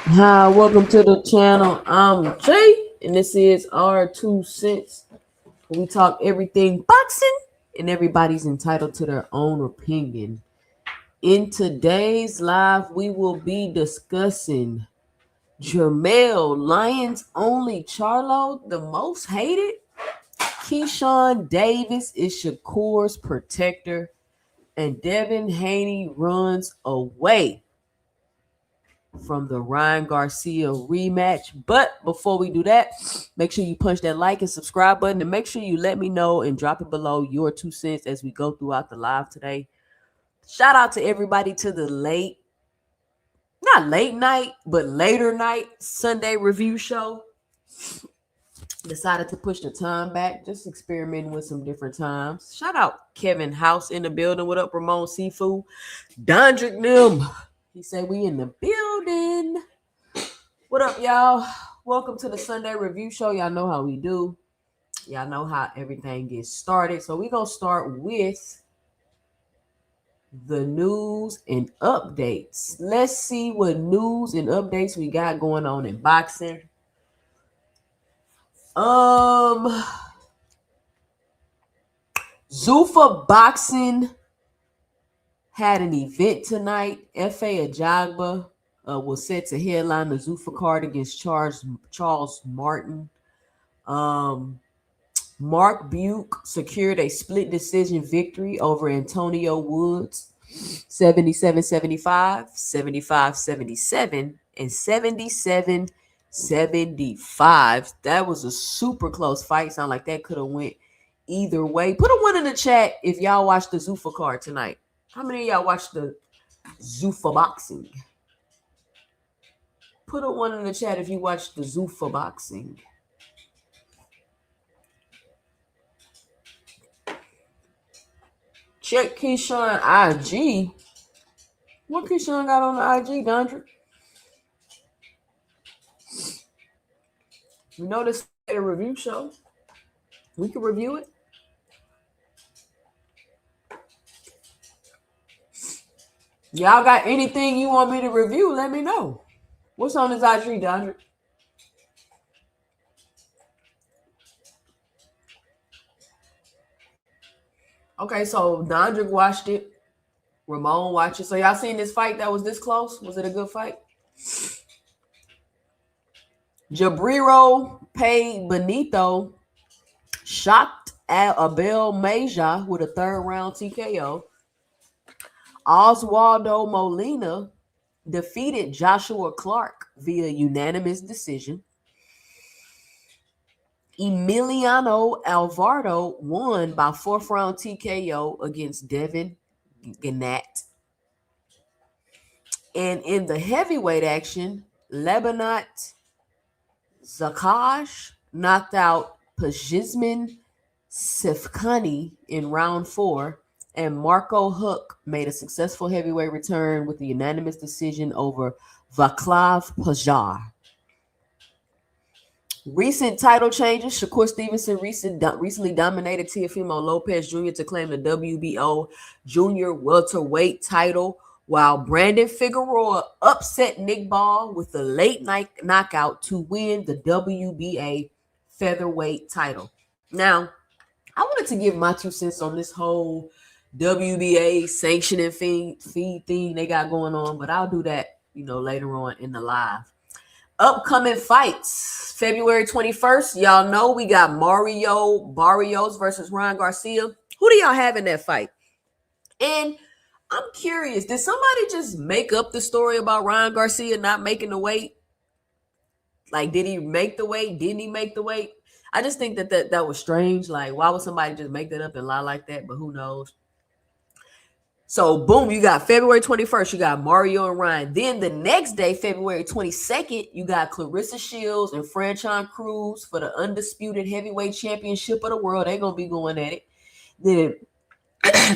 Hi, welcome to the channel. I'm Jay, and this is our 2 cents. We talk everything boxing, and everybody's entitled to their own opinion. In today's live, we will be discussing Jermell, Lions only Charlo, the most hated. Keyshawn Davis is Shakur's protector, and Devin Haney runs away from the Ryan Garcia rematch. But before we do that, make sure you punch that like and subscribe button, and make sure you let me know and drop it below your 2 cents as we go throughout the live today. Shout out to everybody to the not late night, but later night Sunday review show. Decided to push the time back, just experimenting with some different times. Shout out Kevin House in the building. What up, Ramon Seafood? Dondrick Nim. He said we in the building. What up, y'all? Welcome to the Sunday review show. Y'all know how we do. Y'all know how everything gets started. So we're going to start with the news and updates. Let's see what news and updates we got going on in boxing. Zuffa Boxing had an event tonight. F.A. Ajagba was set to headline the Zuffa card against Charles Martin. Mark Buke secured a split decision victory over Antonio Woods, 77-75, 75-77, and 77-75. That was a super close fight. Sound like that could have went either way. Put a one in the chat if y'all watched the Zuffa card tonight. How many of y'all watched the Zuffa boxing? Put a one in the chat if you watched the Zuffa boxing. Check Keyshawn IG. What Keyshawn got on the IG, Dondra? We know this is a review show. We can review it. Y'all got anything you want me to review? Let me know. What's on his IG, Dondra? Okay, so Dondra watched it. Ramon watched it. So y'all seen this fight that was this close? Was it a good fight? Jabriro Pay Benito shocked Abel Meja with a third round TKO. Oswaldo Molina defeated Joshua Clark via unanimous decision. Emiliano Alvarado won by fourth round TKO against Devin Gannat. And in the heavyweight action, Lebanat Zakaj knocked out Pajisman Sefkani in round 4, and Marco Hook made a successful heavyweight return with a unanimous decision over Vaclav Pajar. Recent title changes. Shakur Stevenson recently dominated Teofimo Lopez Jr. to claim the WBO junior welterweight title, while Brandon Figueroa upset Nick Ball with a late night knockout to win the WBA featherweight title. Now, I wanted to give my 2 cents on this whole WBA sanctioning fee thing they got going on, but I'll do that, later on in the live. Upcoming fights, February 21st. Y'all know we got Mario Barrios versus Ryan Garcia. Who do y'all have in that fight? And I'm curious, did somebody just make up the story about Ryan Garcia not making the weight? Like, did he make the weight? Didn't he make the weight? I just think that was strange. Like, why would somebody just make that up and lie like that? But who knows? So, boom, you got February 21st, you got Mario and Ryan. Then the next day, February 22nd, you got Clarissa Shields and Franchon Cruz for the undisputed heavyweight championship of the world. They're going to be going at it. Then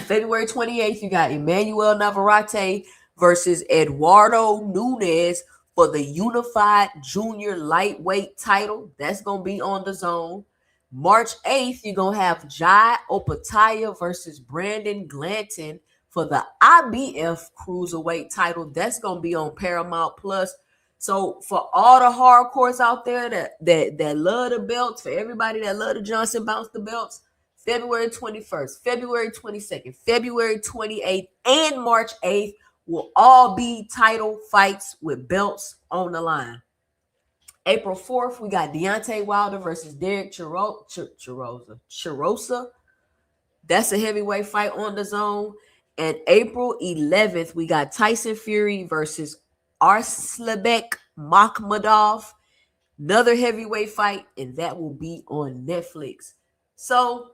February 28th, you got Emmanuel Navarrete versus Eduardo Nunes for the unified junior lightweight title. That's going to be on the zone. March 8th, you're going to have Jai Opataya versus Brandon Glanton for the IBF cruiserweight title. That's going to be on Paramount Plus. So for all the hardcores out there that love the belts, for everybody that love the Johnson bounce the belts, February 21st, February 22nd, February 28th, and March 8th will all be title fights with belts on the line. April 4th, we got Deontay Wilder versus Derek Chirosa. That's a heavyweight fight on the zone. And April 11th, we got Tyson Fury versus Arslanbek Makhmudov. Another heavyweight fight, and that will be on Netflix. So,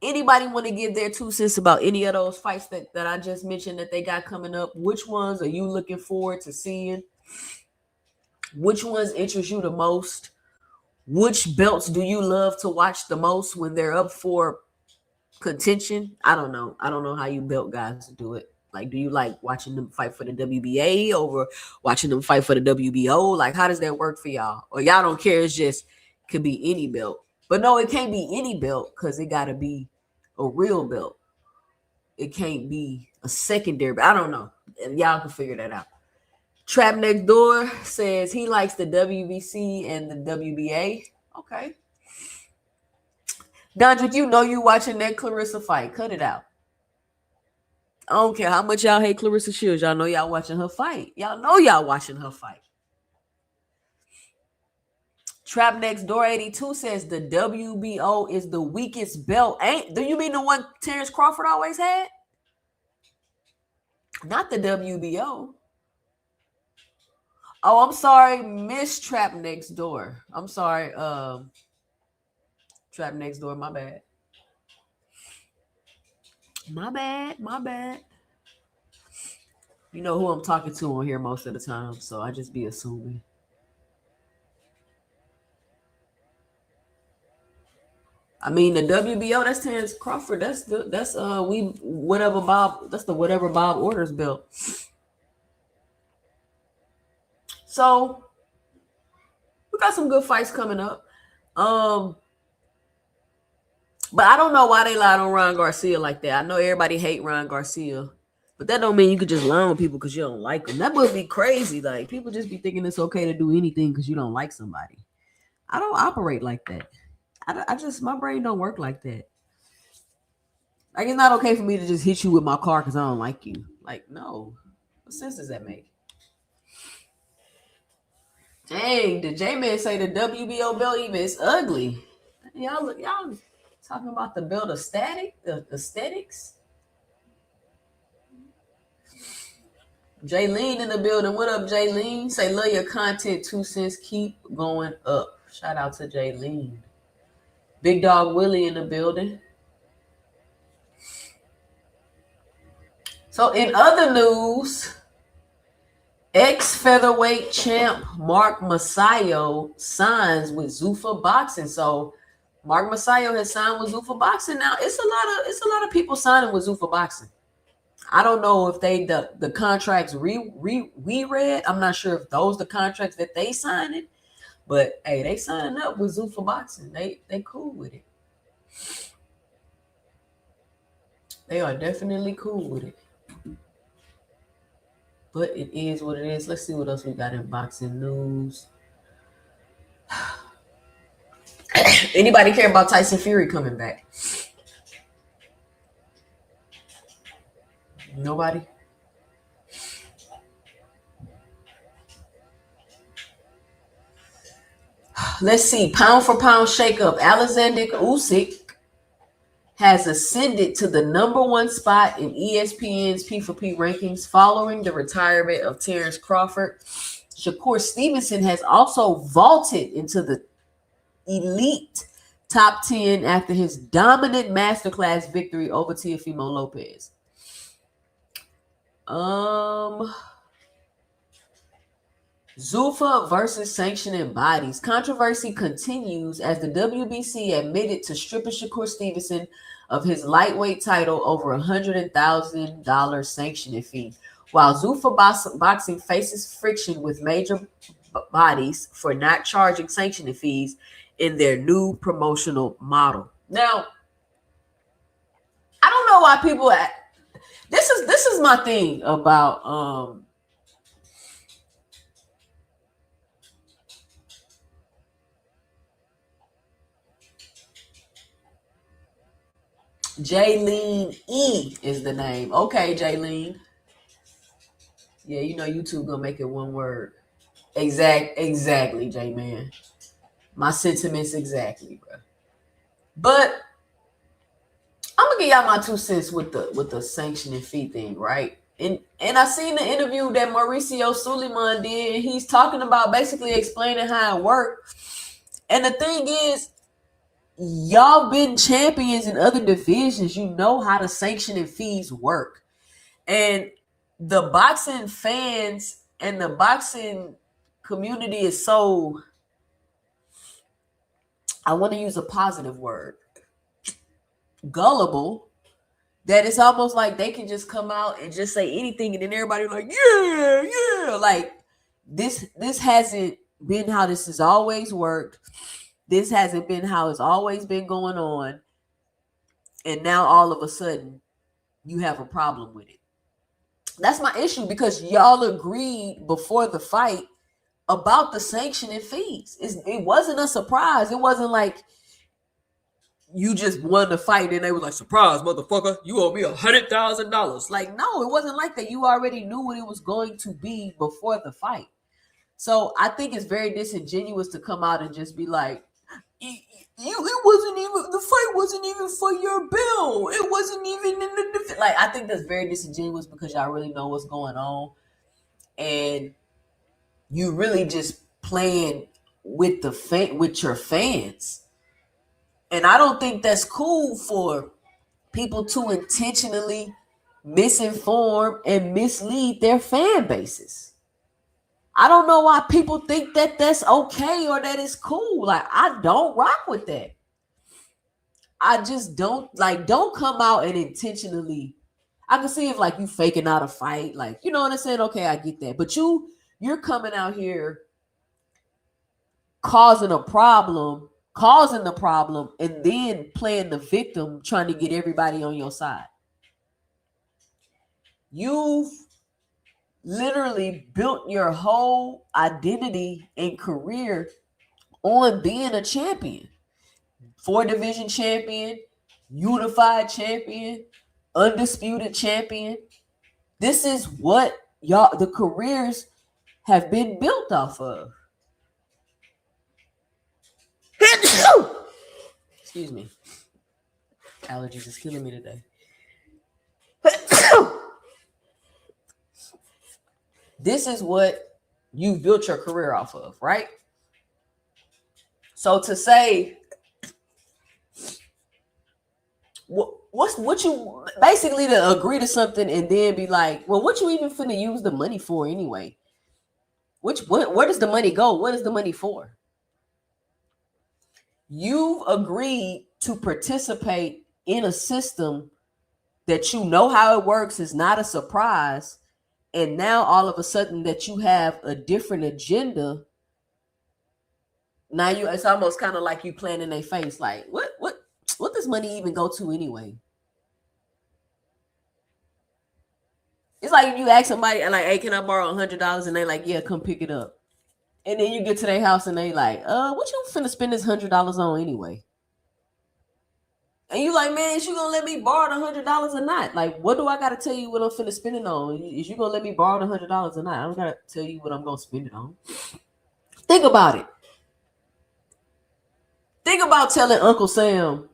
anybody want to give their 2 cents about any of those fights that I just mentioned that they got coming up? Which ones are you looking forward to seeing? Which ones interest you the most? Which belts do you love to watch the most when they're up for contention? I don't know. I don't know how you belt guys do it. Like, do you like watching them fight for the WBA over watching them fight for the WBO? Like, how does that work for y'all? Or y'all don't care? It's just could be any belt. But no, it can't be any belt because it got to be a real belt. It can't be a secondary. I don't know. Y'all can figure that out. Trap Next Door says he likes the WBC and the WBA. Okay. Dondrick, you know you watching that Clarissa fight. Cut it out. I don't care how much y'all hate Clarissa Shields. Y'all know y'all watching her fight. Y'all know y'all watching her fight. Trap Next Door 82 says the WBO is the weakest belt. Do you mean the one Terrence Crawford always had? Not the WBO. Oh, I'm sorry, Miss Trap Next Door. I'm sorry, Trap Next Door. My bad. My bad. You know who I'm talking to on here most of the time, so I just be assuming. I mean, the WBO, that's Terrence Crawford. That's the whatever Bob orders belt. So we got some good fights coming up. But I don't know why they lied on Ryan Garcia like that. I know everybody hate Ryan Garcia, but that don't mean you could just lie on people because you don't like them. That would be crazy. Like, people just be thinking it's okay to do anything because you don't like somebody. I don't operate like that. My brain don't work like that. Like, it's not okay for me to just hit you with my car because I don't like you. Like, no. What sense does that make? Dang, did J-Man say the WBO belt even is ugly? Y'all talking about the belt aesthetics? Jaylene in the building. What up, Jaylene? Say, love your content, 2 cents. Keep going up. Shout out to Jaylene. Big Dog Willie in the building. So in other news, ex-featherweight champ Mark Masayo signs with Zuffa Boxing. So Mark Masayo has signed with Zuffa Boxing. Now it's a lot of people signing with Zuffa Boxing. I don't know if they the contracts we read. I'm not sure if those the contracts that they signed, but hey, they signing up with Zuffa Boxing. They cool with it. They are definitely cool with it. But it is what it is. Let's see what else we got in boxing news. Anybody care about Tyson Fury coming back? Nobody? Let's see. Pound for pound shakeup. Alexander Usyk has ascended to the #1 spot in ESPN's P4P rankings following the retirement of Terrence Crawford. Shakur Stevenson has also vaulted into the elite top 10 after his dominant masterclass victory over Teofimo Lopez. Zuffa versus sanctioning bodies. Controversy continues as the WBC admitted to stripping Shakur Stevenson of his lightweight title over $100,000 sanctioning fee. While Zuffa Boxing faces friction with major bodies for not charging sanctioning fees in their new promotional model. Now, I don't know why people. This is my thing about Jaylene E is the name. Okay, Jaylene. Yeah, you know YouTube gonna make it one word. Exactly, J-Man. My sentiments exactly, bro. But I'm gonna give y'all my 2 cents with the sanctioning fee thing, right? And I seen the interview that Mauricio Suleiman did. He's talking about basically explaining how it worked. And the thing is, y'all been champions in other divisions. You know how the sanctioning fees work. And the boxing fans and the boxing community is so, I want to use a positive word, gullible, that it's almost like they can just come out and just say anything and then everybody like, yeah. Like, this hasn't been how this has always worked. This hasn't been how it's always been going on. And now all of a sudden you have a problem with it. That's my issue, because y'all agreed before the fight about the sanctioning fees. It wasn't a surprise. It wasn't like you just won the fight and they were like, surprise, motherfucker, you owe me $100,000. Like, no, it wasn't like that. You already knew what it was going to be before the fight. So I think it's very disingenuous to come out and just be like, it wasn't even, the fight wasn't even for your bill. It wasn't even in the, like, I think that's very disingenuous because y'all really know what's going on. And you really just playing with with your fans. And I don't think that's cool for people to intentionally misinform and mislead their fan bases. I don't know why people think that that's okay or that it's cool. Like, I don't rock with that. I just don't come out and intentionally. I can see if like you faking out a fight, like, you know what I'm saying? Okay, I get that. But you're coming out here causing the problem, and then playing the victim, trying to get everybody on your side. You've literally built your whole identity and career on being a champion. 4-division champion, unified champion, undisputed champion. This is what the careers have been built off of. Excuse me. Allergies is killing me today. This is what you built your career off of, right? So to say, what you basically to agree to something and then be like, well, what you even finna use the money for anyway? Where does the money go? What is the money for? You've agreed to participate in a system that you know how it works, is not a surprise, and now all of a sudden that you have a different agenda. Now it's almost kind of like you playing in their face, like, what does money even go to anyway? It's like if you ask somebody and like, hey, can I borrow $100? And they like, yeah, come pick it up. And then you get to their house and they like, what you finna spend this $100 on anyway? And you like, man, is you gonna let me borrow the $100 or not? Like, what do I gotta tell you what I'm finna spend it on? Is you gonna let me borrow the $100 or not? I don't gotta tell you what I'm gonna spend it on. Think about it. Think about telling Uncle Sam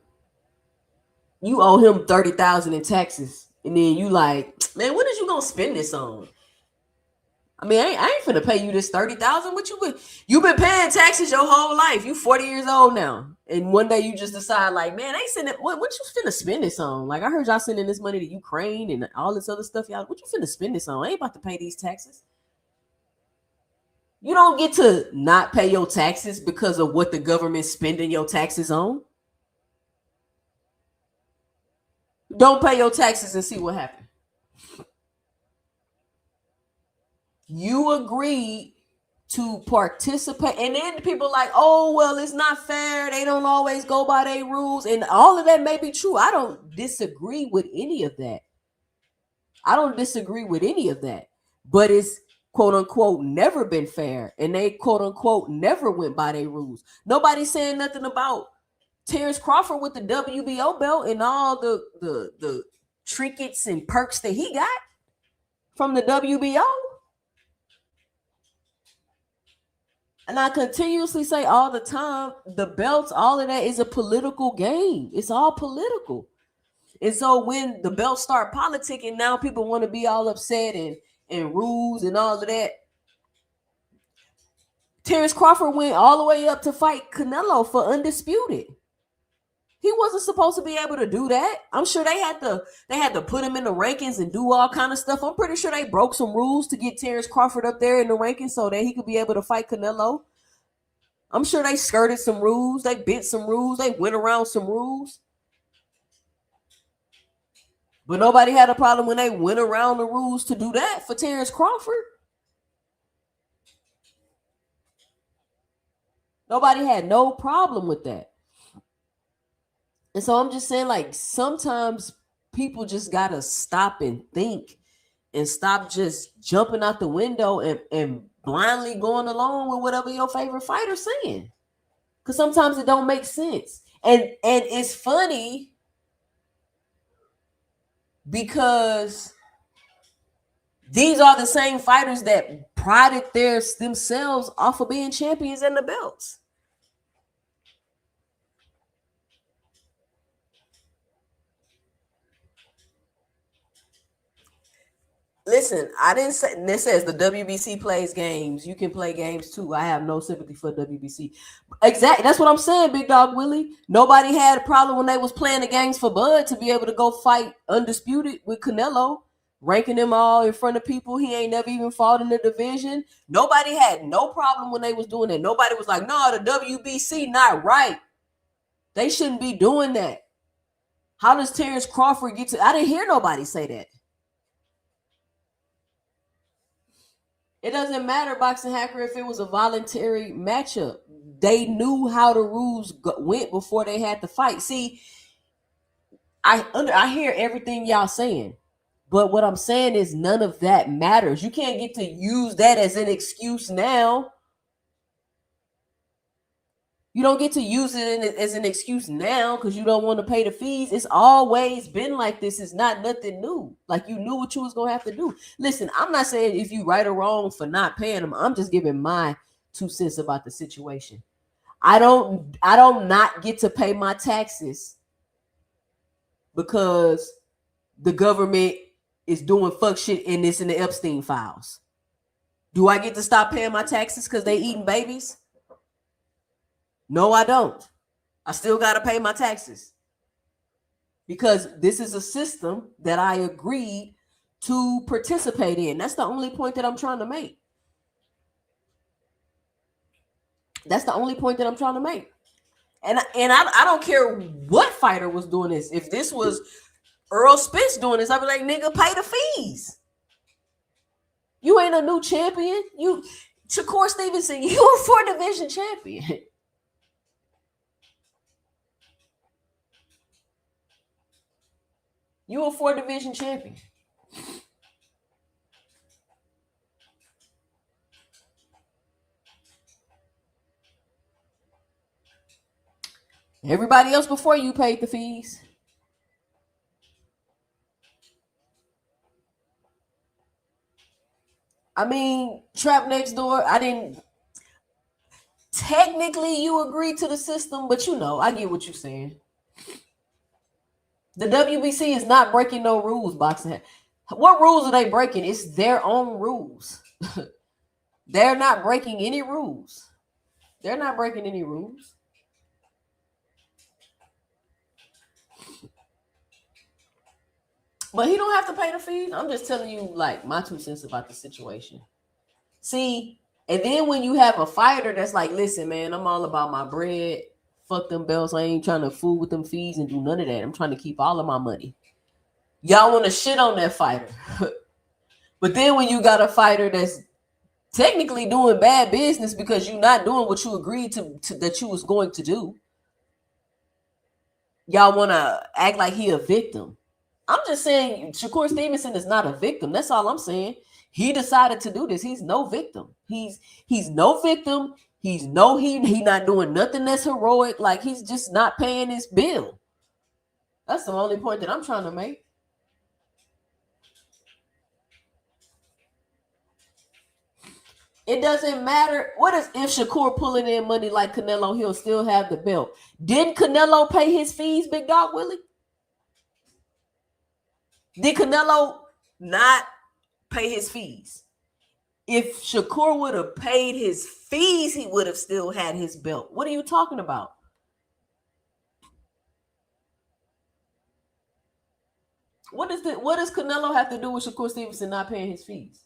you owe him $30,000 in taxes, and then you like, man, what is you gonna spend this on? I mean, I ain't finna pay you this $30,000. What you've been paying taxes your whole life. You 40 years old now, and one day you just decide, like, man, I ain't sending. What you finna spend this on? Like, I heard y'all sending this money to Ukraine and all this other stuff. Y'all, what you finna spend this on? I ain't about to pay these taxes. You don't get to not pay your taxes because of what the government's spending your taxes on. Don't pay your taxes and see what happens. You agreed to participate, and then people like, oh, well, it's not fair. They don't always go by their rules, and all of that may be true. I don't disagree with any of that. But it's quote unquote never been fair, and they quote unquote never went by their rules. Nobody's saying nothing about Terrence Crawford with the WBO belt and all the trinkets and perks that he got from the WBO. And I continuously say all the time, the belts, all of that is a political game. It's all political. And so when the belts start politicking, now people want to be all upset and rules and all of that. Terrence Crawford went all the way up to fight Canelo for undisputed. He wasn't supposed to be able to do that. I'm sure they had to put him in the rankings and do all kind of stuff. I'm pretty sure they broke some rules to get Terrence Crawford up there in the rankings so that he could be able to fight Canelo. I'm sure they skirted some rules. They bent some rules. They went around some rules. But nobody had a problem when they went around the rules to do that for Terrence Crawford. Nobody had no problem with that. And so I'm just saying, like, sometimes people just got to stop and think and stop just jumping out the window and blindly going along with whatever your favorite fighter's saying. Because sometimes it don't make sense. And it's funny because these are the same fighters that prided themselves off of being champions and the belts. Listen, I didn't say this says the WBC plays games. You can play games too. I have no sympathy for WBC. Exactly. That's what I'm saying, Big Dog Willie. Nobody had a problem when they was playing the games for Bud to be able to go fight undisputed with Canelo, ranking them all in front of people he ain't never even fought in the division. Nobody had no problem when they was doing that. Nobody was like, no, the WBC not right. They shouldn't be doing that. How does Terrence Crawford get to? I didn't hear nobody say that. It doesn't matter, Boxing Hacker, if it was a voluntary matchup. They knew how the rules went before they had to fight. See, I hear everything y'all saying, but what I'm saying is none of that matters. You can't get to use that as an excuse now. You don't get to use it as an excuse now because you don't want to pay the fees. It's always been like this. It's not nothing new. Like you knew what you was going to have to do. Listen, I'm not saying if you right or wrong for not paying them. I'm just giving my 2 cents about the situation. I don't not get to pay my taxes because the government is doing fuck shit in the Epstein files. Do I get to stop paying my taxes because they eating babies? No, I don't. I still got to pay my taxes because this is a system that I agreed to participate in. That's the only point that I'm trying to make. That's the only point that I'm trying to make. And I don't care what fighter was doing this. If this was Earl Spence doing this, I'd be like, nigga, pay the fees. You ain't a new champion. You, Shakur Stevenson, you a 4-division champion. You a 4-division champion. Everybody else before you paid the fees. I mean, Trap Next Door, I didn't. Technically, you agree to the system, but you know, I get what you're saying. The WBC is not breaking no rules, Boxing. What rules are they breaking? It's their own rules. They're not breaking any rules. They're not breaking any rules. But he don't have to pay the fees. I'm just telling you, like, my 2 cents about the situation. See, and then when you have a fighter that's like, listen, man, I'm all about my bread. Fuck them belts. I ain't trying to fool with them fees and do none of that. I'm trying to keep all of my money. Y'all want to shit on that fighter. But then when you got a fighter that's technically doing bad business because you're not doing what you agreed to that you was going to do, y'all want to act like he a victim. I'm just saying Shakur Stevenson is not a victim. That's all I'm saying. He decided to do this. He's no victim. He's no victim. He not doing nothing that's heroic. Like he's just not paying his bill. That's the only point that I'm trying to make. It doesn't matter. What if Shakur pulling in money like Canelo, he'll still have the belt. Didn't Canelo pay his fees, Big Dog Willie? Did Canelo not pay his fees? If Shakur would have paid his fees, he would have still had his belt. What are you talking about? What does Canelo have to do with Shakur Stevenson not paying his fees?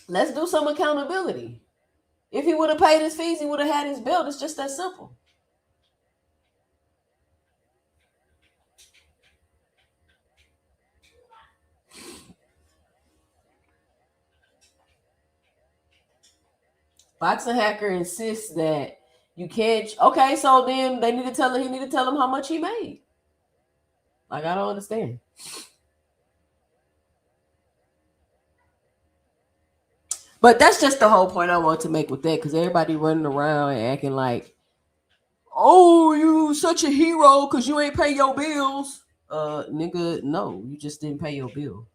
Let's do some accountability. If he would have paid his fees, he would have had his belt. It's just that simple. Boxing Hacker insists that you can't. Okay, so then they need to tell him. He need to tell him how much he made. Like I don't understand. But that's just the whole point I want to make with that, because everybody running around and acting like oh, you such a hero because you ain't pay your bills. Nigga, no, you just didn't pay your bill.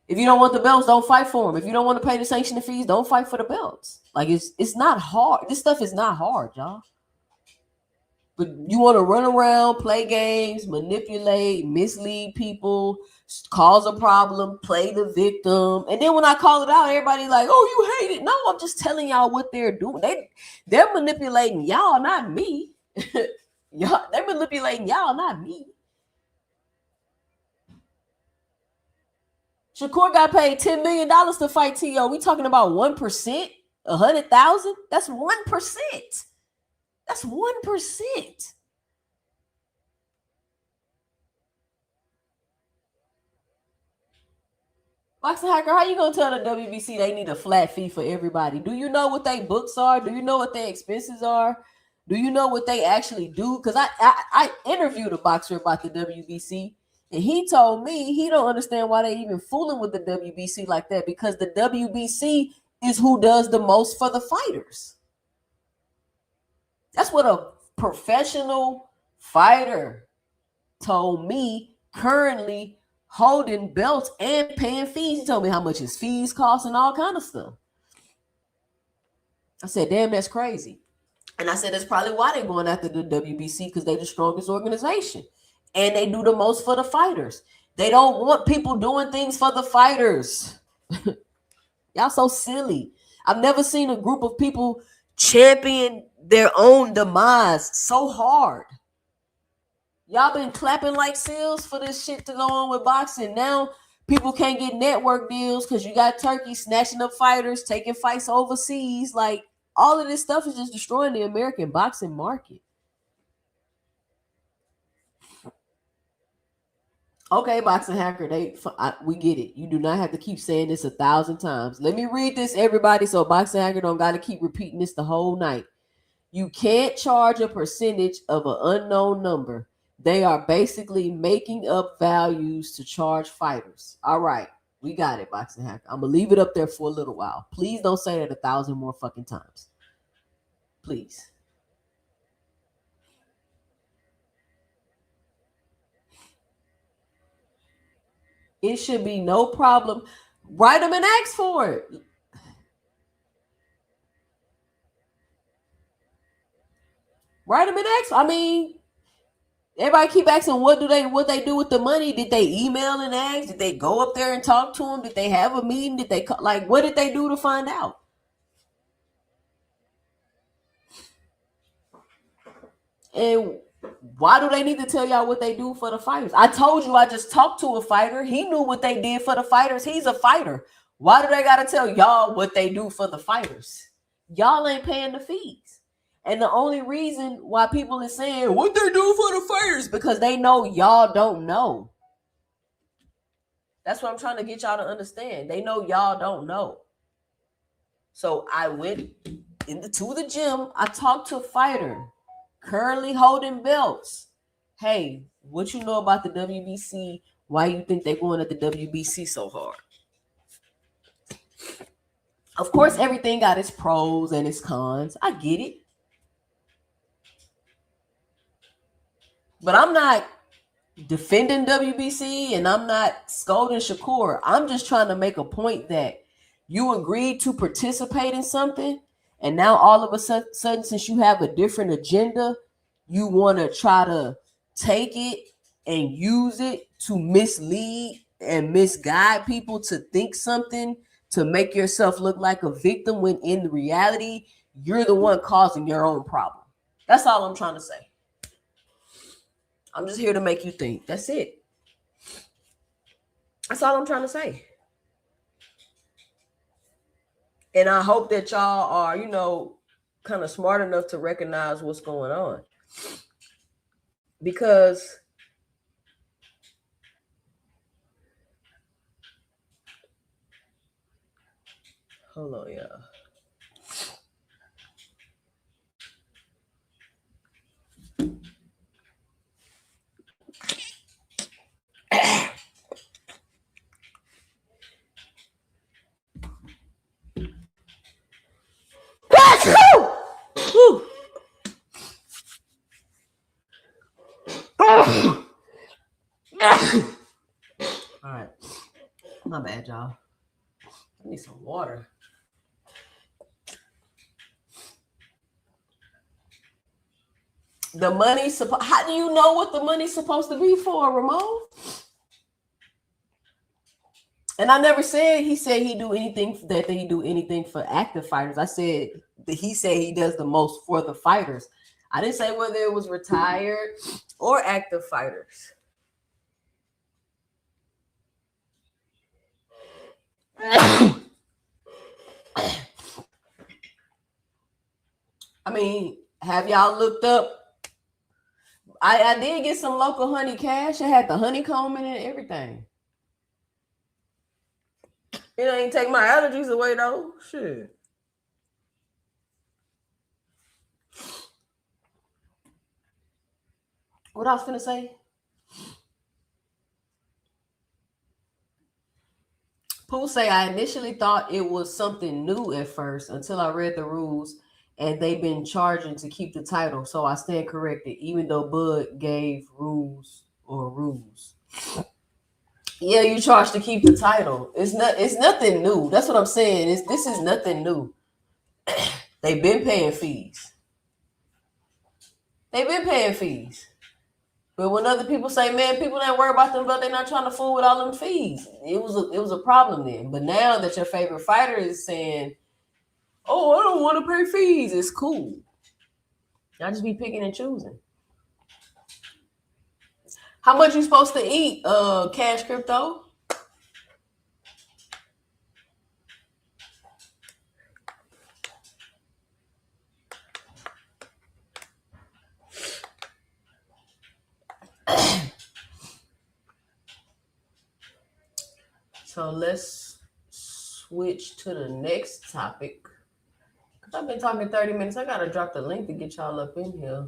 If you don't want the belts, don't fight for them. If you don't want to pay the sanction fees, don't fight for the belts. Like it's not hard. This stuff is not hard, y'all. But you want to run around, play games, manipulate, mislead people, cause a problem, play the victim, and then when I call it out, everybody like, "Oh, you hate it." No, I'm just telling y'all what they're doing. They're manipulating y'all, not me. They're manipulating y'all, not me. Shakur got paid $10 million to fight T.O. We talking about 1%? 100,000? That's 1%. That's 1%. Boxing Hacker, how you gonna tell the WBC they need a flat fee for everybody? Do you know what their books are? Do you know what their expenses are? Do you know what they actually do? Because I interviewed a boxer about the WBC, and he told me he don't understand why they even fooling with the WBC like that, because the WBC is who does the most for the fighters. That's what a professional fighter told me, currently holding belts and paying fees. He told me how much his fees cost and all kind of stuff. I said, damn, that's crazy. And I said, that's probably why they're going after the WBC, because they're the strongest organization. And they do the most for the fighters. They don't want people doing things for the fighters. Y'all so silly. I've never seen a group of people champion their own demise so hard. Y'all been clapping like seals for this shit to go on with boxing. Now people can't get network deals because you got Turkey snatching up fighters, taking fights overseas. Like, all of this stuff is just destroying the American boxing market. Okay, Boxing Hacker, we get it. You do not have to keep saying this 1,000 times. Let me read this, everybody, so Boxing Hacker don't got to keep repeating this the whole night. You can't charge a percentage of an unknown number. They are basically making up values to charge fighters. All right, we got it, Boxing Hacker. I'm going to leave it up there for a little while. Please don't say that 1,000 more fucking times. Please. It should be no problem. Write them and ask for it. Write them and ask. I mean, everybody keep asking what they do with the money. Did they email and ask? Did they go up there and talk to them? Did they have a meeting? Did they what did they do to find out? And why do they need to tell y'all what they do for the fighters? I told you I just talked to a fighter. He knew what they did for the fighters. He's a fighter. Why do they got to tell y'all what they do for the fighters? Y'all ain't paying the fees. And the only reason why people are saying what they do for the fighters, because they know y'all don't know. That's what I'm trying to get y'all to understand. They know y'all don't know. So I went to the gym. I talked to a fighter currently holding belts. Hey, what you know about the WBC? Why you think they're going at the WBC so hard? Of course, everything got its pros and its cons. I get it. But I'm not defending WBC and I'm not scolding Shakur. I'm just trying to make a point that you agreed to participate in something, and now all of a sudden, since you have a different agenda, you want to try to take it and use it to mislead and misguide people to think something, to make yourself look like a victim, when in reality, you're the one causing your own problem. That's all I'm trying to say. I'm just here to make you think. That's it. That's all I'm trying to say. And I hope that y'all are, kind of smart enough to recognize what's going on. Because hold on, y'all. My bad, y'all. I need some water. The money's how do you know what the money's supposed to be for, Ramon? And I never said he said he do anything that he do anything for active fighters. I said that he said he does the most for the fighters. I didn't say whether it was retired or active fighters. I mean, have y'all looked up? I did get some local honey cash. I had the honeycomb in it and everything. It ain't take my allergies away though. Shit. What I was finna say? Pooh say I initially thought it was something new at first until I read the rules and they've been charging to keep the title. So I stand corrected, even though Bud gave rules. Yeah, you charge to keep the title. It's nothing new. That's what I'm saying. This is nothing new. They've been paying fees. But when other people say, man, people ain't worry about them, but they're not trying to fool with all them fees. It was a problem then. But now that your favorite fighter is saying, oh, I don't want to pay fees, it's cool. Y'all just be picking and choosing. How much you supposed to eat, Cash Crypto? So let's switch to the next topic. I've been talking 30 minutes. I gotta drop the link to get y'all up in here.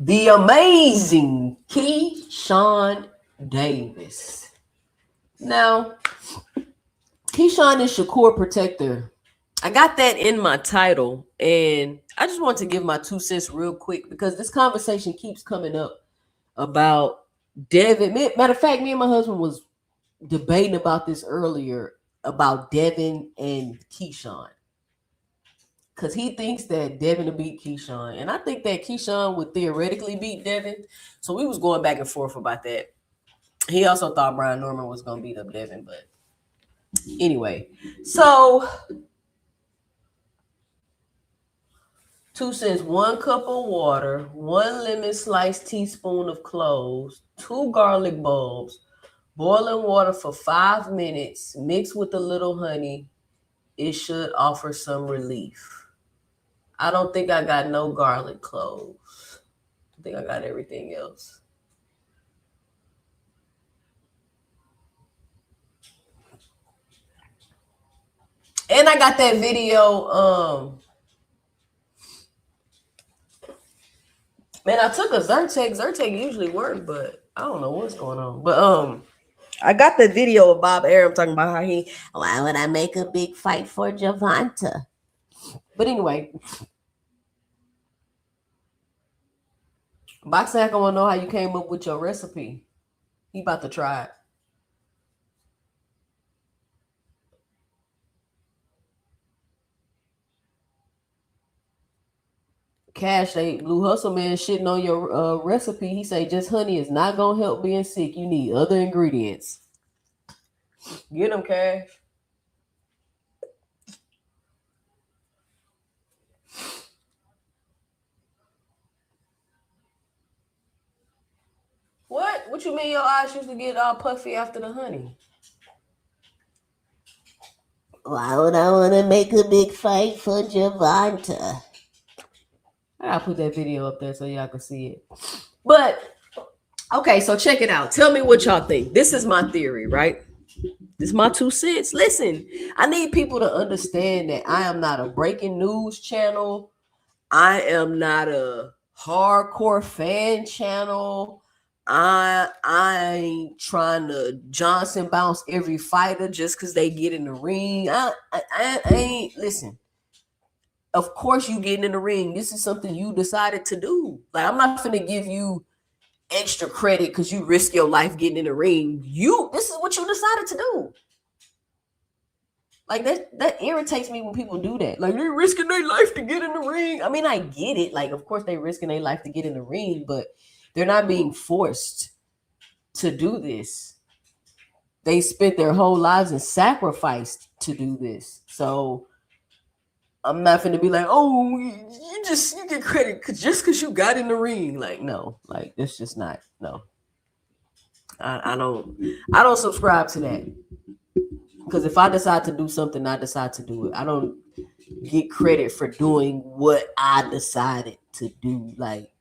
The amazing Keyshawn Davis. Now, Keyshawn is Shakur protector. I got that in my title, and I just want to give my 2 cents real quick because this conversation keeps coming up about Devin. Matter of fact, me and my husband was debating about this earlier about Devin and Keyshawn. Because he thinks that Devin will beat Keyshawn. And I think that Keyshawn would theoretically beat Devin. So we was going back and forth about that. He also thought Brian Norman was going to beat up Devin. But anyway. So 2 cents, 1 cup of water, 1 lemon sliced teaspoon of cloves, 2 garlic bulbs, boiling water for 5 minutes, mix with a little honey. It should offer some relief. I don't think I got no garlic cloves. I think I got everything else. And I got that video. Man, I took a Zyrtec. Zyrtec usually works, but I don't know what's going on. But I got the video of Bob Arum talking about how why would I make a big fight for Javante? But anyway, Boxack, I want to know how you came up with your recipe. He about to try it. Cash, Blue Hustle Man shitting on your recipe. He say just honey is not gonna help being sick. You need other ingredients. Get him, Cash. What you mean your eyes used to get all puffy after the honey? Why would I want to make a big fight for Javante? I gotta put that video up there so y'all can see it. But, okay, so check it out. Tell me what y'all think. This is my theory, right? This is my 2 cents. Listen, I need people to understand that I am not a breaking news channel I am not a hardcore fan channel. I ain't trying to Johnson bounce every fighter just because they get in the ring. I ain't listen. Of course you getting in the ring. This is something you decided to do. Like I'm not gonna give you extra credit because you risk your life getting in the ring. This is what you decided to do. Like that irritates me when people do that. Like they're risking their life to get in the ring. I mean, I get it. Like, of course they're risking their life to get in the ring, but they're not being forced to do this. They spent their whole lives and sacrificed to do this. So I'm not gonna be like, oh, you get credit just because you got in the ring. Like, no, like that's just not no. I don't subscribe to that. Because if I decide to do something, I decide to do it. I don't get credit for doing what I decided to do. Like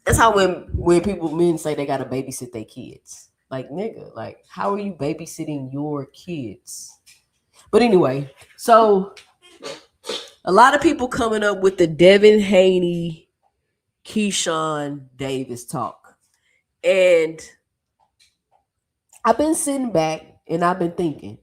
that's how when men say they gotta babysit their kids. Like nigga, like how are you babysitting your kids? But anyway, so a lot of people coming up with the Devin Haney, Keyshawn Davis talk. And I've been sitting back and I've been thinking,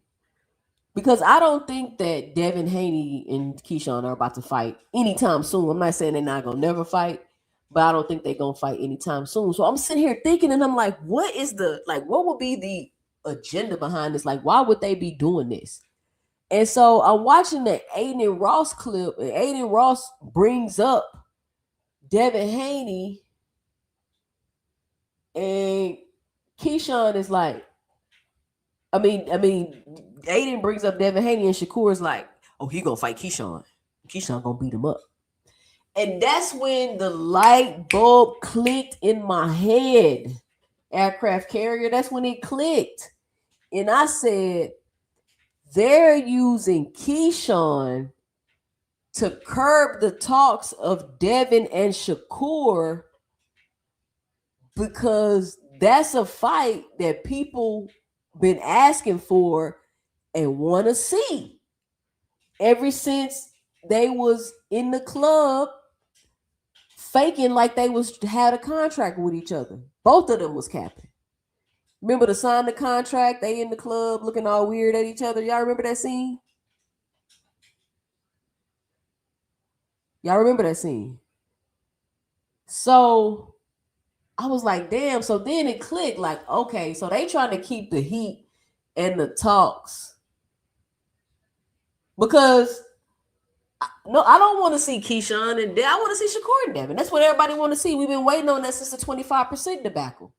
because I don't think that Devin Haney and Keyshawn are about to fight anytime soon. I'm not saying they're not going to never fight, but I don't think they're going to fight anytime soon. So I'm sitting here thinking and I'm like, what would be the agenda behind this? Like, why would they be doing this? And so I'm watching the Aiden Ross clip, and Aiden Ross brings up Devin Haney, and Keyshawn is like, I mean, Aiden brings up Devin Haney, and Shakur is like, oh, he gonna fight Keyshawn. Keyshawn gonna beat him up. And that's when the light bulb clicked in my head. Aircraft carrier, that's when it clicked. And I said, they're using Keyshawn to curb the talks of Devin and Shakur because that's a fight that people been asking for and want to see ever since they was in the club faking like they had a contract with each other. Both of them was capping. Remember to sign the contract? They in the club looking all weird at each other. Y'all remember that scene? Y'all remember that scene? So I was like, damn. So then it clicked like, okay, so they trying to keep the heat and the talks. Because no, I don't want to see Keyshawn and I want to see Shakur and Devin. That's what everybody want to see. We've been waiting on that since the 25% debacle.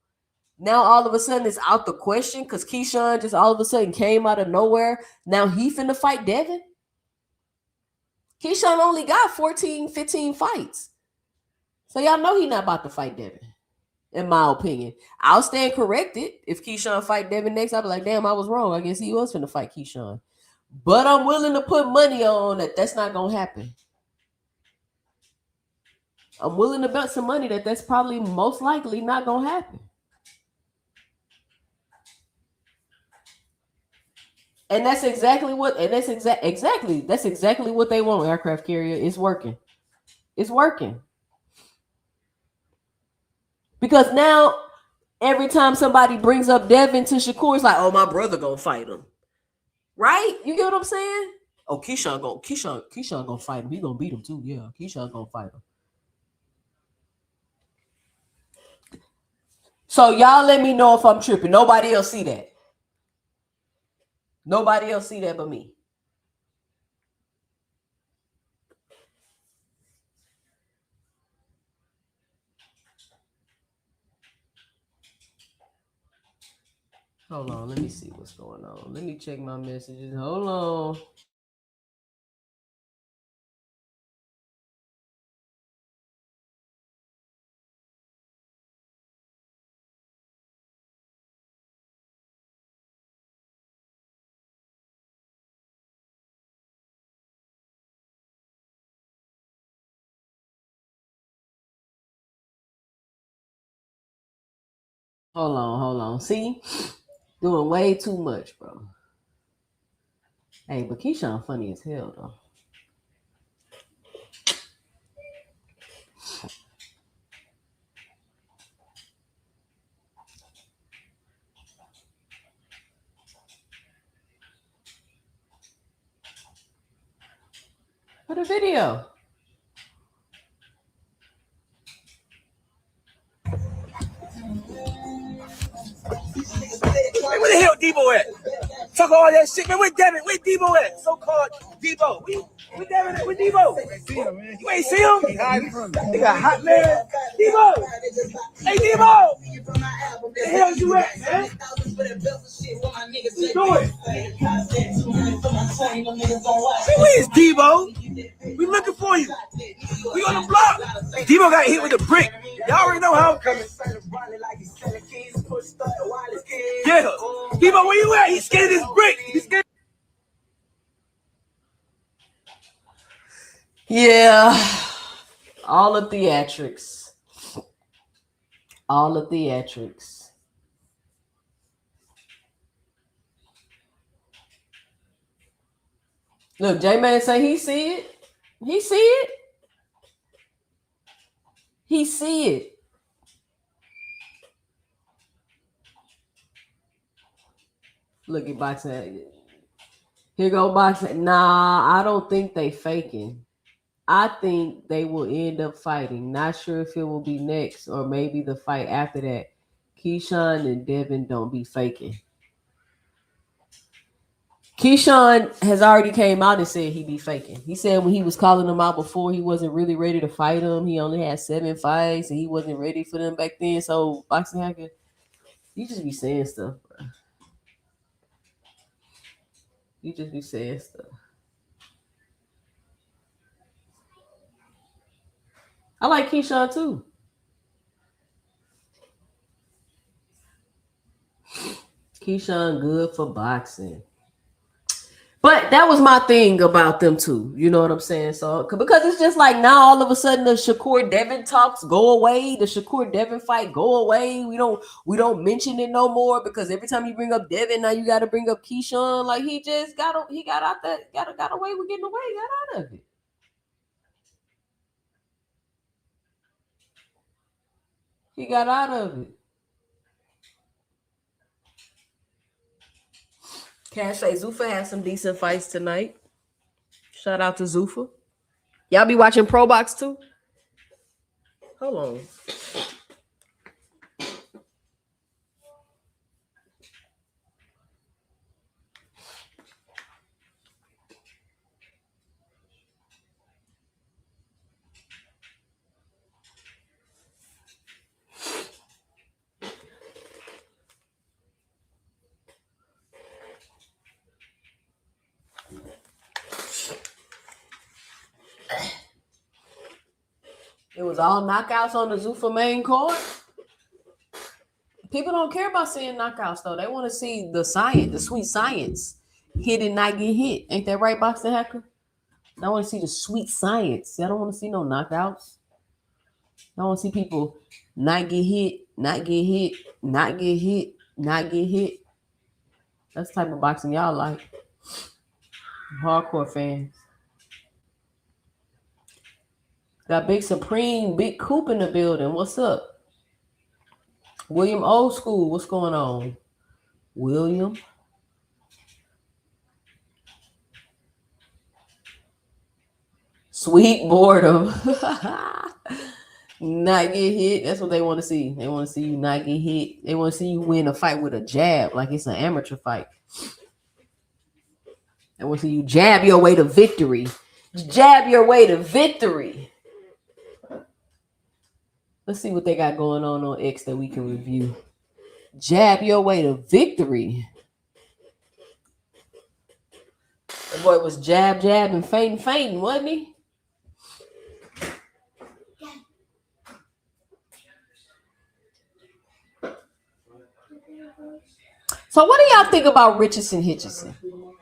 Now all of a sudden it's out the question because Keyshawn just all of a sudden came out of nowhere. Now he finna fight Devin. Keyshawn only got 14, 15 fights. So y'all know he not about to fight Devin, in my opinion. I'll stand corrected. If Keyshawn fight Devin next, I'll be like, damn, I was wrong. I guess he was finna fight Keyshawn. But I'm willing to put money on that that's not going to happen. I'm willing to bet some money that that's probably most likely not going to happen. And that's exactly what what they want, aircraft carrier. It's working. It's working. Because now every time somebody brings up Devin to Shakur, it's like, oh, my brother gonna fight him. Right? You get what I'm saying? Oh, Keyshawn gonna fight him. He gonna beat him too. Yeah, Keyshawn gonna fight him. So y'all let me know if I'm tripping. Nobody else see that. Nobody else see that but me. Hold on, let me see what's going on. Let me check my messages. Hold on. Hold on. See? Doing way too much, bro. Hey, but Keyshawn funny as hell, though. For the video. Hey, where the hell Debo at? Talk all that shit, man. Where Devin? Where Debo at? So-called Debo. Where Devin at? Where Debo? You ain't see him? He got hot, man. Debo! Hey, Debo! Where the hell you at, man? What you doing? Hey, where is Debo? We looking for you. We on the block. Debo got hit with a brick. Y'all already know how I'm coming. Yeah. Debo, where you at? He's scared of this brick. He's scared. Yeah. All the theatrics. All the theatrics. Look, J-Man say he see it. He see it. He see it. Look at boxing. Here go boxing. Nah, I don't think they faking. I think they will end up fighting. Not sure if it will be next or maybe the fight after that. Keyshawn and Devin don't be faking. Keyshawn has already came out and said he be faking. He said when he was calling them out before, he wasn't really ready to fight them. He only had 7 fights and he wasn't ready for them back then. So boxing hacker, you just be saying stuff, bro. You just be saying stuff. I like Keyshawn too. Keyshawn good for boxing. But that was my thing about them too. You know what I'm saying? So because it's just like now all of a sudden the Shakur Devin talks go away. The Shakur Devin fight go away. We don't mention it no more because every time you bring up Devin, now you got to bring up Keyshawn. Like he just got away with getting away, got out of it. He got out of it. Cash say Zuffa has some decent fights tonight. Shout out to Zuffa. Y'all be watching Pro Box too? Hold on. It was all knockouts on the Zuffa main card. People don't care about seeing knockouts though. They want to see the science, the sweet science. Hit and not get hit. Ain't that right, Boxing Hacker? I want to see the sweet science. I don't want to see no knockouts. I want to see people not get hit, not get hit, not get hit, not get hit. That's the type of boxing y'all like. Hardcore fans. Got Big Supreme, Big Coop in the building. What's up? William Old School. What's going on? William. Sweet boredom. Not get hit. That's what they want to see. They want to see you not get hit. They want to see you win a fight with a jab, like it's an amateur fight. They want to see you jab your way to victory. Jab your way to victory. Let's see what they got going on X that we can review. Jab your way to victory. The boy was jab, and fainting, wasn't he? So what do y'all think about Richardson Hitchison? No.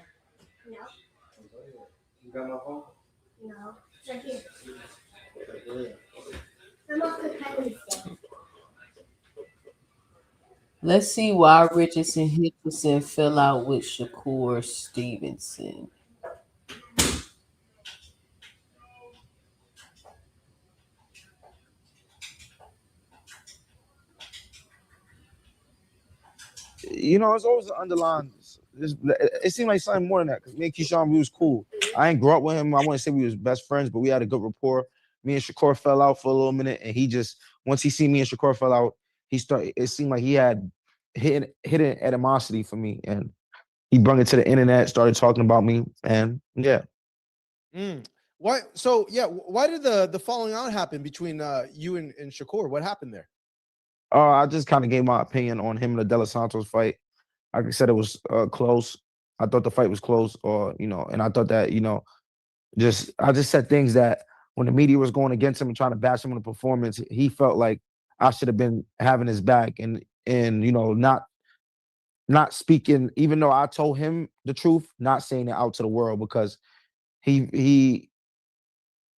You got my phone? No. It's right here. I'm off the pen. Let's see why Richardson Hitchison fell out with Shakur Stevenson. You know, it's always an underlying. It seemed like something more than that because me and Keyshawn, we was cool. I ain't grew up with him. I want to say we was best friends, but we had a good rapport. Me and Shakur fell out for a little minute, and he just once he seen me and Shakur fell out, he started. It seemed like he had hidden animosity for me, and he brought it to the internet, started talking about me, and yeah. Why? So yeah, why did the falling out happen between you and Shakur? What happened there? I just kind of gave my opinion on him and the De Los Santos fight. Like I said, it was close. I thought the fight was close, or and I thought that I just said things that when the media was going against him and trying to bash him on the performance, he felt like I should have been having his back and not speaking, even though I told him the truth, not saying it out to the world because he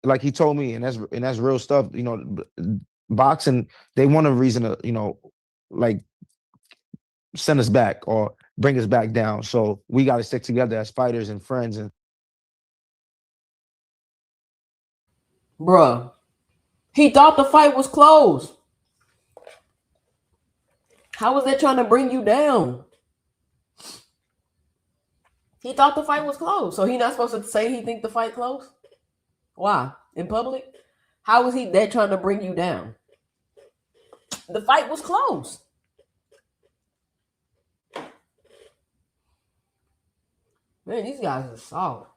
like he told me, and that's real stuff. Boxing, they want a reason to like send us back or bring us back down. So we got to stick together as fighters and friends. And bruh, he thought the fight was closed. How was that trying to bring you down? He thought the fight was closed. So he not supposed to say he think the fight closed? Why? In public? How was he that trying to bring you down? The fight was closed. Man, these guys are solid.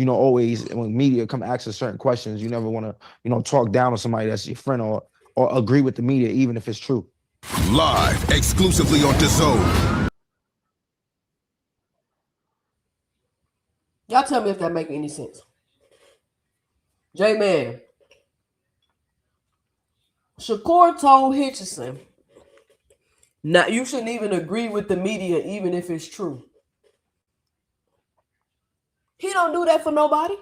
Always when media come ask us certain questions, you never want to, talk down on somebody that's your friend or agree with the media, even if it's true. Live exclusively on DAZN. Y'all tell me if that make any sense. J-Man. Shakur told Hitchison, now you shouldn't even agree with the media, even if it's true. He don't do that for nobody.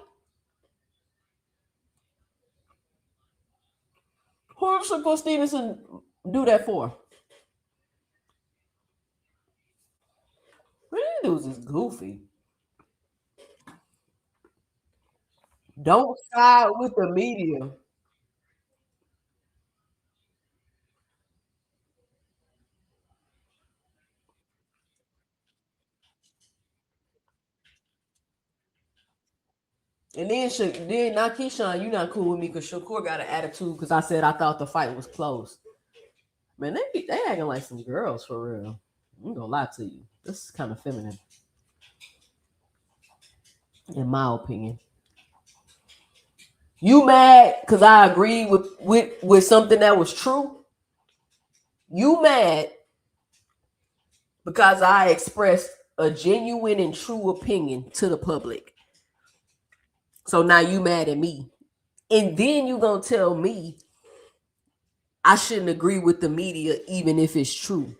Who does Shakur Stevenson do that for? These dudes is goofy. Don't side with the media. And then now Keyshawn, you not cool with me because Shakur got an attitude because I said I thought the fight was close. Man, they acting like some girls for real. I'm gonna lie to you. This is kind of feminine, in my opinion. You mad because I agreed with something that was true? You mad because I expressed a genuine and true opinion to the public. So now you mad at me. And then you gonna tell me I shouldn't agree with the media even if it's true.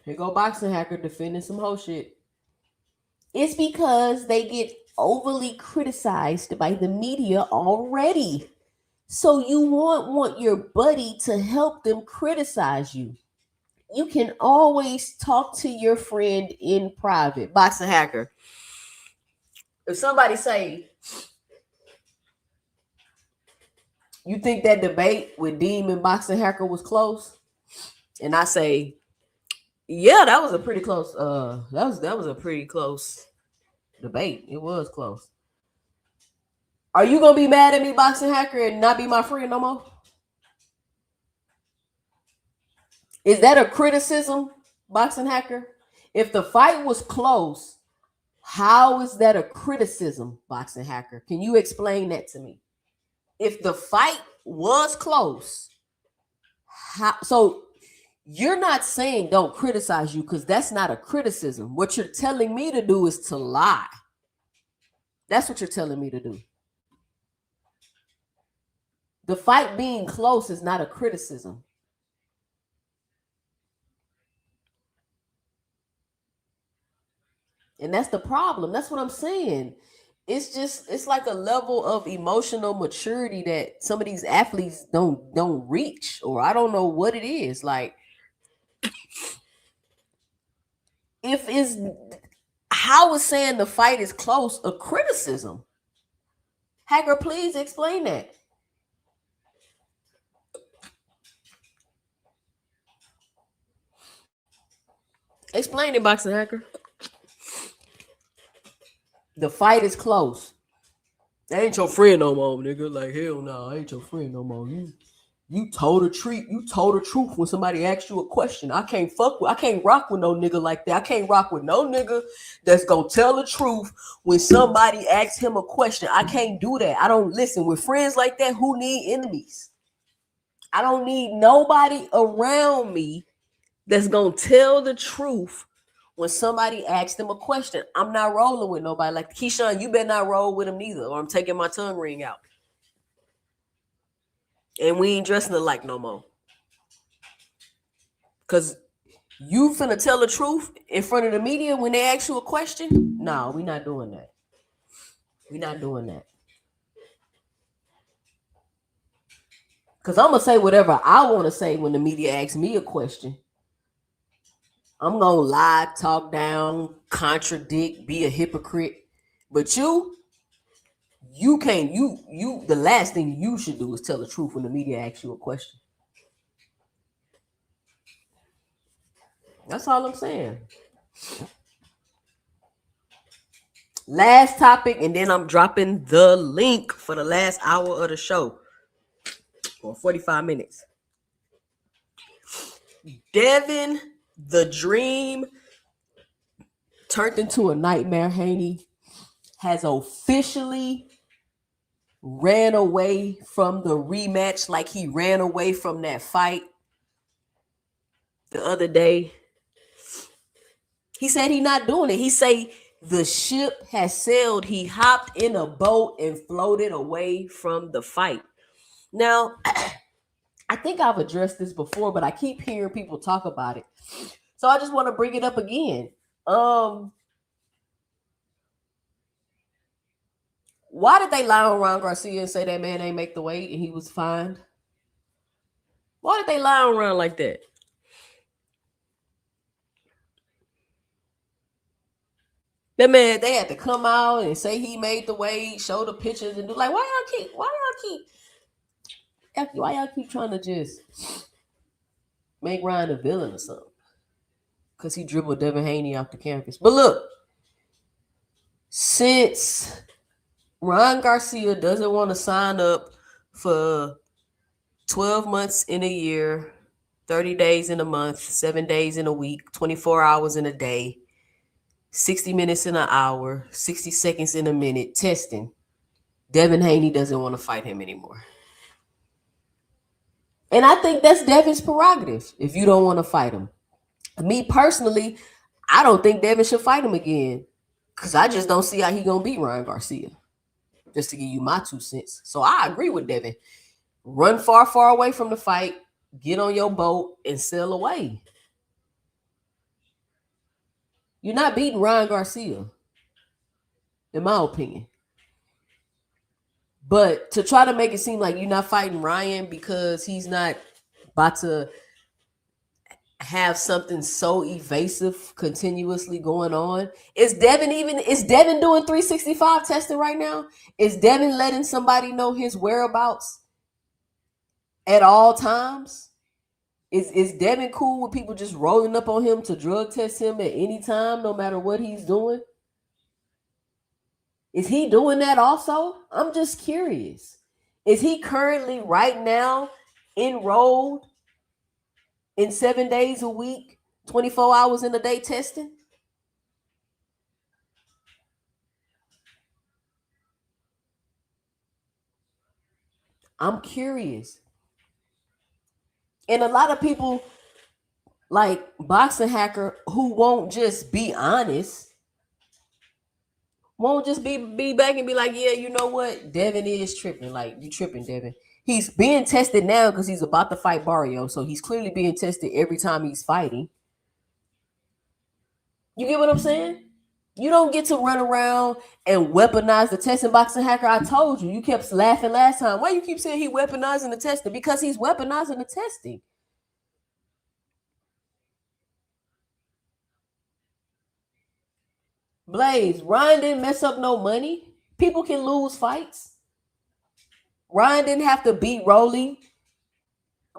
Here go Boxing Hacker defending some whole shit. It's because they get overly criticized by the media already. So you want your buddy to help them criticize you. You can always talk to your friend in private. Boxing Hacker. If somebody say, you think that debate with Deem and Boxing Hacker was close? And I say, yeah, that was a pretty close. That was a pretty close debate. It was close. Are you gonna be mad at me, Boxing Hacker, and not be my friend no more? Is that a criticism, Boxing Hacker? If the fight was close, how is that a criticism, Boxing Hacker? Can you explain that to me? If the fight was close, so you're not saying don't criticize you because that's not a criticism. What you're telling me to do is to lie. That's what you're telling me to do. The fight being close is not a criticism. And that's the problem. That's what I'm saying. It's like a level of emotional maturity that some of these athletes don't reach, or I don't know what it is. Like, how is saying the fight is close a criticism? Hacker, please explain that. Explain it, Boxing Hacker. The fight is close. That ain't your friend no more, nigga. Like, hell no, I ain't your friend no more. You told the truth when somebody asks you a question. I can't rock with no nigga like that. I can't rock with no nigga that's gonna tell the truth when somebody asks him a question. I can't do that. I don't listen. With friends like that, who need enemies? I don't need nobody around me that's gonna tell the truth when somebody asks them a question. I'm not rolling with nobody like Keyshawn. You better not roll with him neither, or I'm taking my tongue ring out. And we ain't dressing alike no more. Cause you finna tell the truth in front of the media when they ask you a question? No, we not doing that. We not doing that. Cause I'm gonna say whatever I want to say when the media asks me a question. I'm gonna lie, talk down, contradict, be a hypocrite. But you can't. You. The last thing you should do is tell the truth when the media asks you a question. That's all I'm saying. Last topic, and then I'm dropping the link for the last hour of the show. For 45 minutes. Devin, the dream turned into a nightmare. Haney has officially ran away from the rematch like he ran away from that fight the other day. He said he's not doing it. He say the ship has sailed. He hopped in a boat and floated away from the fight. Now, I think I've addressed this before, but I keep hearing people talk about it. So I just want to bring it up again. Why did they lie on Ron Garcia and say that man ain't make the weight and he was fined? Why did they lie on Ron like that? That man, they had to come out and say he made the weight, show the pictures, and do like, why y'all keep trying to just make Ryan a villain or something? Because he dribbled Devin Haney off the campus. But look, since Ron Garcia doesn't want to sign up for 12 months in a year, 30 days in a month, 7 days in a week, 24 hours in a day, 60 minutes in an hour, 60 seconds in a minute, testing, Devin Haney doesn't want to fight him anymore. And I think that's Devin's prerogative if you don't want to fight him. Me personally, I don't think Devin should fight him again because I just don't see how he going to beat Ryan Garcia. Just to give you my 2 cents. So I agree with Devin. Run far, far away from the fight, get on your boat, and sail away. You're not beating Ryan Garcia, in my opinion. But to try to make it seem like you're not fighting Ryan because he's not about to have something so evasive continuously going on. Is Devin doing 365 testing right now? Is Devin letting somebody know his whereabouts at all times? Is Devin cool with people just rolling up on him to drug test him at any time, no matter what he's doing? Is he doing that also? I'm just curious. Is he currently right now enrolled in 7 days a week, 24 hours in a day testing? I'm curious. And a lot of people like Boxing Hacker who won't just be honest, won't just be back and be like, yeah, you know what? Devin is tripping. Like, you tripping, Devin. He's being tested now because he's about to fight Barrio. So he's clearly being tested every time he's fighting. You get what I'm saying? You don't get to run around and weaponize the testing. Boxing Hacker, I told you. You kept laughing last time. Why you keep saying he weaponizing the testing? Because he's weaponizing the testing. Blaze, Ryan didn't mess up no money. People can lose fights. Ryan didn't have to beat Rolly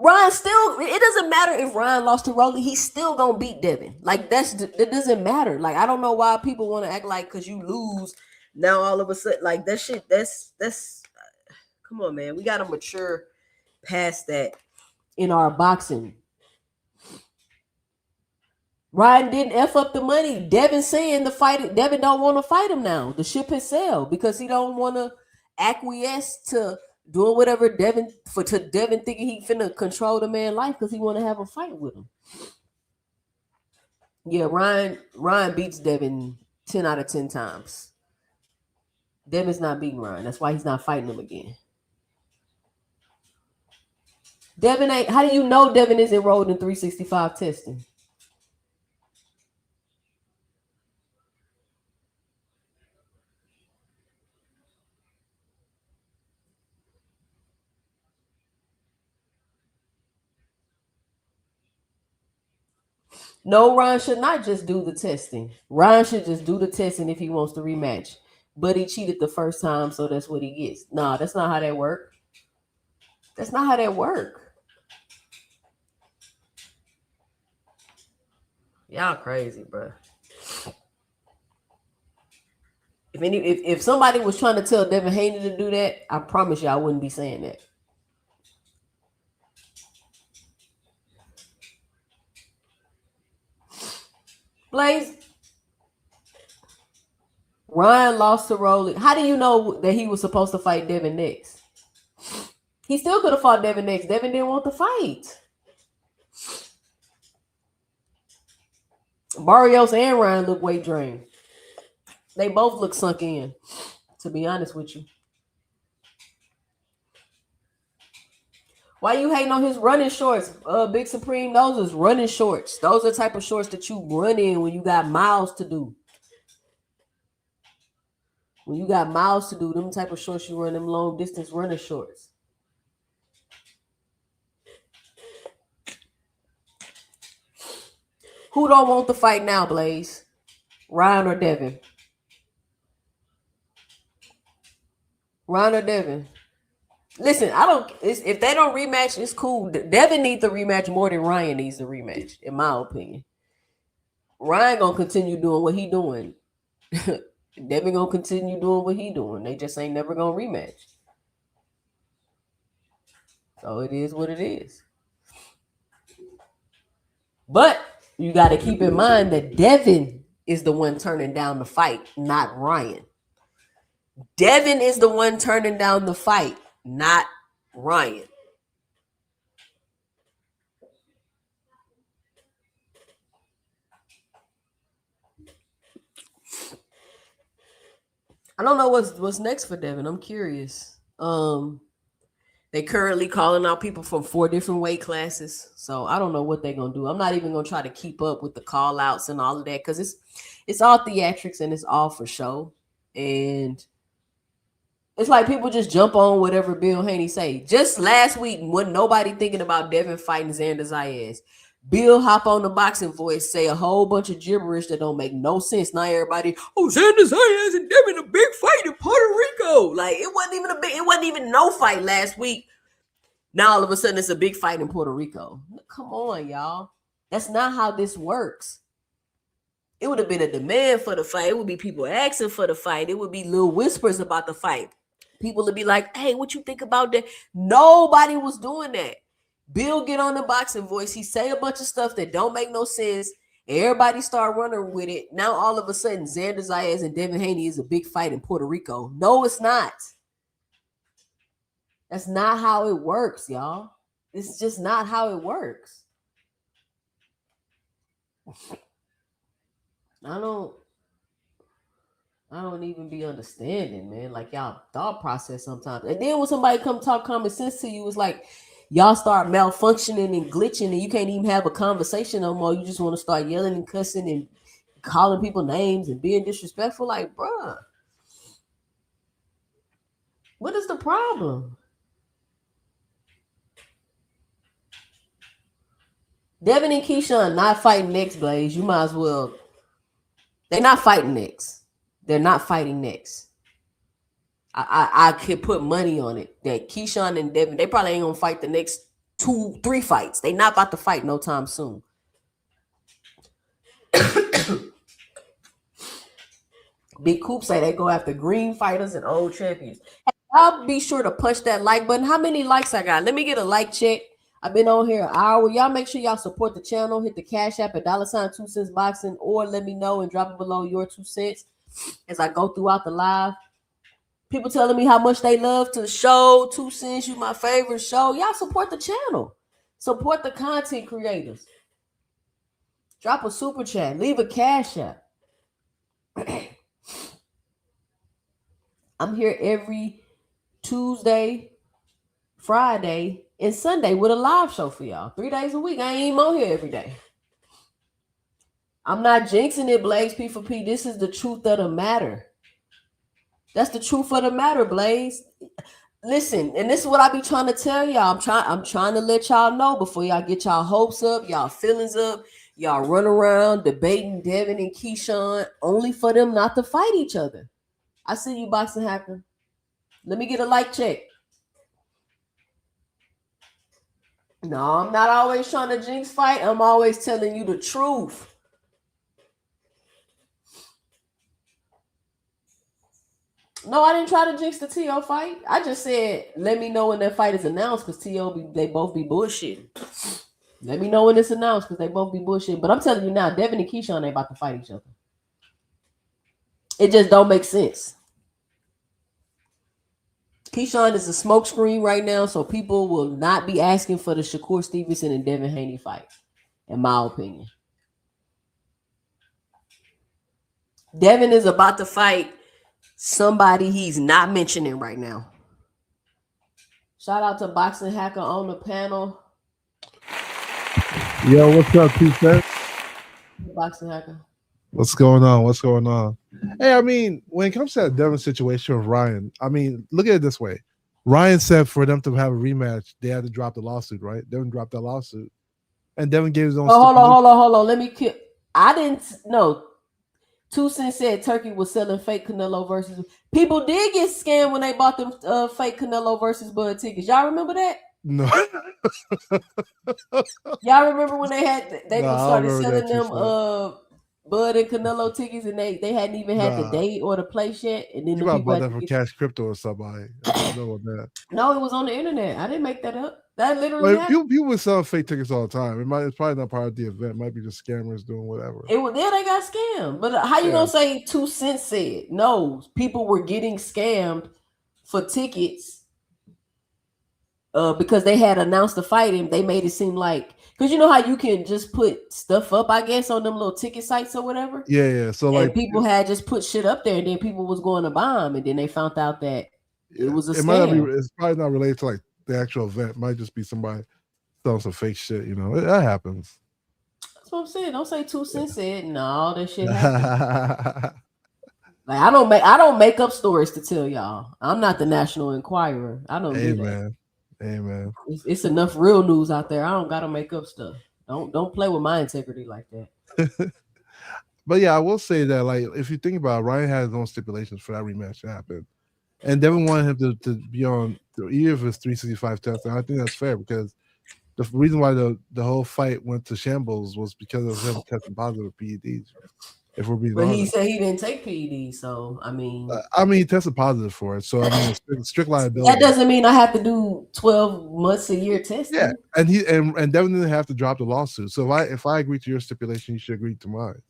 Ryan still, it doesn't matter if Ryan lost to Rolly, he's still gonna beat Devin. Like it doesn't matter. Like I don't know why people want to act like because you lose now all of a sudden like that shit. That's come on, man. We gotta mature past that in our boxing. Ryan didn't F up the money. Devin saying the fight. Devin don't want to fight him now. The ship has sailed because he don't want to acquiesce to doing whatever Devin thinking he finna control the man's life because he want to have a fight with him. Yeah, Ryan beats Devin 10 out of 10 times. Devin's not beating Ryan. That's why he's not fighting him again. Devin ain't. How do you know Devin is enrolled in 365 testing? No, Ryan should not just do the testing. Ryan should just do the testing if he wants to rematch. But he cheated the first time, so that's what he gets. Nah, that's not how that works. That's not how that works. Y'all crazy, bro. If somebody was trying to tell Devin Haney to do that, I promise you I wouldn't be saying that. Blaze, Ryan lost to Rolly. How do you know that he was supposed to fight Devin next? He still could have fought Devin next. Devin didn't want to fight. Barrios and Ryan look weight drained. They both look sunk in, to be honest with you. Why you hating on his running shorts? Big Supreme, those is running shorts. Those are the type of shorts that you run in when you got miles to do. When you got miles to do, them type of shorts you run, them long distance running shorts. Who don't want to fight now, Blaze? Ryan or Devin? Ryan or Devin? Listen, if they don't rematch, it's cool. Devin needs the rematch more than Ryan needs the rematch, in my opinion. Ryan gonna continue doing what he doing. Devin gonna continue doing what he doing. They just ain't never gonna rematch. So it is what it is. But you got to keep in mind that Devin is the one turning down the fight, not Ryan. Devin is the one turning down the fight, not Ryan. I don't know what's next for Devin. I'm curious. They currently calling out people from 4 different weight classes. So I don't know what they're going to do. I'm not even going to try to keep up with the call outs and all of that because it's all theatrics and it's all for show. And it's like people just jump on whatever Bill Haney say. Just last week, wasn't nobody thinking about Devin fighting Xander Zayas. Bill hop on the boxing voice, say a whole bunch of gibberish that don't make no sense. Now everybody, Xander Zayas and Devin a big fight in Puerto Rico. Like it wasn't even no fight last week. Now all of a sudden it's a big fight in Puerto Rico. Come on, y'all. That's not how this works. It would have been a demand for the fight. It would be people asking for the fight. It would be little whispers about the fight. People would be like, hey, what you think about that? Nobody was doing that. Bill get on the boxing voice. He say a bunch of stuff that don't make no sense. Everybody start running with it. Now all of a sudden, Xander Zayas and Devin Haney is a big fight in Puerto Rico. No, it's not. That's not how it works, y'all. It's just not how it works. I don't even be understanding, man. Like y'all thought process sometimes. And then when somebody come talk common sense to you, it's like y'all start malfunctioning and glitching and you can't even have a conversation no more. You just want to start yelling and cussing and calling people names and being disrespectful. Like, bruh, what is the problem? Devin and Keyshawn not fighting next, Blaze. You might as well. They're not fighting next. They're not fighting next. I could put money on it that Keyshawn and Devin, they probably ain't gonna fight the next 2-3 fights. They not about to fight no time soon. Big Coop say they go after green fighters and old champions. I'll be sure to punch that like button. How many likes I got? Let me get a like check. I've been on here an hour. Y'all make sure y'all support the channel. Hit the Cash App at $ 2 cents boxing, or let me know and drop it below your 2 cents as I go throughout the live. People telling me how much they love to the show. 2 cents, you my favorite show. Y'all support the channel. Support the content creators. Drop a super chat. Leave a Cash App. I'm here every Tuesday, Friday, and Sunday with a live show for y'all. 3 days a week. I ain't even on here every day. I'm not jinxing it, Blaze P for P. This is the truth of the matter. That's the truth of the matter, Blaze. Listen, and this is what I be trying to tell y'all. I'm trying to let y'all know before y'all get y'all hopes up, y'all feelings up, y'all run around debating Devin and Keyshawn only for them not to fight each other. I see you, Boxing Hacker. Let me get a like check. No, I'm not always trying to jinx fight. I'm always telling you the truth. No, I didn't try to jinx the T.O. fight. I just said, let me know when that fight is announced because T.O. they both be bullshitting. Let me know when it's announced because they both be bullshitting. But I'm telling you now, Devin and Keyshawn ain't about to fight each other. It just don't make sense. Keyshawn is a smokescreen right now, so people will not be asking for the Shakur Stevenson and Devin Haney fight, in my opinion. Devin is about to fight somebody he's not mentioning right now. Shout out to Boxing Hacker on the panel. Yo, what's up, 2 cents? Boxing Hacker. What's going on? What's going on? Hey, I mean, when it comes to that Devin situation with Ryan, I mean, look at it this way. Ryan said for them to have a rematch, they had to drop the lawsuit, right? Devin dropped that lawsuit. And Devin gave his own hold on. Let me kill. I didn't know. 2 cents said Turkey was selling fake Canelo versus. People did get scammed when they bought them fake Canelo versus Bud tickets. Y'all remember that? No. Y'all remember when they started selling that them Bud and Canelo tickets and they hadn't even had the date or the place yet, and then you the people bought that for Cash Crypto or somebody. I don't know about that. No, it was on the internet. I didn't make that up. That literally happened. People would sell fake tickets all the time. It's probably not part of the event. It might be just scammers doing whatever. They got scammed. But how you gonna say 2 cents said? No, people were getting scammed for tickets because they had announced the fight and they made it seem like, because you know how you can just put stuff up, I guess, on them little ticket sites or whatever. Yeah. So and people had just put shit up there, and then people was going to buy them, and then they found out that it was a scam. It's probably not related to like the actual event. It might just be somebody selling some fake shit. You know, that happens. That's what I'm saying. Don't say 2 cents said no. That shit happened. Like I don't make up stories to tell y'all. I'm not the National Enquirer. I don't do that. Amen. It's enough real news out there. I don't gotta make up stuff. Don't play with my integrity like that. But yeah, I will say that, like, if you think about it, Ryan had his own stipulations for that rematch to happen, and Devin wanted him to be on either of his 365 tests. And I think that's fair because the reason why the whole fight went to shambles was because of him testing positive for PEDs. If we're being honest. He said he didn't take PEDs, so I mean, he tested positive for it. So I mean, it's strict liability. That doesn't mean I have to do 12 months a year testing. Yeah, and Devin didn't have to drop the lawsuit. So if I agree to your stipulation, you should agree to mine.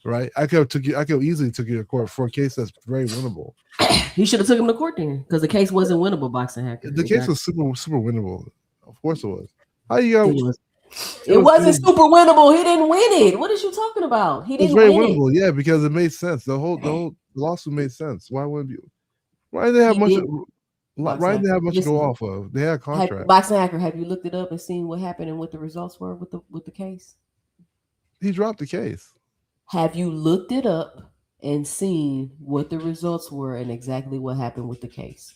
Right? I could easily took you to court for a case that's very winnable. He should have took him to court then, because the case wasn't winnable. Boxing Hacker. The case was super winnable. Of course it was. How you got? It wasn't super winnable. He didn't win it. What is you talking about? He didn't win it. Winnable, yeah, because it made sense. The whole lawsuit made sense. Why wouldn't you? Why didn't they have much? Why didn't they have much to go off of? They had a contract. Boxing Hacker, have you looked it up and seen what happened and what the results were with the case? He dropped the case. Have you looked it up and seen what the results were and exactly what happened with the case?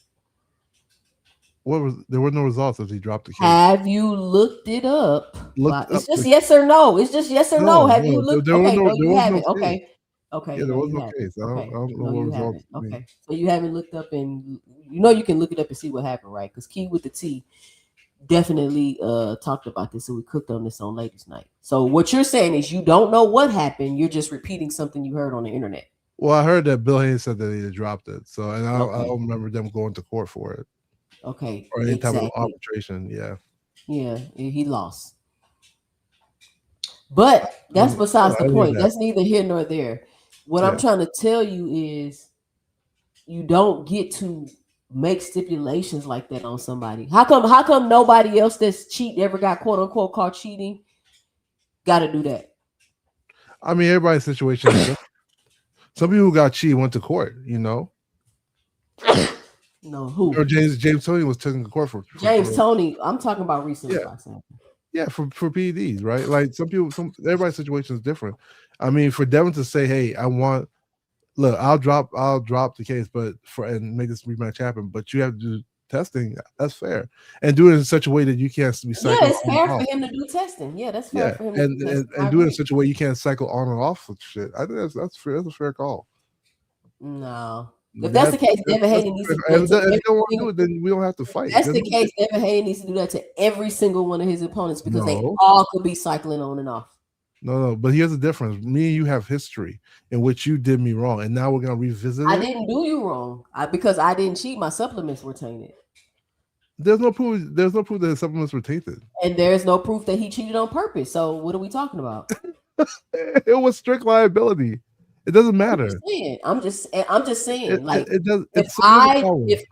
There were no results as he dropped the case. Have you looked it up? It's just yes or no. It's just yes or no. Have you looked? Okay, no, you haven't. Okay. Yeah, there was no case. I don't know what results. Okay, so you haven't looked up, and you know you can look it up and see what happened, right? Because Key with the T definitely talked about this, and we cooked on this on ladies' night. So what you're saying is you don't know what happened. You're just repeating something you heard on the internet. Well, I heard that Bill Haney said that he dropped it. So, and I Okay. don't remember them going to court for it Okay. or any type of Exactly. arbitration. Yeah. Yeah, he lost. But that's besides I the knew point. that. That's neither here nor there. What I'm Yeah. trying to tell you is you don't get to make stipulations like that on somebody. How come nobody else that's cheat ever got quote unquote caught cheating got to do that? I mean, everybody's situation is different. Some people who got cheated went to court, you know. No, who? Or James Tony was taken to court for James Tony. I'm talking about recently. Yeah, for PEDs, right? Like everybody's situation is different. I mean, for Devin to say, "Hey, I'll drop the case, but and make this rematch happen, but you have to do testing." That's fair, and do it in such a way that you can't be cycling. Yeah, it's fair for him to do testing. Yeah, that's fair for him. And do it in such a way you can't cycle on and off with shit. I think that's fair. That's a fair call. No. If that's the case, Devin Haney needs to do that. If you don't want to do it, then we don't have to fight. That's the case. Devin Haney needs to do that to every single one of his opponents because they all could be cycling on and off. No, but here's the difference. Me and you have history in which you did me wrong, and now we're gonna revisit it. I didn't do you wrong because I didn't cheat. My supplements were tainted. There's no proof. There's no proof that his supplements were tainted, and there's no proof that he cheated on purpose. So what are we talking about? It was strict liability. It doesn't matter. I'm just saying. Like it does. If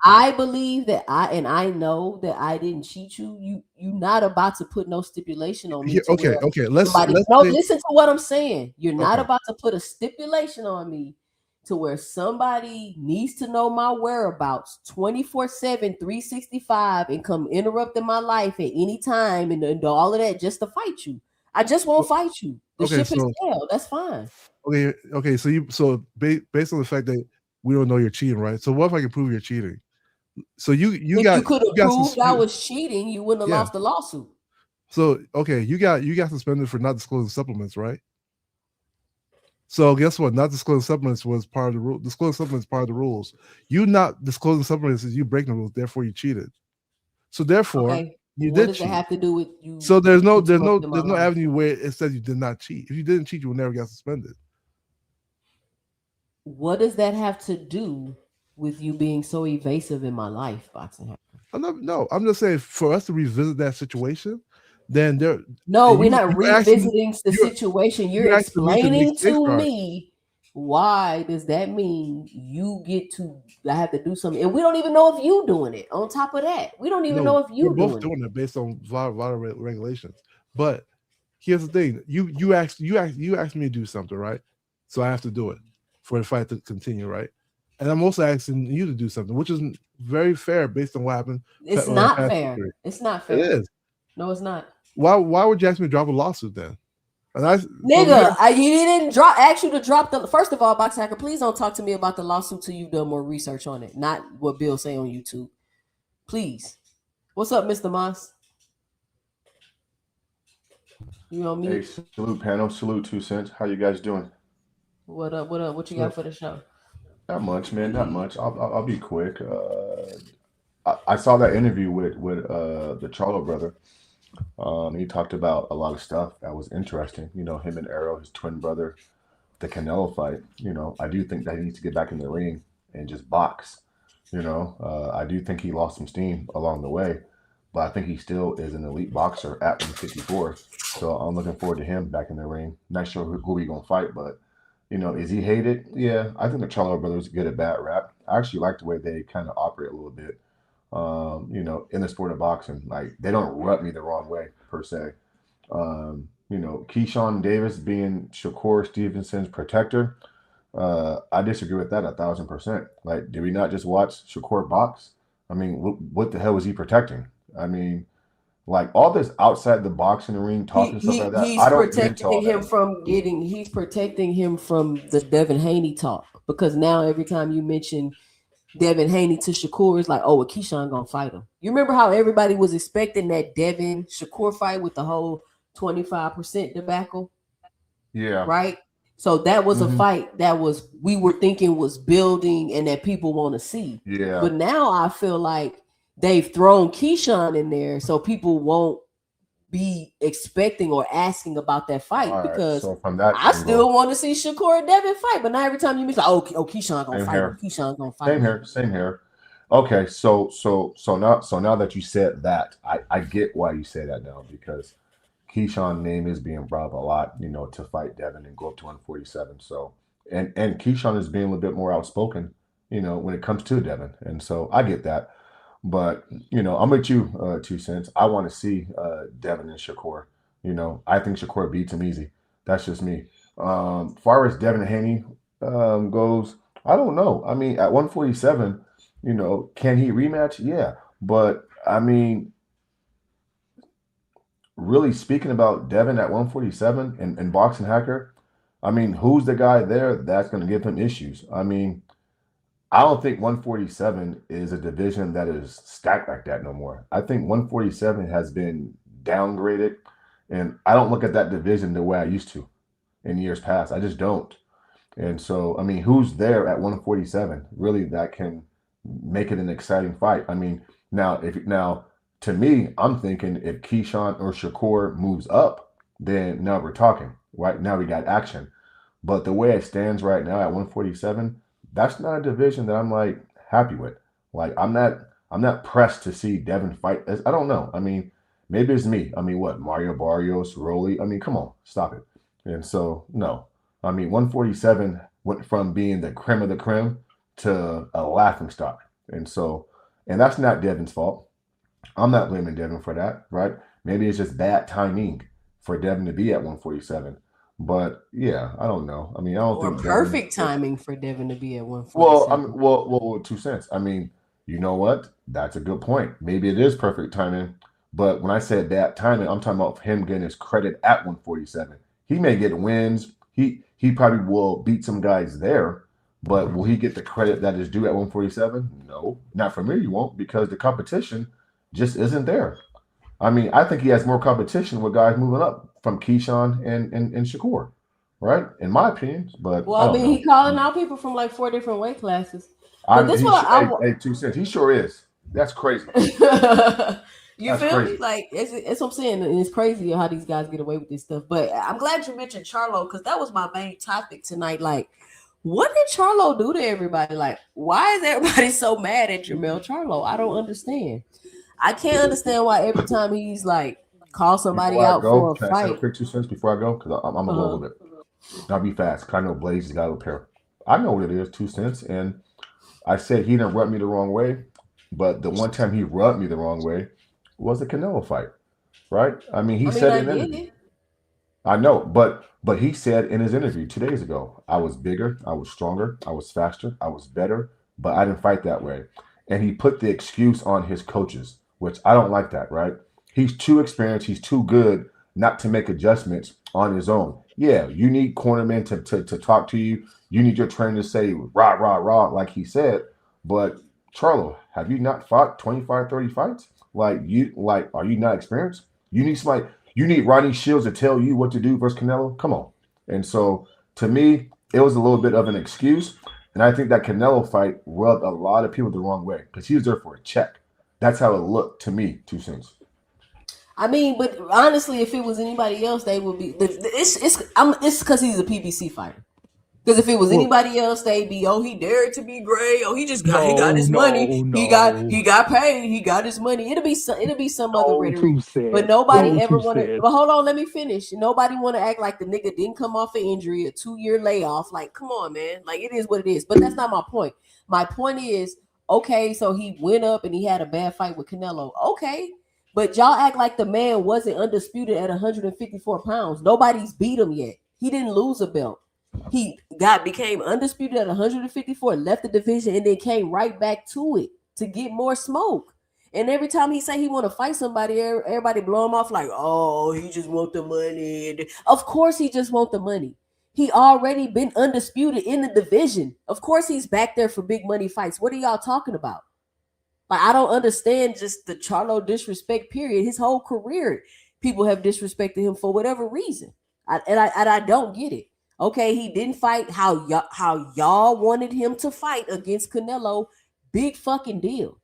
I believe that I know that I didn't cheat you not about to put no stipulation on me. Okay. Let's listen to what I'm saying. You're not about to put a stipulation on me to where somebody needs to know my whereabouts 24/7, 365, and come interrupting my life at any time and all of that just to fight you. I just won't fight you. The ship is hell. That's fine. Okay. So based on the fact that we don't know you're cheating, right? So what if I can prove you're cheating? So if you could have proved I was cheating, you wouldn't have lost the lawsuit. So you got suspended for not disclosing supplements, right? So guess what? Not disclosing supplements was part of the rule. Disclosing supplements is part of the rules. You not disclosing supplements is you breaking the rules. Therefore, you cheated. So therefore, you did cheat. What does it have to do with you? So there's no avenue where it says you did not cheat. If you didn't cheat, you would never get suspended. What does that have to do with you being so evasive in my life, Boxing? I'm just saying for us to revisit that situation. Then we're not revisiting the situation. You're explaining to me why does that mean you get to have to do something, and we don't even know if you doing it. On top of that, we don't even know if you're both doing it based on a lot of regulations. But here's the thing: you asked me to do something, right? So I have to do it for the fight to continue, right? And I'm also asking you to do something, which is very fair based on what happened. It's not fair. It's not fair. It is. No, it's not. Why would you ask me to drop a lawsuit then? You didn't ask you to drop the. First of all, Box Hacker, please don't talk to me about the lawsuit till you've done more research on it. Not what Bill say on YouTube. Please. What's up, Mr. Moss? You on mute? Hey, salute panel, salute 2 cents. How you guys doing? What up? What you got for the show? Not much, man. Not much. I'll be quick. I saw that interview with the Charlo brother. He talked about a lot of stuff that was interesting. You know, him and Arrow, his twin brother, the Canelo fight. You know, I do think that he needs to get back in the ring and just box. You know, I do think he lost some steam along the way, but I think he still is an elite boxer at 154. So I'm looking forward to him back in the ring. Not sure who he gonna fight, but you know, is he hated? Yeah, I think the Charlo brothers get a bad rap. I actually like the way they kind of operate a little bit. You know, in the sport of boxing, like they don't rub me the wrong way per se. You know, Keyshawn Davis being Shakur Stevenson's protector, I disagree with that 1,000%. Like, did we not just watch Shakur box? I mean, what the hell was he protecting? I mean, like all this outside the boxing ring talking stuff like that. I don't protecting him from getting. He's protecting him from the Devin Haney talk because now every time you mention Devin Haney to Shakur, it's like, oh, well, Keyshawn gonna fight him. You remember how everybody was expecting that Devin Shakur fight with the whole 25% debacle? Yeah. Right. So that was a fight that we were thinking was building and that people want to see. Yeah. But now I feel like they've thrown Keyshawn in there so people won't be expecting or asking about that fight All right. because So from that I still angle, want to see Shakur and Devin fight, but not every time you miss like, oh Keyshawn gonna same fight him. here. Keyshawn gonna fight Same him. here. Same here. Okay. So now that you said that, I get why you say that now because Keyshawn's name is being brought up a lot, to fight Devin and go up to 147. So and Keyshawn is being a little bit more outspoken, when it comes to Devin, and so I get that. But I'm with you, 2 cents. I want to see Devin and Shakur. I think Shakur beats him easy. That's just me. Far as Devin and Haney goes, I don't know. I mean, at 147, can he rematch? Yeah, but I mean, really speaking about Devin at 147 and boxing hacker, I mean, who's the guy there that's going to give him issues? I mean, I don't think 147 is a division that is stacked like that no more. I think 147 has been downgraded, and I don't look at that division the way I used to in years past. I just don't. And so, I mean, who's there at 147 really that can make it an exciting fight? I mean, now to me, I'm thinking if Keyshawn or Shakur moves up, then now we're talking. Right now we got action. But the way it stands right now at 147, that's not a division that I'm like happy with. Like I'm not pressed to see Devin fight. I don't know. I mean, maybe it's me. I mean, what Mario Barrios, Rolly? I mean, come on, stop it. And so no, I mean 147 went from being the creme of the creme to a laughing stock. And that's not Devin's fault. I'm not blaming Devin for that, right? Maybe it's just bad timing for Devin to be at 147. But yeah, I don't know. I mean, I don't Or think perfect Devin. timing for Devin to be at Well, 147. well, 2 cents. I mean, you know what? That's a good point. Maybe it is perfect timing, but when I said bad timing, I'm talking about him getting his credit at 147. He may get wins. He probably will beat some guys there, but will he get the credit that is due at 147? No, not for me. You won't because the competition just isn't there. I mean, I think he has more competition with guys moving up from Keyshawn and Shakur, right? In my opinion, but Well, I I don't mean, he know. calling out people from like 4 different weight classes. But I'm this he one, hey, hey 2 cents. He sure is. That's crazy. you That's feel me? crazy. Like it's what I'm saying. And it's crazy how these guys get away with this stuff. But I'm glad you mentioned Charlo because that was my main topic tonight. Like, what did Charlo do to everybody? Like, why is everybody so mad at Jermell Charlo? I don't understand. I can't understand why every time he's like call somebody Before I out go, for a can I say a fight. quick 2 cents before I go? Because I'm gonna go a Uh-huh. little bit. I'll be fast. Cause I know Blaze has got a pair. I know what it is, 2 cents, and I said he didn't rub me the wrong way, but the one time he rubbed me the wrong way was the Canelo fight, right? I mean, he I mean, said I in an get interview. it. I know, but he said in his interview 2 days ago, I was bigger, I was stronger, I was faster, I was better, but I didn't fight that way. And he put the excuse on his coaches, which I don't like that, right? He's too experienced, he's too good not to make adjustments on his own. Yeah, you need cornermen to talk to you. You need your trainer to say rah, rah, rah, like he said. But Charlo, have you not fought 25, 30 fights? Are you not experienced? You need somebody you need Rodney Shields to tell you what to do versus Canelo? Come on. And so to me, it was a little bit of an excuse. And I think that Canelo fight rubbed a lot of people the wrong way because he was there for a check. That's how it looked to me, 2 cents. I mean, but honestly, if it was anybody else, they would be. It's because he's a PBC fighter. Because if it was Well, anybody else, they'd be, oh, he dared to be gray. Oh, he got No, his money. no, He no, got paid. He got his money. It'll be some other no, rhetoric. too But sad. nobody No, ever too wanted. sad. But hold on, let me finish. Nobody want to act like the nigga didn't come off an injury, a 2-year layoff. Like, come on, man. Like it is what it is. But that's not my point. My point is, okay, so he went up and he had a bad fight with Canelo. Okay. But y'all act like the man wasn't undisputed at 154 pounds. Nobody's beat him yet. He didn't lose a belt. He became undisputed at 154, left the division, and then came right back to it to get more smoke. And every time he say he want to fight somebody, everybody blow him off like, oh, he just want the money. Of course, he just want the money. He already been undisputed in the division. Of course, he's back there for big money fights. What are y'all talking about? Like, I don't understand just the Charlo disrespect. Period. His whole career, people have disrespected him for whatever reason, and I don't get it. Okay, he didn't fight how y'all wanted him to fight against Canelo. Big fucking deal.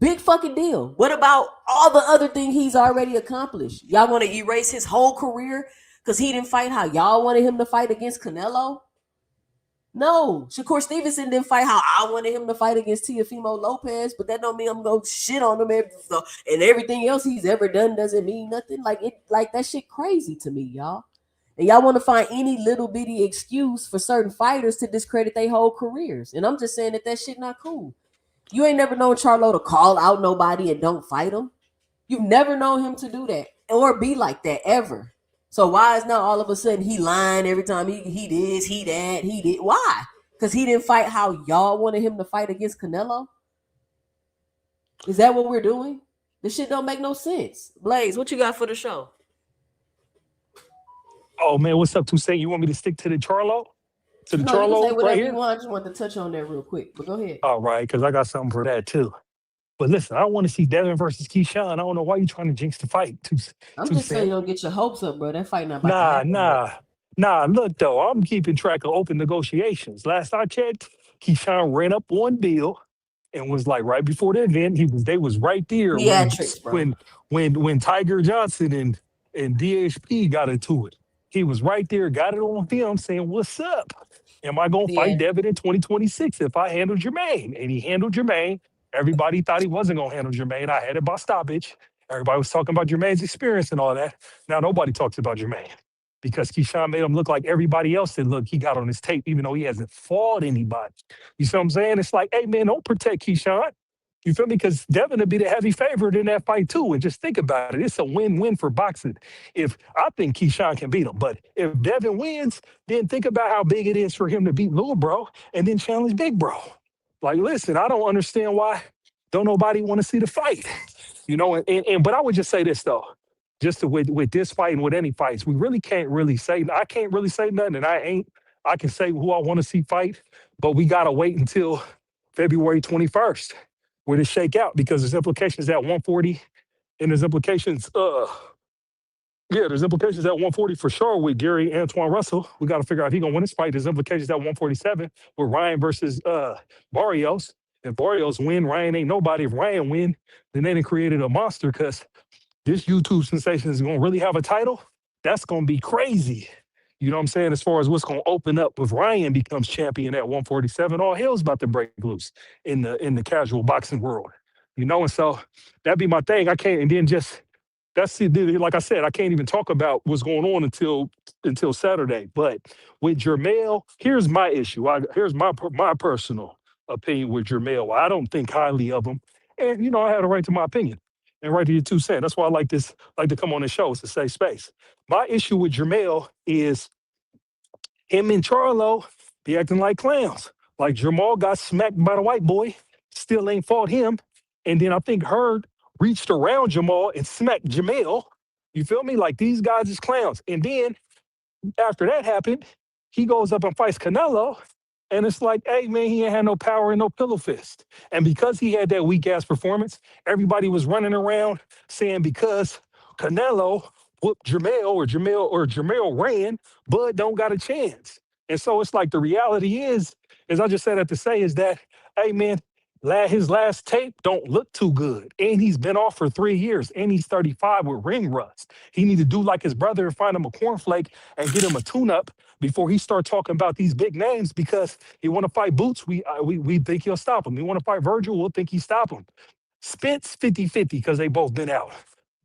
Big fucking deal. What about all the other things he's already accomplished? Y'all want to erase his whole career because he didn't fight how y'all wanted him to fight against Canelo? No, Shakur Stevenson didn't fight how I wanted him to fight against Teofimo Lopez, but that don't mean I'm gonna shit on him. And everything else he's ever done doesn't mean nothing. Like that shit crazy to me, y'all. And y'all want to find any little bitty excuse for certain fighters to discredit their whole careers. And I'm just saying that shit not cool. You ain't never known Charlo to call out nobody and don't fight him. You've never known him to do that or be like that ever. So why is now all of a sudden he lying every time he this, he that, he did? Why? Because he didn't fight how y'all wanted him to fight against Canelo? Is that what we're doing? This shit don't make no sense. Blaze, what you got for the show? Oh man, what's up, Toussaint? You want me to stick to the Charlo? To the No, you can say Charlo whatever right you here? want. I just wanted to touch on that real quick. But go ahead. All right, because I got something for that too. But listen, I want to see Devin versus Keyshawn. I don't know why you trying to jinx the fight. I'm just saying Toussaint. you don't get your hopes up, bro. That fight not about to Nah, happen. Bro. nah. Look though, I'm keeping track of open negotiations. Last I checked, Keyshawn ran up one deal and was like right before the event. They was right there Theatrics, bro. when Tiger Johnson and DHP got into it. He was right there, got it on film, saying, "What's up? Am I gonna fight Yeah. Devin in 2026 if I handle Jermaine?" And he handled Jermaine. Everybody thought he wasn't gonna handle Jermaine. I had it by stoppage. Everybody was talking about Jermaine's experience and all that. Now nobody talks about Jermaine because Keyshawn made him look like everybody else that look he got on his tape, even though he hasn't fought anybody. You see what I'm saying? It's like, hey man, don't protect Keyshawn. You feel me? Because Devin would be the heavy favorite in that fight too. And just think about it. It's a win-win for boxing. If I think Keyshawn can beat him, but if Devin wins, then think about how big it is for him to beat little bro and then challenge big bro. Like, listen, I don't understand why don't nobody want to see the fight. But I would just say this though. With this fight and with any fights, we really can't really say I can't really say nothing, and I can say who I want to see fight, but we gotta wait until February 21st where to shake out because there's implications at 140 and there's implications at 140 for sure with Gary Antoine Russell. We got to figure out if he's gonna win this fight. There's implications at 147 with Ryan versus Barrios. If Barrios win, Ryan ain't nobody. If Ryan win, then they done created a monster because this YouTube sensation is gonna really have a title. That's gonna be crazy. You know what I'm saying? As far as what's gonna open up if Ryan becomes champion at 147, all hell's about to break loose in the casual boxing world. And so that'd be my thing. I can't, and then just that's it. Like I said, I can't even talk about what's going on until Saturday. But with Jermell, here's my issue. Here's my personal opinion with Jermell. I don't think highly of him, and I have a right to my opinion and right to your 2 cents. That's why I like to come on this show. It's a safe space. My issue with Jermell is him and Charlo be acting like clowns. Like Jermell got smacked by the white boy, still ain't fought him. And then I think Hurd reached around Jamal and smacked Jermell. You feel me? Like these guys is clowns. And then after that happened, he goes up and fights Canelo. And it's like, hey, man, he ain't had no power and no pillow fist. And because he had that weak ass performance, everybody was running around saying because Canelo whooped Jermell ran, Bud don't got a chance. And so it's like the reality is, as I just said that to say, is that, hey, man, his last tape don't look too good. And he's been off for 3 years. And he's 35 with ring rust. He need to do like his brother and find him a cornflake and get him a tune-up before he start talking about these big names because he want to fight Boots. We think he'll stop him. He want to fight Virgil. We'll think he stop him. Spence 50-50 because they both been out.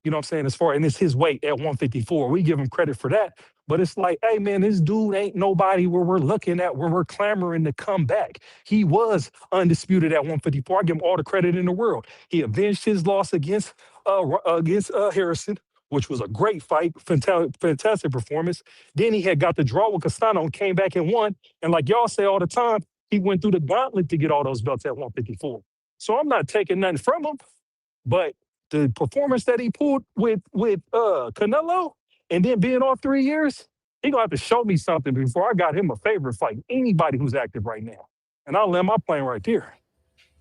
You know what I'm saying? And it's his weight at 154. We give him credit for that. But it's like, hey, man, this dude ain't nobody where we're looking at, where we're clamoring to come back. He was undisputed at 154. I give him all the credit in the world. He avenged his loss against Harrison, which was a great fight, fantastic performance. Then he had got the draw with Castano and came back and won. And like y'all say all the time, he went through the gauntlet to get all those belts at 154. So I'm not taking nothing from him, but the performance that he pulled with Canelo and then being off 3 years, he gonna have to show me something before I got him a favorite fight. Anybody who's active right now. And I'll land my plane right there.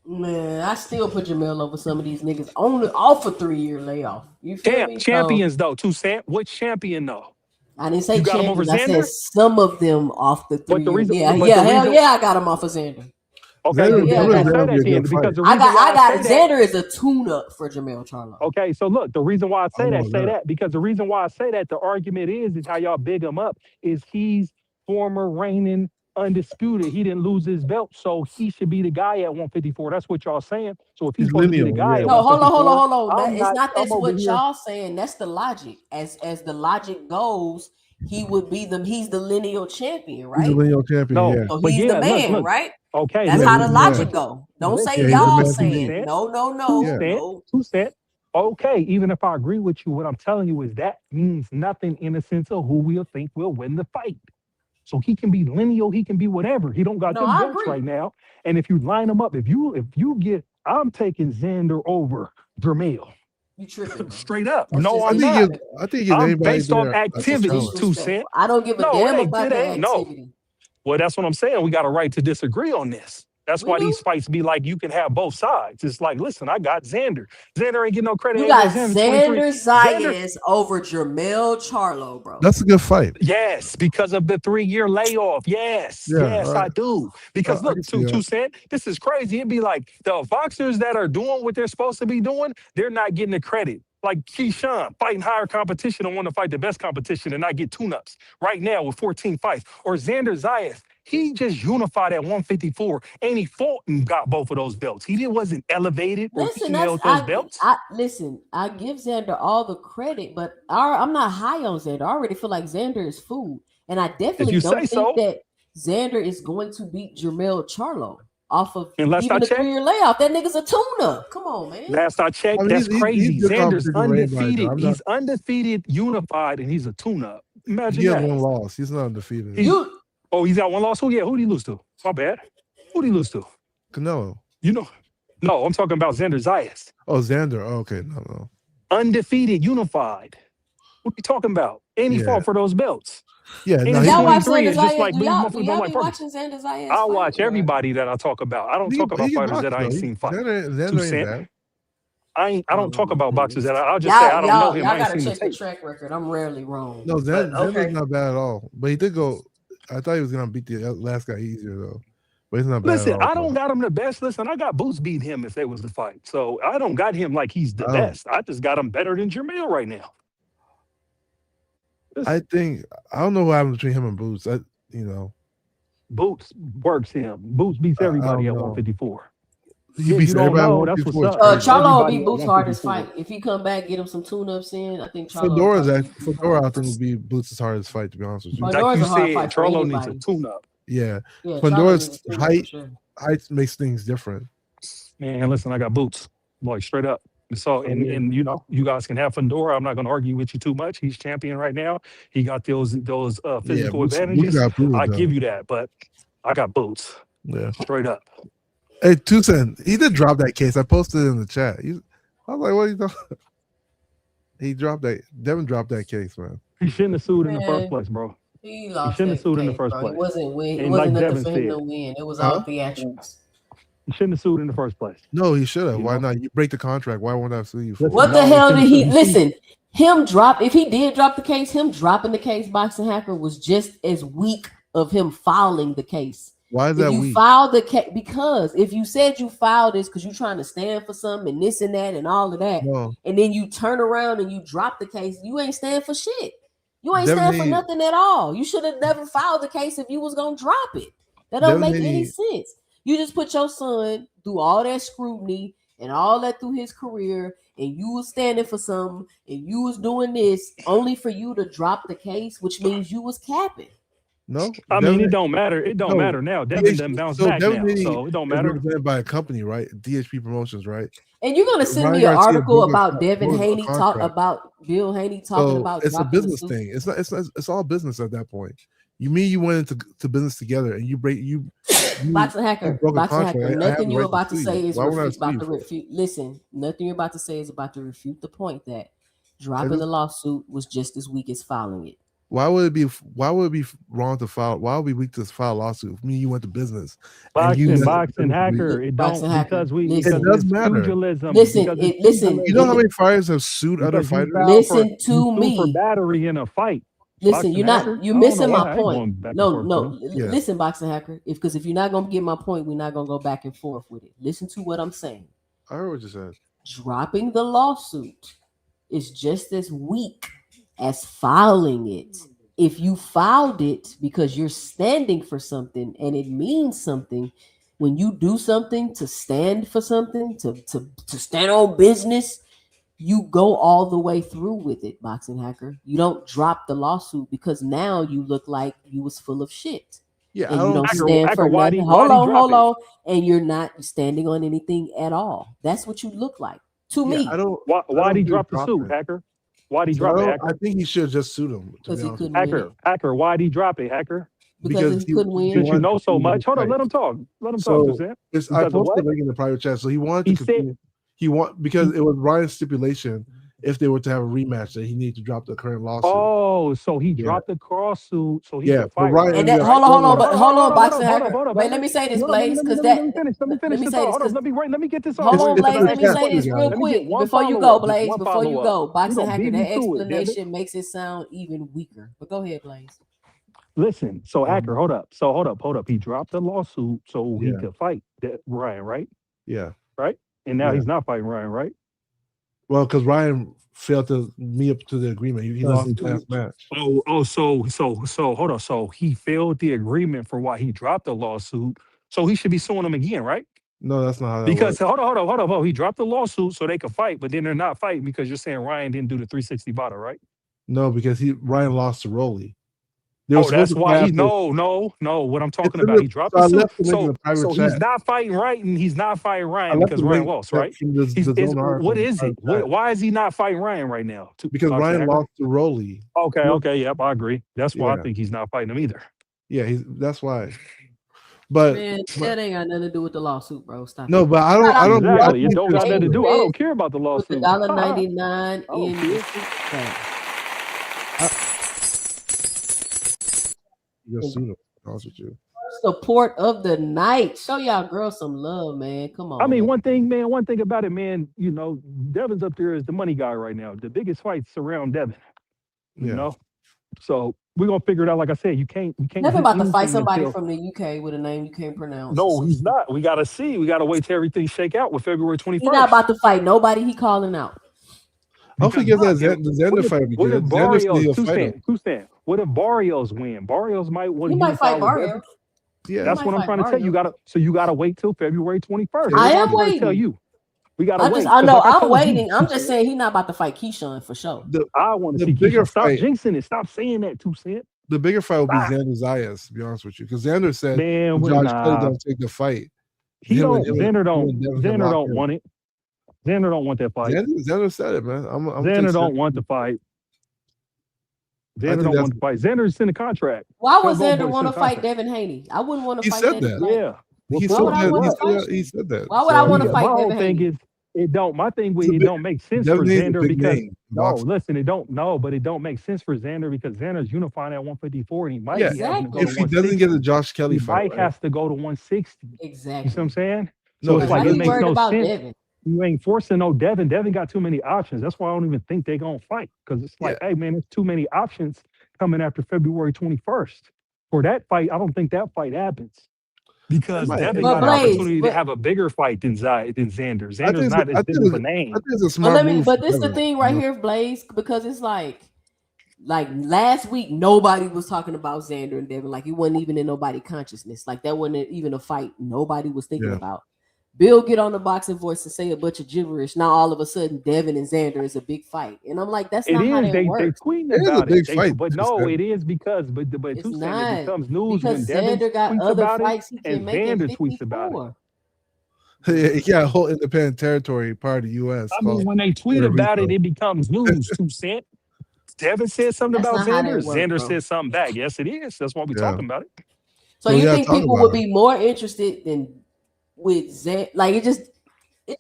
Man, I still put Jermell over some of these niggas only off a 3-year layoff. You feel me? Champions though, Toussaint. What champion though? I didn't say You got him over champions. I Xander? said some of them off the But the 3 years. reason, Yeah, but the hell reason, yeah, I got him off of Xander. Okay, Xander, yeah, then I don't got say would be that a then good because fight. the I reason why got I it. say that. Xander is a tune-up for Jermell Charlo. Okay, so look, the reason why I I say know that, that. because the reason why I say that, the argument is how y'all big him up is he's former reigning undisputed. He didn't lose his belt, so he should be the guy at 154. That's what y'all saying. So if he's He's supposed to be the lineal, guy yeah. at No, hold on, hold on, 154, hold on. I'm It's not. not I'm that's over what here. y'all saying. That's the logic. As the logic goes, he would be he's the lineal champion, He's a right? lineal champion, No, yeah. So but he's the yeah, man, look. right? Okay, That's Yeah, how he's the the logic man. go. Don't say listen, Yeah, he's the y'all man to two me. saying cent, no, no, two no, Yeah. cent, no. 2 cent. Okay, even if I agree with you, what I'm telling you is that means nothing in the sense of who we'll think will win the fight. So he can be lineal, he can be whatever. He don't got No, them I belts agree. right now. And if you line them up, if you get, I'm taking Xander over Jermell. You tripping, bro. Straight up. That's No, just I'm not. I think give I'm anybody based on there a That's activities, challenge. 2 cent. disrespectful. I don't give a No, damn about it the ain't. No. activity. Well, that's what I'm saying. We got a right to disagree on this. That's We why do. these fights be like you can have both sides. It's like, listen, I got Xander. Xander ain't getting no credit. You Ain't no got Xander 23. Xander Xander, Zayas over Jermell Charlo, bro. That's a good fight. yes, because of the 3-year layoff. Yes, Yeah, yes, I do. Because I look, can see two that. cent, this is crazy. It'd be like the boxers that are doing what they're supposed to be doing, they're not getting the credit. Like Keyshawn fighting higher competition and want to fight the best competition and not get tune-ups right now with 14 fights. Or Xander Zayas, he just unified at 154 and he fought and got both of those belts. Wasn't elevated or Listen, being that's held those belts. I listen. I give Xander all the credit, but I'm not high on Xander. I already feel like Xander is food, and I If definitely you say don't think so, that Xander is going to beat Jermell Charlo off of unless I even the check. 3-year layoff. That nigga's a tuna. Come on, man. Last I I checked, mean, that's he's crazy. good Xander's competition for anybody, though. undefeated. I'm not. He's undefeated, unified, and he's a tune-up. He Imagine has that. one loss. He's not undefeated. He's You he's got one loss. Who? Yeah, who did he lose to? My bad. Who did he lose to? Canelo. You know? No, I'm talking about Xander Zayas. Oh, Xander. Oh, okay, no. Undefeated, unified. What are you talking about? And he Yeah, fought for those belts. yeah. And No, he's he y'all watch 23, Xander and just Zayas? like Do these y'all motherfuckers don't like be Ferguson. watching Xander Zayas I fight? watch everybody that I talk about. I don't talk about can fighters box that I though. ain't seen fight. Xander 2 ain't cent. bad. I don't Oh talk my about boxers goodness. that I'll just say I don't know him. Y'all I ain't gotta seen the check the tape. track record. I'm rarely wrong. No, But Xander's okay. not bad at all. But he did go. I thought he was gonna beat the last guy easier though. But he's not bad at Listen, all. I don't got him the best. Listen, I got Boots beat him if they was the fight. So I don't got him like he's the I don't. best. I just got him better than Jermell right now. I think I don't know what happened between him and Boots. Boots works him. Boots beats I everybody don't at know. 154. He Yeah, beats you don't everybody. know. That's what's 154 is up. crazy. Charlo will Everybody be at Boots' hardest 154. fight. If he come back, get him some tune-ups in, I think Charlo will Fedora's probably be Fedora, I hard. think, would be Boots' hardest fight. To be honest with you. Like Fedora's you a hard said, fight for Charlo needs a anybody. tune-up. Yeah, Yeah, Charlo Fedora's needs a tune-up for sure. height makes things different. Man, listen, I got Boots. Like straight up. So and you know, you guys can have Fedora. I'm not gonna argue with you too much. He's champion right now. He got those Yeah, physical Boots advantages. got proven I though. give you that, but I got Boots. Yeah. Straight up. Hey, 2 cent. He did drop that case. I posted it in the chat. I was like, what are you talking? He dropped that. Devin dropped that case, man. He shouldn't have sued in the first Man, place, bro. he He lost shouldn't have that sued in the case, first bro. place. It wasn't And nothing like for Devin him to said, win. It was Huh? all theatrics. he shouldn't have sued in the first place. No, he should have. You Why know? not? You break the contract. Why won't I sue you for? Listen, What no, the hell did he see, listen? If he did drop the case, him dropping the case, Boxing Hacker was just as weak of him filing the case. Why is If that you weak? filed the case, because if you said you filed this because you're trying to stand for something and this and that and all of that, No, and then you turn around and you drop the case, you ain't stand for shit. You ain't Devin stand for Haney- nothing at all. You should have never filed the case if you was gonna drop it. That Devin don't make any Haney- sense. You just put your son through all that scrutiny and all that through his career, and you was standing for something, and you was doing this only for you to drop the case, which means you was capping. No, I mean, it don't matter. It don't no, matter now. Devin done bounced back Devin now, Haney so it don't is matter. represented by a company, right? DHP Promotions, right? And you're gonna send Ryan me an Garcia article broke a about Devin broke a Haney talk contract. about Bill Haney talking So about it's a dropping the business suit? thing. It's all business at that point. You went into business together, and you Boxing Hacker, broke a Boxing contract. Hacker. I have Nothing the you're right about to sue say you. is Why would I sue about you to for it? refute. Listen, nothing you're about to say is about to refute the point that dropping just- the lawsuit was just as weak as filing it. Why would it be wrong to file? Why would it be weak to file a lawsuit? Me, you went to business. Boxing Hacker. It Boxing don't Hacker, because we listen. because It does it's matter. pugilism. Listen, because it's listen. You know how pugilism. many fighters have sued other Because you fighters? filed Listen you to sue for me. battery in a fight. Listen, Boxing hacker? you're I don't missing know my why I ain't point. going back and No, forth no. with him. Yeah. Listen, boxing hacker. If you're not gonna get my point, we're not gonna go back and forth with it. Listen to what I'm saying. I heard what you said. Dropping the lawsuit is just as weak as filing it. If you filed it because you're standing for something and it means something, when you do something to stand for something, to stand on business, you go all the way through with it, boxing hacker. You don't drop the lawsuit because now you look like you was full of shit. Yeah, And you don't Hacker, stand hacker, for why'd nothing. he drop Hold it? on. And you're not standing on anything at all. That's what you look like to yeah. me. I don't. Why'd he think drop the dropped suit, it. hacker? Why'd he So drop it, I hacker? think he should just suit him. To Because be he honest, couldn't with you. win it. Hacker, why'd he drop it, hacker? Because he couldn't win. Since you wanted know to so continue much, the hold on, fight. let him talk. Let him talk, So Suzanne. I Because of posted what? the link in the private chat. So he wanted He to said- continue. Because it was Ryan's stipulation if they were to have a rematch that he needed to drop the current lawsuit. Oh, so he Yeah. dropped the lawsuit so he Yeah, could but fight. Ryan right? And that, Yeah, hold on, hold hold on, boxing hold hacker. on, Wait, baby. let me say this, Hold on, Blaze, because let me finish. Let me finish this say thought. this, Hold on, 'cause- let me get this hold off. on, because Blaze. Let me it's say this funny, real guys. Let me get quick one before you follow-up, go, just Blaze. one Before you follow-up. go, boxing gonna hacker. beat That me to it, Devin. explanation makes it sound even weaker. But go ahead, Blaze. Listen, so hacker, hold up. He dropped the lawsuit so he Yeah. could fight Ryan, right? Yeah. Right? And now Yeah. he's not fighting Ryan, right? Well, because Ryan failed to meet up to the agreement. He lost the last match. So hold on. So he failed the agreement for why he dropped the lawsuit. So he should be suing him again, right? No, that's not how that Because works. hold on. He dropped the lawsuit so they could fight, but then they're not fighting because you're saying Ryan didn't do the 360 bottle, right? No, because Ryan lost to Rolly. They were Oh, supposed that's to why fight he after- no. What I'm talking It's in about. the- He dropped so the I suit. left the link in the private So he's chat. not fighting right, and he's not fighting I Ryan left because the Ryan link lost, right? from the zone article What in the is it? private chat. Why is he not fighting Ryan right now? Because Boxing Ryan hacker? lost to Rolly. Okay, yep, I agree. That's why I Yeah. think he's not fighting him either. Yeah, that's why. But Man, that ain't got nothing to do with the lawsuit, bro. Stop. no, it. but I don't. Exactly. I It don't got nothing to do. I With don't care about the the lawsuit. $1.99 I don't in care. the super chat. Just sue them. To be honest with you. Support of the night. Show y'all girls some love, man. Come on. I mean, man. one thing about it, man, Devin's up there as the money guy right now. The biggest fights surround Devin, you Yeah. know? So we're gonna figure it out. Like I said, you can't Devin do about to fight anything somebody until- from the UK with a name you can't pronounce. No, he's not. We gotta see. We gotta wait till everything shake out with February 21st. He's not about to fight nobody he calling out. Hopefully he gets that the Xander fight be What if good. Xander said he'll fight him. Barrios, what if Barrios win? Barrios might want He to might fight unify with Barrios. Devin. Yeah. That's might what I'm fight trying to tell you. Barrios. You gotta wait till February 21st. I That's what am I'm trying to tell waiting. you. We gotta wait. I 'Cause know like I I'm told waiting. you, I'm just saying he's not about to fight Keyshawn for sure. I want to the see bigger Keyshawn. Stop fight- jinxing it. Stop saying that, 2 Cent. The bigger fight will be Xander Zayas, to be honest with you. Because Xander said Man, Josh Kelly don't take the fight. Xander don't want want it. Xander don't want that fight. Xander said it, man. Xander don't want the fight. Xander don't want the fight. Xander's in the contract. Why would Tell Goldberg Xander it's want in to the fight contract. Devin Haney? I wouldn't want to He fight said that. that. Yeah. He Why would I want to fight he said that. Why would I want to fight My whole Devin thing Haney? is it don't make sense Devin for Haney's a Xander big because name in no, boxing. listen, it don't make sense for Xander because Xander's unifying at 154 and he might Yeah, be having to go if to he doesn't get the Josh 160. Kelly He fight, might right? has to go to 160. You Exactly. see what I'm saying? No, So it's if like he it doesn't makes worried no about sense. Devin. You ain't forcing no Devin. Devin got too many options. That's why I don't even think they're gonna fight. Because it's like, hey man, there's too many options coming after February 21st. For that fight, I don't think that fight happens. Because Devin But got an Blaze, opportunity to have a bigger fight than Xander. Xander's not as big of a name. I think it's a smart move. But this for the Devin, thing right here, Blaze, because it's like last week nobody was talking about Xander and Devin. Like it wasn't even in nobody's consciousness. Like that wasn't even a fight nobody was thinking about. Bill get on the Boxing Voice and say a bunch of gibberish. Now all of a sudden Devin and Xander is a big fight. And I'm like, that's not how that They works. tweeting It is a about big it. fight, But just no, Devin. it is because but It's two saying not it becomes news because when Devin Xander got tweets other about fights it he can and make in Xander tweets about it. 54. He got a whole independent territory part of the U.S. I mean, when they tweet Puerto about Rico. it becomes news. 2 Cent. Devin said something That's about not how Xander. that work, Xander bro. said something back. Yes, it is. That's why we're talking about it. So we you gotta think talk people about would it. be more interested than with Xander? Like it just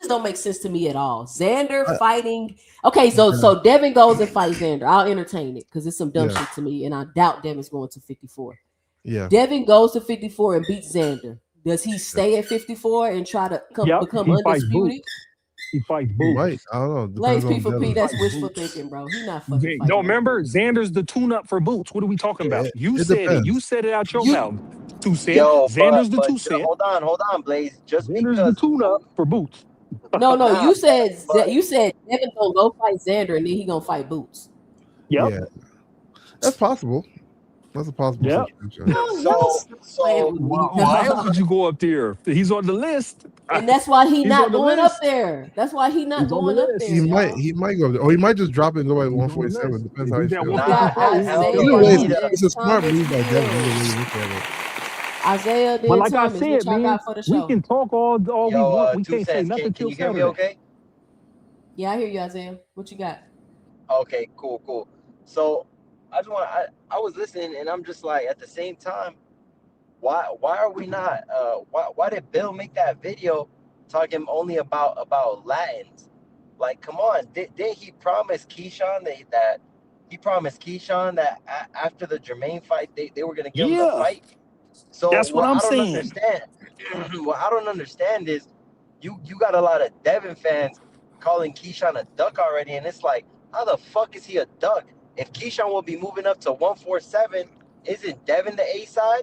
don't make sense to me at all. Xander fighting. Okay, so Devin goes and fights Xander. I'll entertain it because it's some dumb shit to me, and I doubt Devin's going to 54. Yeah. Devin goes to 54 and beats Xander. Does he stay at 54 and try to become He fights undisputed? He fights He might. Boots. I don't know. Blaze Depends P on for P, Devin. that's Fight wishful Boots. thinking, bro. He not fucking fighting. No, remember Boots. Xander's the tune-up for Boots. What are we talking about? You It said it. You depends. said it out your You mouth. 2 cent. Yo, Xander's the but 2 cent. hold on, Blaze. Just Xander's the because tune-up for Boots. no, nah, you said but you said Devin gonna go fight Xander and then he gonna fight Boots. Yep. Yeah, that's possible. That's a possible Yep. situation. so Playing with me. Why else would you go up there? He's on the list. And that's why he He's not on the going up list. there. That's why he not He's on the going up list. there. He might. Y'all. He might go there, or he might just drop it and go like He's on the 147. list. Depends If how he he's at feels. You 154, got he's hell Isaiah, yeah, Either way, he does. it's a smart Thomas, move by Devin. Either way Mills. you look at it. Isaiah, But then like I Thomas. What said, y'all man, got for the we show? can talk all we Yo, want. We 2 can't say cents. nothing Can till you hear me? Saturday. Okay. Yeah, I hear you, Isaiah. What you got? Okay. Cool. So I just want. I was listening, and I'm just like, at the same time, why are we not? Why did Bill make that video talking only about Latins? Like, come on, didn't he promise Keyshawn that he promised Keyshawn that after the Jermaine fight they were gonna give him the Yeah, fight? So that's what what I'm I don't saying. understand, what I don't understand is you got a lot of Devin fans calling Keyshawn a duck already, and it's like, how the fuck is he a duck? If Keyshawn will be moving up to 147, isn't Devin the A side?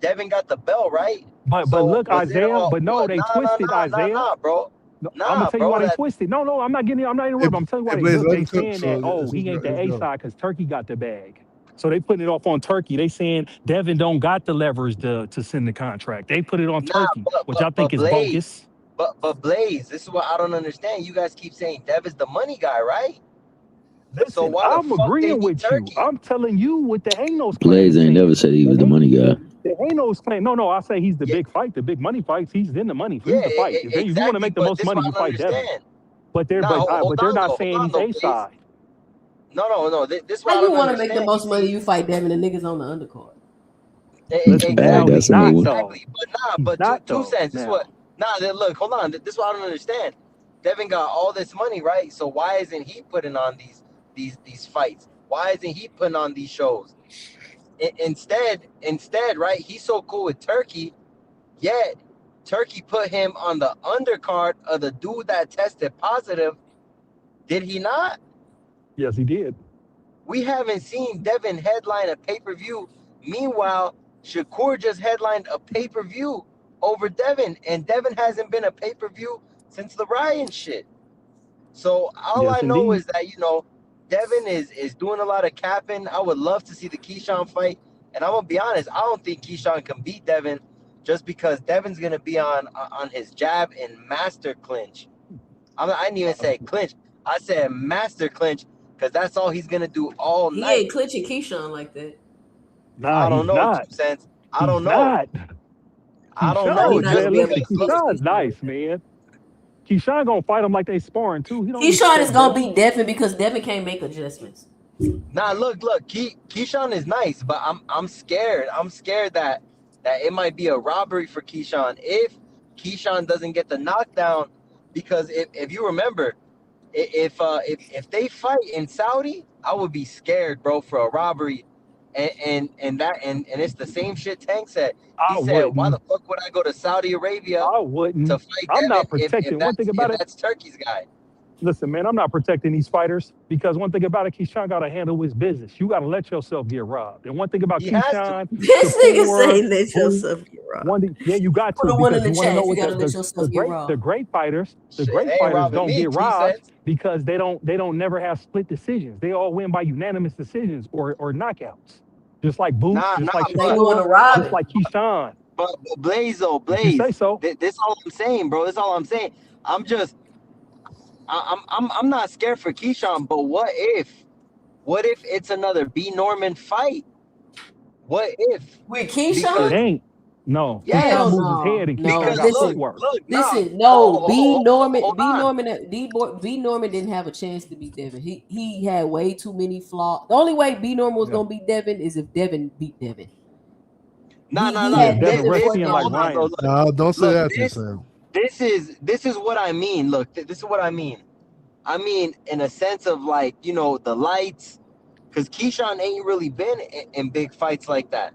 Devin got the bell, right? But So look, was it Isaiah. all But no, what? they twisted Isaiah. Bro. No, I'm gonna tell you why they That twisted. No, I'm not getting. I'm not even Hey, worried. I'm telling you hey, why they Blaze, look. let They him cook. saying So that he ain't the A side because Turkey got the bag. So they putting it off on Turkey. They saying Devin don't got the leverage to send the contract. They put it on Nah, Turkey, which I think is Blaze, bogus. but Blaze, this is what I don't understand. You guys keep saying Dev is the money guy, right? So Listen, why the I'm fuck they agreeing need with you. Turkey? I'm telling you what the Hanos claim Blaze is ain't saying. never said he was the money guy. The Hanos claim. No, I say he's the Yeah, big fight, the big money fights. He's in the money. yeah, He's the fight. If you want to exactly. make the But most this is money, what you I don't fight Devin. understand. But they're Nah, hold they're on not though, saying he's A Blaze. side. No. This is what How I you don't want to make the understand. You most money? see, You fight Devin and niggas on the undercard. Listen, Bag, now exactly, he's that's a not new one. though. exactly. But nah, He's but not two though. cents. This is what. Now Nah, look, hold on. This is what I don't understand. Devin got all this money, right? So why isn't he putting on these fights? Why isn't he putting on these shows? Instead, right? He's so cool with Turkey, yet Turkey put him on the undercard of the dude that tested positive. Did he not? yes, he did. We haven't seen Devin headline a pay-per-view. Meanwhile, Shakur just headlined a pay-per-view over Devin, and Devin hasn't been a pay-per-view since the Ryan shit. So all I Yes, know indeed. is that, Devin is doing a lot of capping. I would love to see the Keyshawn fight. And I'm gonna be honest, I don't think Keyshawn can beat Devin just because Devin's gonna be on his jab and master clinch. I didn't even say clinch. I said master clinch because that's all he's gonna do all He night. ain't clinching Keyshawn like that. Nah, I don't he's know, not. 2 cents. I He's don't know. not. I don't Nah, he know. Keyshawn, not Just gonna man, be able listen, to because clinch look, Keyshawn's Keyshawn. nice, man. Keyshawn gonna fight him like they sparring too. He don't need to Keyshawn check is gonna Devin. beat Devin because Devin can't make adjustments. look. Keyshawn is nice, but I'm scared. I'm scared that it might be a robbery for Keyshawn if Keyshawn doesn't get the knockdown. Because if you remember, if they fight in Saudi, I would be scared, bro, for a robbery. And it's the same shit Tank said. He I said, why the wouldn't. fuck would I go to Saudi Arabia I to wouldn't. fight I'm not Devin if protecting. One thing about it, that's Turkey's guy? listen, man, I'm not protecting these fighters because one thing about it, Keyshawn got to handle his business. You got to let yourself get robbed. And one thing about He has to. Keyshawn, This nigga Shakur, say let Boo, yourself get robbed. yeah, you got Put to a one in because the you want to chat know if you what gotta let yourself get the robbed. great fighters, Shit, they ain't robbing don't me, get 2 robbed cents. because they don't never have split decisions. They all win by unanimous decisions or knockouts. Just like Boots, just like They going to Shakur, rob just him. like Keyshawn. But Blaze, If you say Blaze, so. this all I'm saying, bro. This all I'm saying. I'm just, I'm not scared for Keyshawn. But what if it's another B Norman fight? What if? With It Keyshawn? ain't. No, Yes, Keyshawn Hell moves his head no. and No. Keyshawn because got Listen. footwork. nah. Listen, no, Hold on. B Norman didn't have a chance to beat Devin. He had way too many flaws. The only way B Norman was Yeah. gonna beat Devin is if Devin beat Devin. Nah. He Yeah, had Devin Devin for Respian like Hold on. So Ryan. look, No, don't say that, this Sam. this is what I mean. Look, this is what I mean. I mean, in a sense of like, the lights, because Keyshawn ain't really been in big fights like that.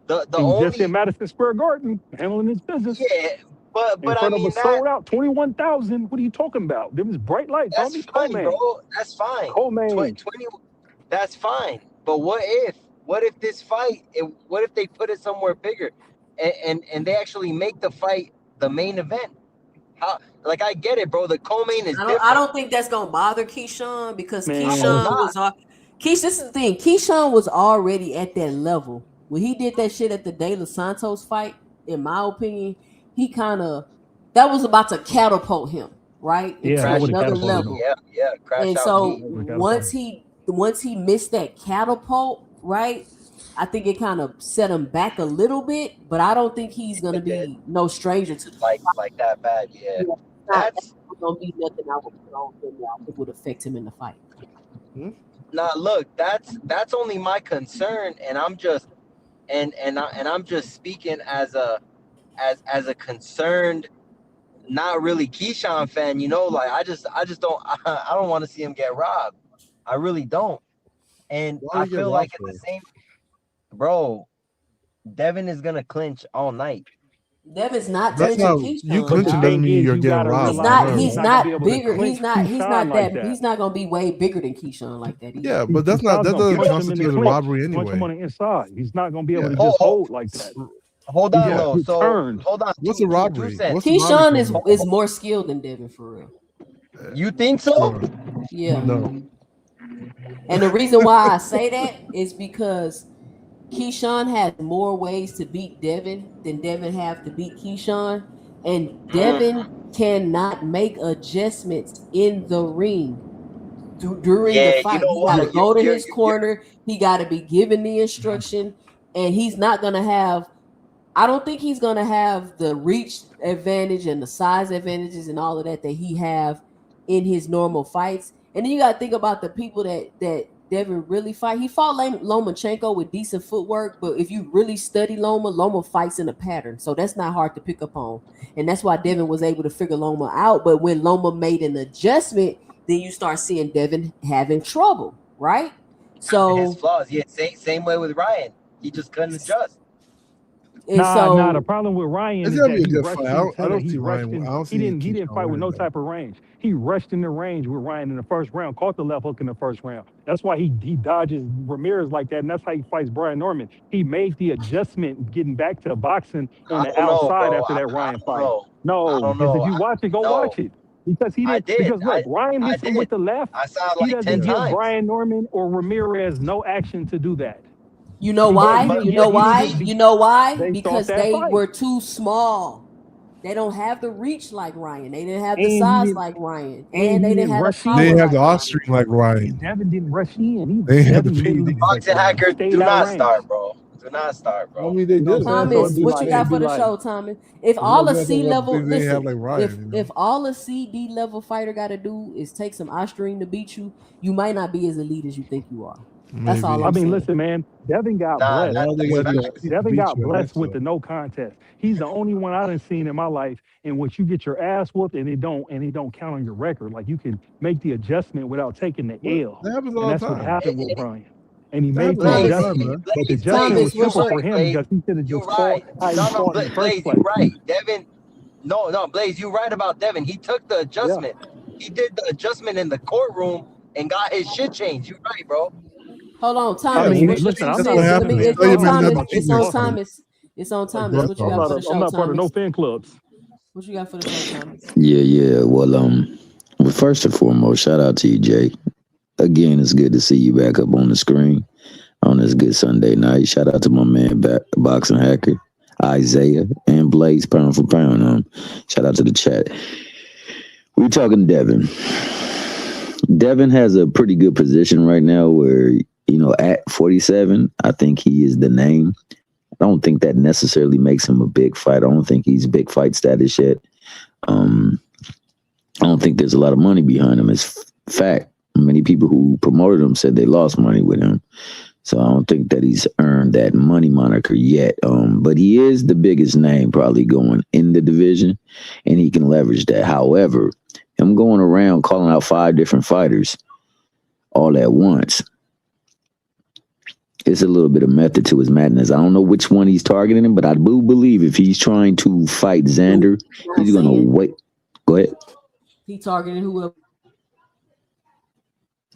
The He was just in only Madison Square Garden handling his business. Yeah, But In I front of mean a that sold out 21,000. What are you talking about? Them is bright lights, that's homie. fine, Co-man. bro. That's fine. Co-man. 20, that's fine. But what if this fight? What if they put it somewhere bigger, and they actually make the fight the main event? How? Like I get it, bro. The co-main is I different. don't think that's gonna bother Keyshawn because Man. I hope Keyshawn not. was this is the thing. Keyshawn was already at that level when he did that shit at the De Los Santos fight. In my opinion, he kind of that was about to catapult him right Yeah, into that would Crash have another out knee. catapulted him. level. Yeah. Crash And out so knee. Would've catapulted him. once he missed that catapult, right? I think it kind of set him back a little bit, but I don't think he's gonna It did. be no stranger to the Like that bad. Yeah. Yeah, That's not gonna be nothing I would put on him that I think would affect him in the fight. nah. Look, that's only my concern, and I'm just and I'm just speaking as a concerned, not really Keyshawn fan. Like I just don't I don't want to see him get robbed. I really don't. And Why I would he get feel like robbed at the for? same, bro, Devin is gonna clinch all night. Devin's not That's clinching not you Keyshawn, But the clinching dog. doesn't thing mean is, you're you getting gotta robbed. He's realize not. that he's He's not gonna be not able to bigger. clinch He's not Keyshawn like that. that. He's not gonna be way bigger than Keyshawn like that either. Yeah, but that Keyshawn's gonna doesn't punch him in the constitute a clinch, robbery punch him on anyway. the inside. He's not gonna be able Yeah. to Hold, just hold like that. hold He's on gonna Yeah. though. get So turned. hold on. What's Two, a two, robbery? 2 cents. What's the robbery Keyshawn coming? is more skilled than Devin for real. You think so? No. Yeah, No. and the reason why I say that is because Keyshawn has more ways to beat Devin than Devin have to beat Keyshawn, and Devin cannot make adjustments in the ring during the Yeah. You fight. know He got to what? go to his corner. He got to be given the instruction, and he's not gonna have. I don't think he's gonna have the reach advantage and the size advantages and all of that he have in his normal fights. And then you got to think about the people that Devin really fight. He fought Lomachenko with decent footwork, but if you really study Loma fights in a pattern, so that's not hard to pick up on. And that's why Devin was able to figure Loma out. But when Loma made an adjustment, then you start seeing Devin having trouble, right? So his flaws. Yeah. Same way with Ryan. He just couldn't adjust. and Nah. The so problem with Ryan It's is gonna that be a he good rushed fight. I into don't he see rushed Ryan. in. I don't He see didn't Keyshawn fight with winning no though. type of range. He rushed in the range with Ryan in the first round, caught the left hook in the first round. That's why he dodges Ramirez like that, and that's how he fights Brian Norman. He made the adjustment getting back to boxing on I the don't know, outside bro. after that I Ryan don't fight. know. I No, don't because if know. you watch it, go No, watch it. Because he I didn't. did. Because look, Ryan I hits him with did. the left. I saw it He like 10 doesn't give times. Brian Norman or Ramirez no action to do that. you know He why? didn't You get. know He didn't why? get. You know why? Based off Because that they fight. were too small. They don't have the reach like Ryan. They didn't have the And he size didn't. like Ryan, And and he they didn't didn't have the rush They power didn't in. have the like off Ryan. stream like Ryan. Devin didn't rush in. They didn't have the Devin feed literally in the Boxing second round. hacker, stayed do out of not range. start, bro. Do not start, I bro. mean, they You know what did I'm saying? have So some it'd Thomas, be good what you like, got it'd things. be for the like, show, Thomas? If I'm all not a gonna talk C about the level, things they didn't have listen, like if Ryan. if all a CD level fighter got to do is take some eye stream to beat you, you might not be as elite as you think you are. That's all Maybe. I I'm mean, saying. listen, man. Devin got Nah, blessed. All they that's gotta do is facts. Devin beat got you. I think blessed with so. the no contest. He's the only one I done seen in my life in which you get your ass whooped and it don't count on your record. Like you can make the adjustment without taking the What? L. That happens And all the that's what time. happened with Ryan. And he That made happens the all the Thomas, time, adjustment. man. But the Blaze, adjustment was Thomas, what's simple your for him Blaze, because he should have you just fought right. how he No, fought in the first Blaze, you place. right. Devin, no, Blaze, you right about Devin. He took the Yeah. adjustment. He did the adjustment in the courtroom and got his shit changed. You right, bro. hold on, I Thomas. mean, What's your listen, I'm That's not what a 2 cents? Let Devin happens. me. fan, It's so I Tell your on don't man know not too to Thomas. much beat It's about on next boxing. time. Thomas. It's on Like Thomas. blood What you I'm got not for clot. the I'm show, not part of no Thomas? fan clubs. What you got for the show, Thomas? Yeah. Well, first and foremost, shout out to you, Jake. Again, it's good to see you back up on the screen on this good Sunday night. Shout out to my man, Boxing Hacker, Isaiah, and Blaze, pound for pound. Shout out to the chat. We're talking Devin. Devin has a pretty good position right now where, at 47, I think he is the name. I don't think that necessarily makes him a big fight. I don't think he's big fight status yet. I don't think there's a lot of money behind him. It's fact. Many people who promoted him said they lost money with him. So I don't think that he's earned that money moniker yet. But he is the biggest name probably going in the division, and he can leverage that. However, him going around calling out 5 different fighters all at once it's a little bit of method to his madness. I don't know which one he's targeting him, but I do believe if he's trying to fight Xander, he's gonna wait. Go ahead. He targeting whoever.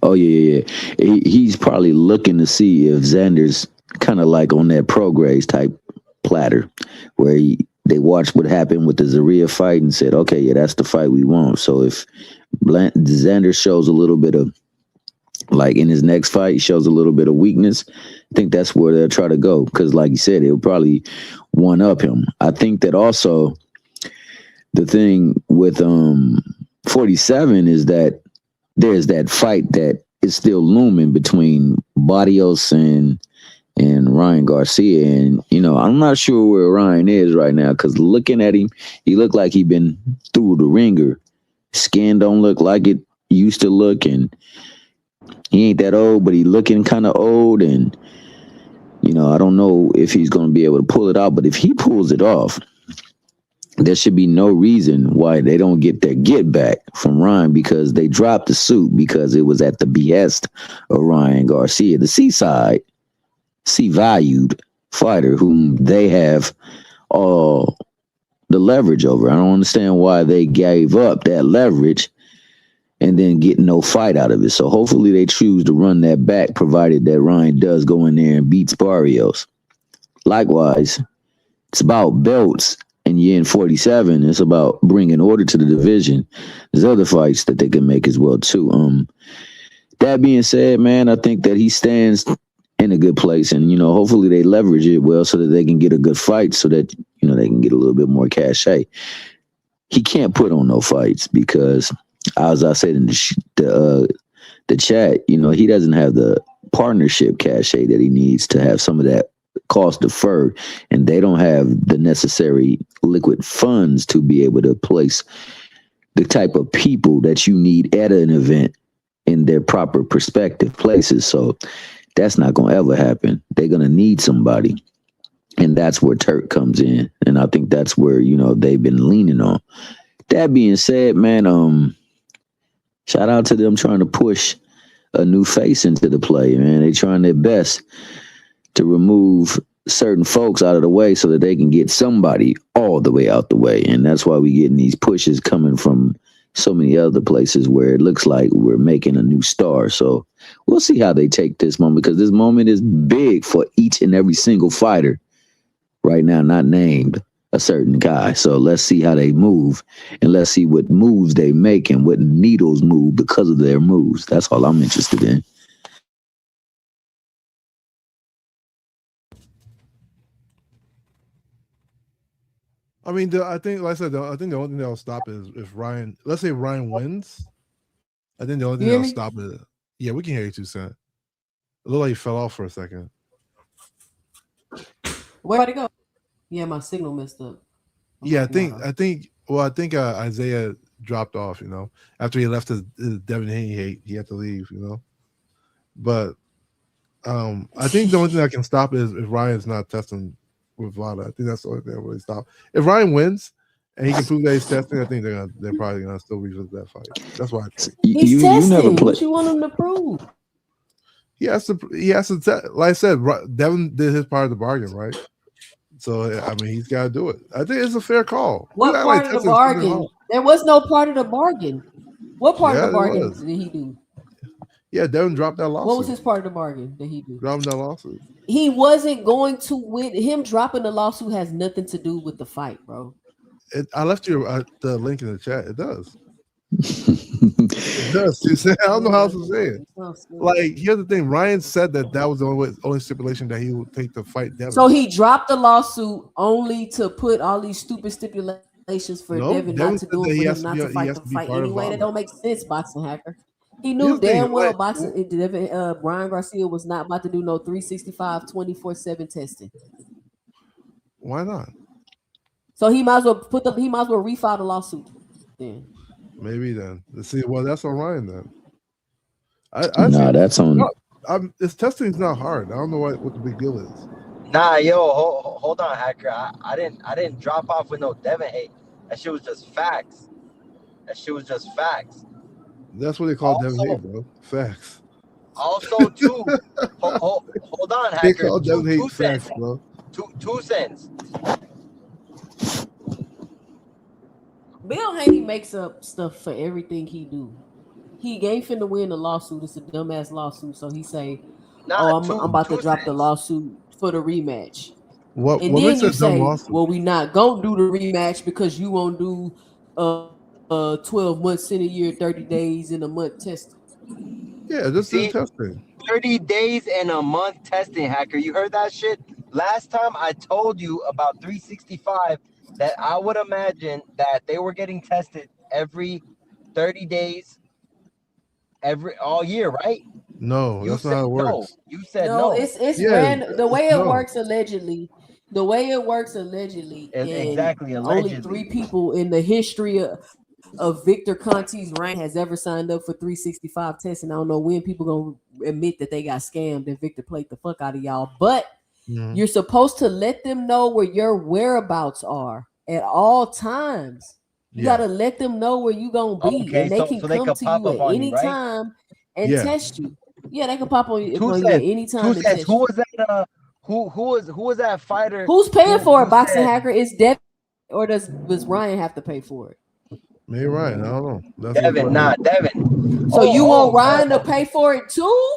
Oh yeah. He's probably looking to see if Xander's kind of like on that Prograis type platter, where they watched what happened with the Zaria fight and said, okay, yeah, that's the fight we want. So if Xander shows a little bit of, like in his next fight, shows a little bit of weakness, I think that's where they'll try to go. Because like you said, it'll probably one up him. I think that also the thing with 47 is that there's that fight that is still looming between Barrios and Ryan Garcia. And, I'm not sure where Ryan is right now because looking at him, he looked like he been through the ringer. Skin don't look like it used to look, and he ain't that old, but he looking kind of old. And, I don't know if he's going to be able to pull it out, but if he pulls it off, there should be no reason why they don't get their get back from Ryan, because they dropped the suit because it was at the behest of Ryan Garcia, the C-valued fighter whom they have all the leverage over. I don't understand why they gave up that leverage and then get no fight out of it. So hopefully they choose to run that back, provided that Ryan does go in there and beats Barrios. Likewise, it's about belts. And you're in 47, it's about bringing order to the division. There's other fights that they can make as well, too. That being said, man, I think that he stands in a good place. And, hopefully they leverage it well so that they can get a good fight so that, they can get a little bit more cachet. He can't put on no fights because, as I said in the chat, he doesn't have the partnership cachet that he needs to have some of that cost deferred, and they don't have the necessary liquid funds to be able to place the type of people that you need at an event in their proper prospective places. So that's not going to ever happen. They're going to need somebody, and that's where Turk comes in, and I think that's where they've been leaning on. That being said, man, shout out to them trying to push a new face into the play, man. They trying their best to remove certain folks out of the way so that they can get somebody all the way out the way. And that's why we getting these pushes coming from so many other places where it looks like we're making a new star. So we'll see how they take this moment, because this moment is big for each and every single fighter right now, not named a certain guy. So let's see how they move, and let's see what moves they make and what needles move because of their moves. That's all I'm interested in. I mean, I think, like I said, I think the only thing that'll stop is if Ryan. Let's say Ryan wins. I think the only thing that'll stop is. Yeah, we can hear you, 2 Cent. It looked like you fell off for a second. Where'd it go? Yeah, my signal messed up. Yeah, I think Isaiah dropped off. After he left his Devin Haney hate, he had to leave. But I think the only thing that can stop is if Ryan's not testing with Vlada. I think that's the only thing that really stop. If Ryan wins and he can prove that he's testing, I think they're probably gonna still revisit that fight. That's why I think he's testing. What you want him to prove? He has to. Like I said, Devin did his part of the bargain, right? So I mean, he's got to do it. I think it's a fair call. What part of the bargain? There was no part of the bargain. What part of the bargain did he do? Yeah, Devin dropped that lawsuit. What was his part of the bargain that he do? Dropping that lawsuit. He wasn't going to win. Him dropping the lawsuit has nothing to do with the fight, bro. I left you the link in the chat. It does. It does. I don't know how else to say it. Like, here's the thing. Ryan said that was the only stipulation that he would take to fight Devin. So he dropped the lawsuit only to put all these stupid stipulations for Devin not to do it, for him not to fight the fight anyway. That don't make sense, boxing hacker. He knew damn well Brian Garcia was not about to do no 365 24/7 testing. Why not? So he might as well refile the lawsuit then. Maybe then. Let's see. Well, that's on Ryan then. That's on. This testing is not hard. I don't know what the big deal is. Nah, yo, hold on, hacker. I didn't drop off with no Devin hate. That shit was just facts. That's what they call Devin hate, bro. Facts. Also, too, hold on, They Hacker. call Devin Two hate cents. facts, bro. 2 cents. Bill Haney makes up stuff for everything he do. He ain't finna win the lawsuit. It's a dumbass lawsuit. So he say, "Oh, Not I'm two about to two drop the cents. lawsuit for the rematch." What And what then makes you a dumb say, lawsuit? "Well, we not gonna do the rematch because you won't do 12 months in a year, 30 days in a month testing." Yeah, just do See, testing. 30 days and a month testing, Hacker. You heard that shit? Last time I told you about 365 that I would imagine that they were getting tested every 30 days, all year, right? No, You that's not how said it no. works. You said No, no. it's Yeah, random. The way it no. works allegedly, the way it works allegedly, and Exactly, only allegedly. 3 people in the history of Victor Conti's reign has ever signed up for 365 testing. I don't know when people gonna admit that they got scammed and Victor played the fuck out of y'all, but Mhm. you're supposed to let them know where your whereabouts are at all times. You Yeah. gotta let them know where you gonna be, Okay, and they so can they come could to pop you up at on you, any right? time and Yeah. test you. Yeah, they can pop on you 2 at cents. any 2 time and cents. test Who you. was that? Who was that fighter? Who's paying for who it, Boxing said Hacker? Is Devin, or does Ryan have to pay for it? Maybe Ryan. I don't know. That's a good Devin? question. Not Devin. So you want Ryan to Oh. pay for it too?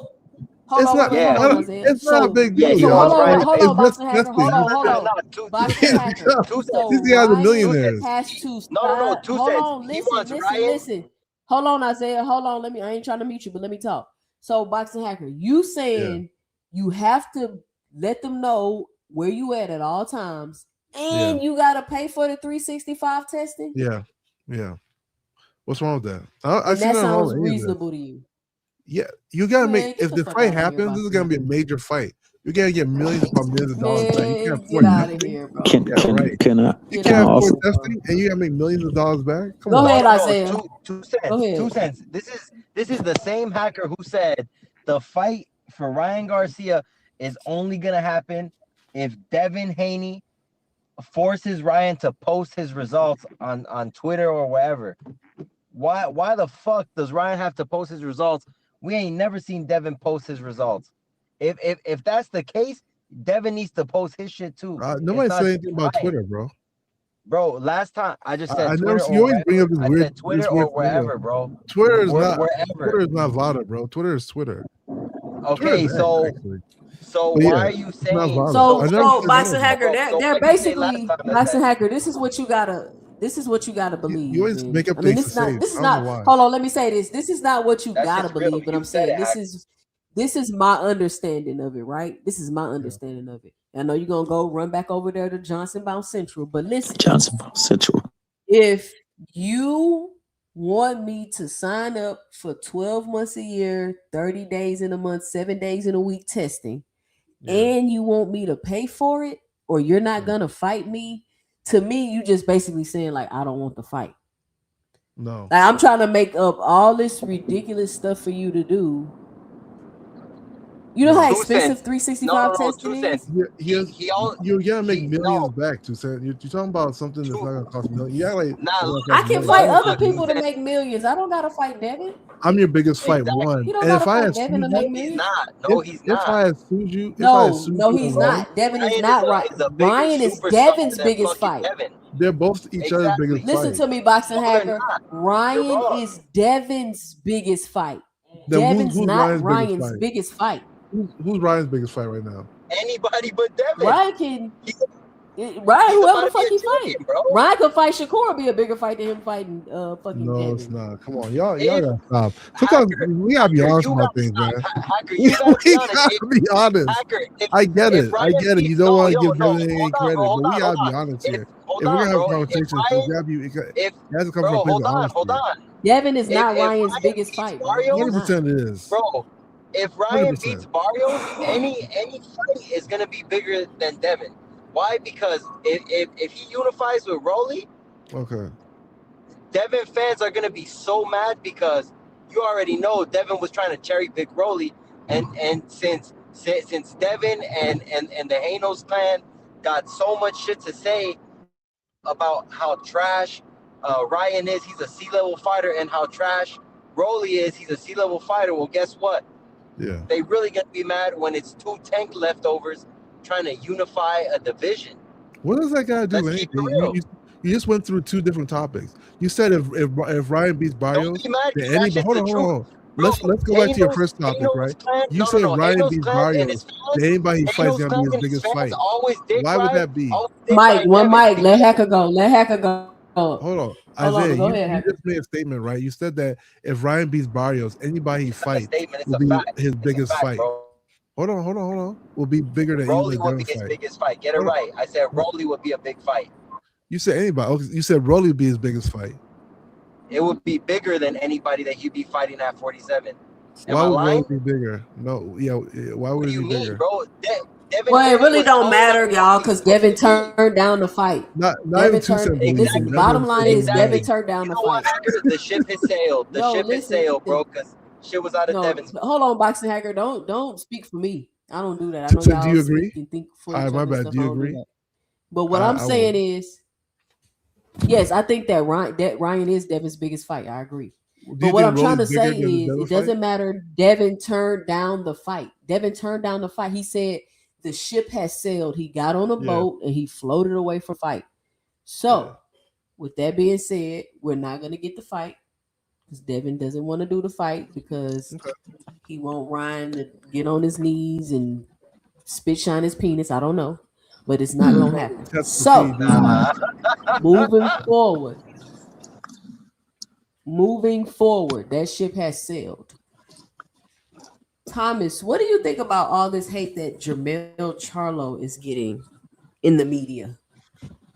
Hold It's on, not. wait, hold Yeah. on, Isaiah. It's not a big Yeah, deal, he So y'all. wants Ryan to Like hold pay on, it's for it. just Boxing Hacker. Hold testing. on, hold on. No, 2 Boxing cents. Hacker. 2 So These cents. guys are Ryan millionaires. has to No, sign. 2 Hold cents. on, He wants Ryan. listen. Hold on, Isaiah. Hold on. I ain't trying to mute you, but let me talk. So, Boxing Hacker, you saying you have to let them know where you at all times, and you gotta pay for the 365 testing? Yeah. What's wrong with that? I And see that nothing wrong sounds with any of this. reasonable to you. Yeah, you gotta make. Man, get If the the fuck fight out of here, happens, this is gonna be a Boxing. major fight. You gotta get millions upon millions of dollars back. You can't Man, get afford out of nothing. here, bro. Can Yeah, right. can I You Get can I can't out of afford also here, bro. testing, and you gotta make millions of dollars back. Come Go on. ahead, No, Isaiah. 2 Go cents. ahead. 2 cents. This is the same hacker who said the fight for Ryan Garcia is only gonna happen if Devin Haney forces Ryan to post his results on Twitter or wherever. Why the fuck does Ryan have to post his results? We ain't never seen Devin post his results. If that's the case, Devin needs to post his shit too. Nobody It's said not anything about Ryan. Twitter, bro. Bro, last time I just I said never Twitter see. You or always bring wherever. up this I weird, said Twitter or formula. wherever, bro. Twitter is not. Wherever. Twitter is not VADA, bro. Twitter is Twitter. Twitter Okay, is X, so actually. so But why yeah, are you it's not saying VADA. So, I never said no Boxing about Hacker, it. they're what you say last basically time that Boxing then? Hacker. This is what you gotta You believe. always And make up I mean, things to say. this is I don't know not. why. Hold on, let me say this. This is not what you That gotta shit's real. believe, but You I'm said saying it, this Hacker. is my understanding of it. Right? This is my understanding of it. I know you're gonna go run back over there to Johnson Bound Central, but listen, Johnson Central? if you want me to sign up for 12 months a year, 30 days in a month, 7 days in a week testing, and you want me to pay for it, or you're not gonna fight me, to me, you just basically saying like I don't want to fight. No. Like I'm trying to make up all this ridiculous stuff for you to do. You know how 2 expensive cents. 365 No, 2 testing cents. is? You're gonna make millions No. back, 2 cents. You're talking about something that's not gonna cost millions. Yeah, like it's Nah, gonna look, I cost can millions. fight look, other look, 2 people to cents. make millions. I don't gotta fight Devin. I'm your biggest fight, Exactly. one. He don't And if gotta I fight had Devin sued to No, make you, he's millions. not. No, he's if I not. had sued you, if I had No, sued no, you he's and won, not. Devin is Ryan not right. is a bigger Ryan is superstar Devin's than biggest fucking fight. Devin. they're both each other's biggest Exactly. Listen fight. to me, Boxing No, they're Hacker. not. You're Ryan wrong. is Devin's biggest fight. Then Devin's who's not Ryan's biggest Ryan's fight? biggest fight. Who's Ryan's biggest fight right now? Anybody but Devin. Ryan can Ryan, He's whoever about the to be fuck a he fight. champion, bro. Ryan could fight Shakur, be a bigger fight than him fighting fucking No, Devin. it's not. Come on, y'all If gotta stop. Sometimes Hacker, we gotta be Hacker, honest you about gotta things, stop. man. Hacker, We you gotta be honest. gotta be honest. Hacker, I get if it. I Ryan get it. You beats, don't no, want to give no, Devin any hold on, bro, credit, but we gotta be hold on. honest here. Hold If we're on, gonna have a bro. conversation, it has to come from a place Hold of on, honesty. Devin is not If Ryan's Ryan biggest beats fight, bro. He's Barrios, 100% not. it is. bro, if Ryan 100%. beats Barrios, any fight is gonna be bigger than Devin. Why? Because if he unifies with Rolly, Okay. Devin fans are gonna be so mad because you already know Devin was trying to cherry pick Rolly, and since Devin and the Hanos clan got so much shit to say about how trash Ryan is, he's a C-level fighter, and how trash Rolly is, he's a C-level fighter. Well, guess what? Yeah. They really get to be mad when it's 2 tank leftovers trying to unify a division. What does that guy do? Let's keep it Anything? real. You just went through 2 different topics. You said if Ryan beats Don't Barrios, be mad, then because that anybody. shit's Hold the on, hold truth. on. Bro, Let's go back to your first topic, Hano's right? clan, You said Ryan Hano's beats clan and Barrios, his then fans, anybody he fights Hano's gonna be clan his and his biggest fans fight. always dick Why would ride. that be? Always dick Mike, ride one Devin mic. Let Hacker go. Let Hacker go. Hold on, Hold Isaiah. on. Go ahead, You Hacker. just made a statement, right? You said that if Ryan beats Barrios, anybody he It's not a fights statement, it's will a be fact. his It's a biggest fact, fight. bro. Hold on. Will be bigger than Rolly either would Devin be his fight. biggest fight. Get it Hold on. right. I said Rolly would be a big fight. You said anybody. Okay, you said Rolly would be his biggest fight. It would be bigger than anybody that he'd be fighting at 47. Am Why I would lying? Rolly be bigger? No, yeah. Why What would do he you be mean, bigger? bro? Devin Well, it Haney really was don't calling matter, out y'all, Rolly. because What do Devin you mean? turned down the fight. Not Devin even 2 turned. cent believe. Listen, Exactly. bottom line is Exactly. Devin turned down You the know what, fight. Hacker? The ship has sailed. The No, ship has listen. sailed, bro, because shit was out of No, Devin's. hold on, Boxing Hacker. Don't speak for me. I don't do that. I 2 know cent, do y'all you speak agree? and think for All each right, my other and bad. stuff. Do I you don't do agree? that. But what I'm I saying will. is, yes, I think that Ryan is Devin's biggest fight. I agree. Do But you what think I'm trying to Rolly's bigger say than the is, Devin it fight? doesn't matter. Devin turned down the fight. Devin turned down the fight. He said the ship has sailed. He got on a Yeah. boat and he floated away from fight. So, with that being said, we're not going to get the fight because Devin doesn't want to do the fight because Okay. he want Ryan to get on his knees and spit shine his penis. I don't know, but it's not going to happen. Test the So, PEDs. moving forward, that ship has sailed. Thomas, what do you think about all this hate that Jermell Charlo is getting in the media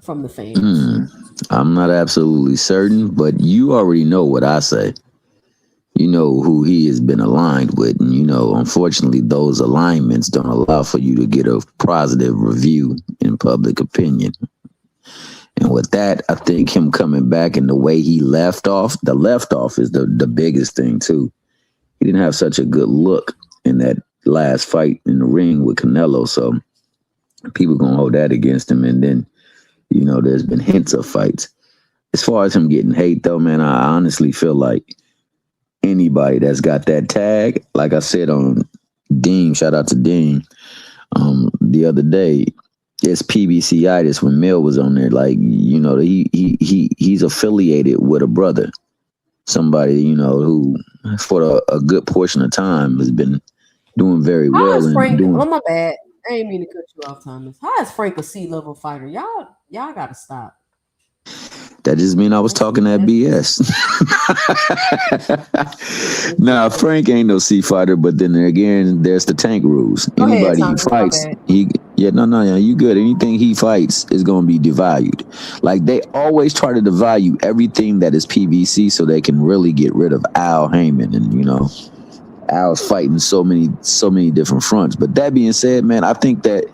from the fans? I'm not absolutely certain, but you already know what I say. You know who he has been aligned with, and unfortunately, those alignments don't allow for you to get a positive review in public opinion. And with that, I think him coming back and the way he left off is the biggest thing too. He didn't have such a good look in that last fight in the ring with Canelo, so people gonna hold that against him. And then, there's been hints of fights. As far as him getting hate, though, man, I honestly feel like anybody that's got that tag, like I said on Dean, shout out to Dean, the other day, it's PBCitis when Mill was on there. Like, he's affiliated with a brother, somebody, who for a good portion of time has been doing very How well. is Frank? And Oh my bad. I ain't mean to cut you off, Thomas. How is Frank a C-level fighter? Y'all gotta stop. that just mean I was talking that BS. Nah, Frank ain't no C fighter, but then again, there's the tank rules. Go ahead, Anybody he Thomas. My fights, bad. you good. Anything he fights is gonna be devalued. Like they always try to devalue everything that is PVC so they can really get rid of Al Heyman, and Al's fighting so many different fronts. But that being said, man, I think that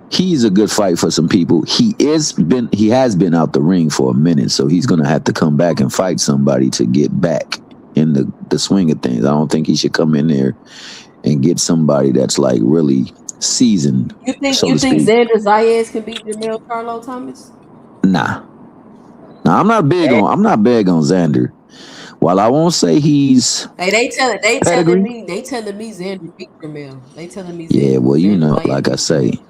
he's a good fight for some people. He has been out the ring for a minute, so he's gonna have to come back and fight somebody to get back in the swing of things. I don't think he should come in there and get somebody that's like really seasoned. You think speak. Xander Zayas can beat Jermell Charlo, Thomas? Nah, I'm not big on Xander. While I won't say he's They telling pedigree. me Xander beat Jermell. They telling me Yeah, well, Xander Zayas like I beat say, Jermell.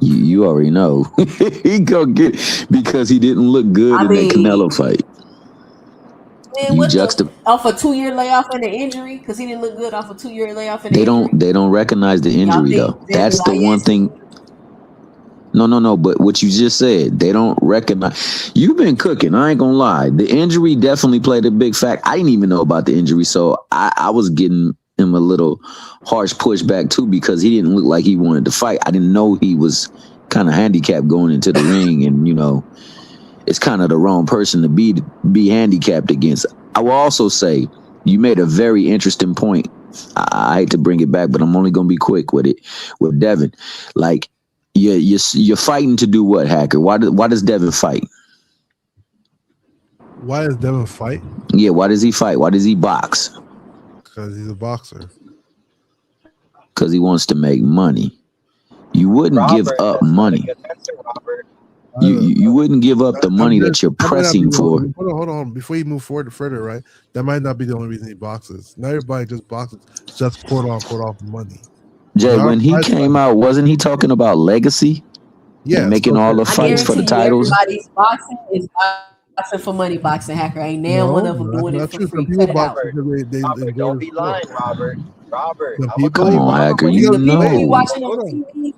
you already know he gonna get because he didn't look good in that Canelo fight. Man, off a 2-year layoff and an injury? Because he didn't look good off a 2-year layoff and an injury. They don't recognize the injury though. That's the one thing. No. But what you just said, they don't recognize. You've been cooking. I ain't gonna lie. The injury definitely played a big fact. I didn't even know about the injury, so I was getting him a little harsh pushback too because he didn't look like he wanted to fight. I didn't know he was kind of handicapped going into the ring, and it's kind of the wrong person to be handicapped against. I will also say you made a very interesting point. I hate to bring it back, but I'm only gonna be quick with it. With Devin, like you're fighting to do what, Hacker? Why does Devin fight? Why does Devin fight? Yeah, why does he fight? Why does he box? Because he's a boxer. Because he wants to make money. You wouldn't give up money. You wouldn't give up the money that you're That might not be pressing the for. only- Hold on. Before you move forward further, right? That might not be the only reason he boxes. Not everybody just boxes just quote unquote off money. Jay, There are when he fights came like- out, wasn't he talking about legacy Yeah, and making all the I fights for the guarantee you, titles? everybody's boxing is boxing for money. Boxing hacker ain't now one of them that's doing not it for true. free. Some people Cut it out. box because they Robert, enjoy don't the be sport. lying, Robert. Robert, The I'm gonna people- call you Come on, Robert Hacker, when you The people we know. watching Hold on on. TV,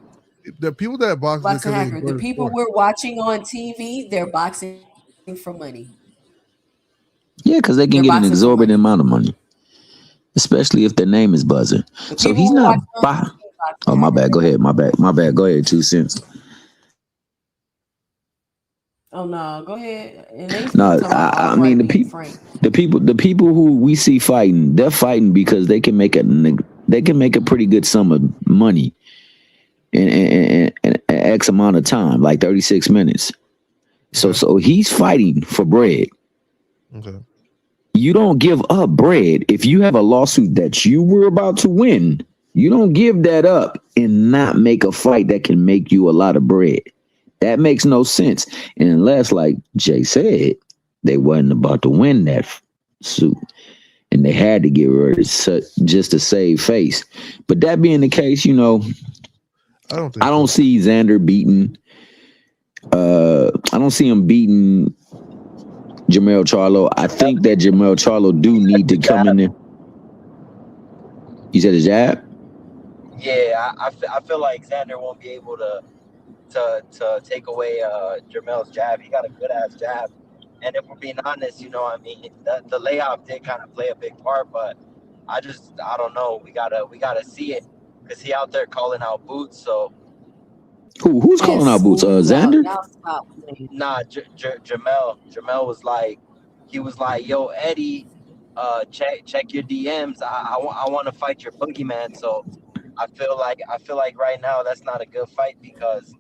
The people that box boxing because they hacker. enjoy The the people sport. we're watching on TV, they're boxing for money. Yeah, because they can They're get an boxing for exorbitant money. amount of money, especially if their name is buzzing. The So people he's we're not. watching on TV, boxing Oh, my hacker. bad. Go ahead. My bad. Go ahead. 2 cents. Oh no, go ahead. And they No, talking about I all mean right, the being people. frank. The people who we see fighting, they're fighting because they can make a pretty good sum of money in X amount of time, like 36 minutes. So he's fighting for bread. Okay. You don't give up bread if you have a lawsuit that you were about to win. You don't give that up and not make a fight that can make you a lot of bread. That makes no sense. And unless, like Jay said, they wasn't about to win that suit, and they had to get rid of it just to save face. But that being the case, I don't think I don't so. see Xander beating. I don't see him beating Jermell Charlo. I think that Jermell Charlo do need to come in there. You said a jab? Yeah, I feel like Xander won't be able to take away Jermell's jab. He got a good ass jab, and if we're being honest, I mean, the layoff did kind of play a big part, but I don't know. We gotta see it because he out there calling out Boots. So Who's calling out Boots? Xander? Y'all stop playing. nah, Jermell was like, yo, Eddie, check your DMs. I want to fight your boogeyman. So I feel like right now that's not a good fight because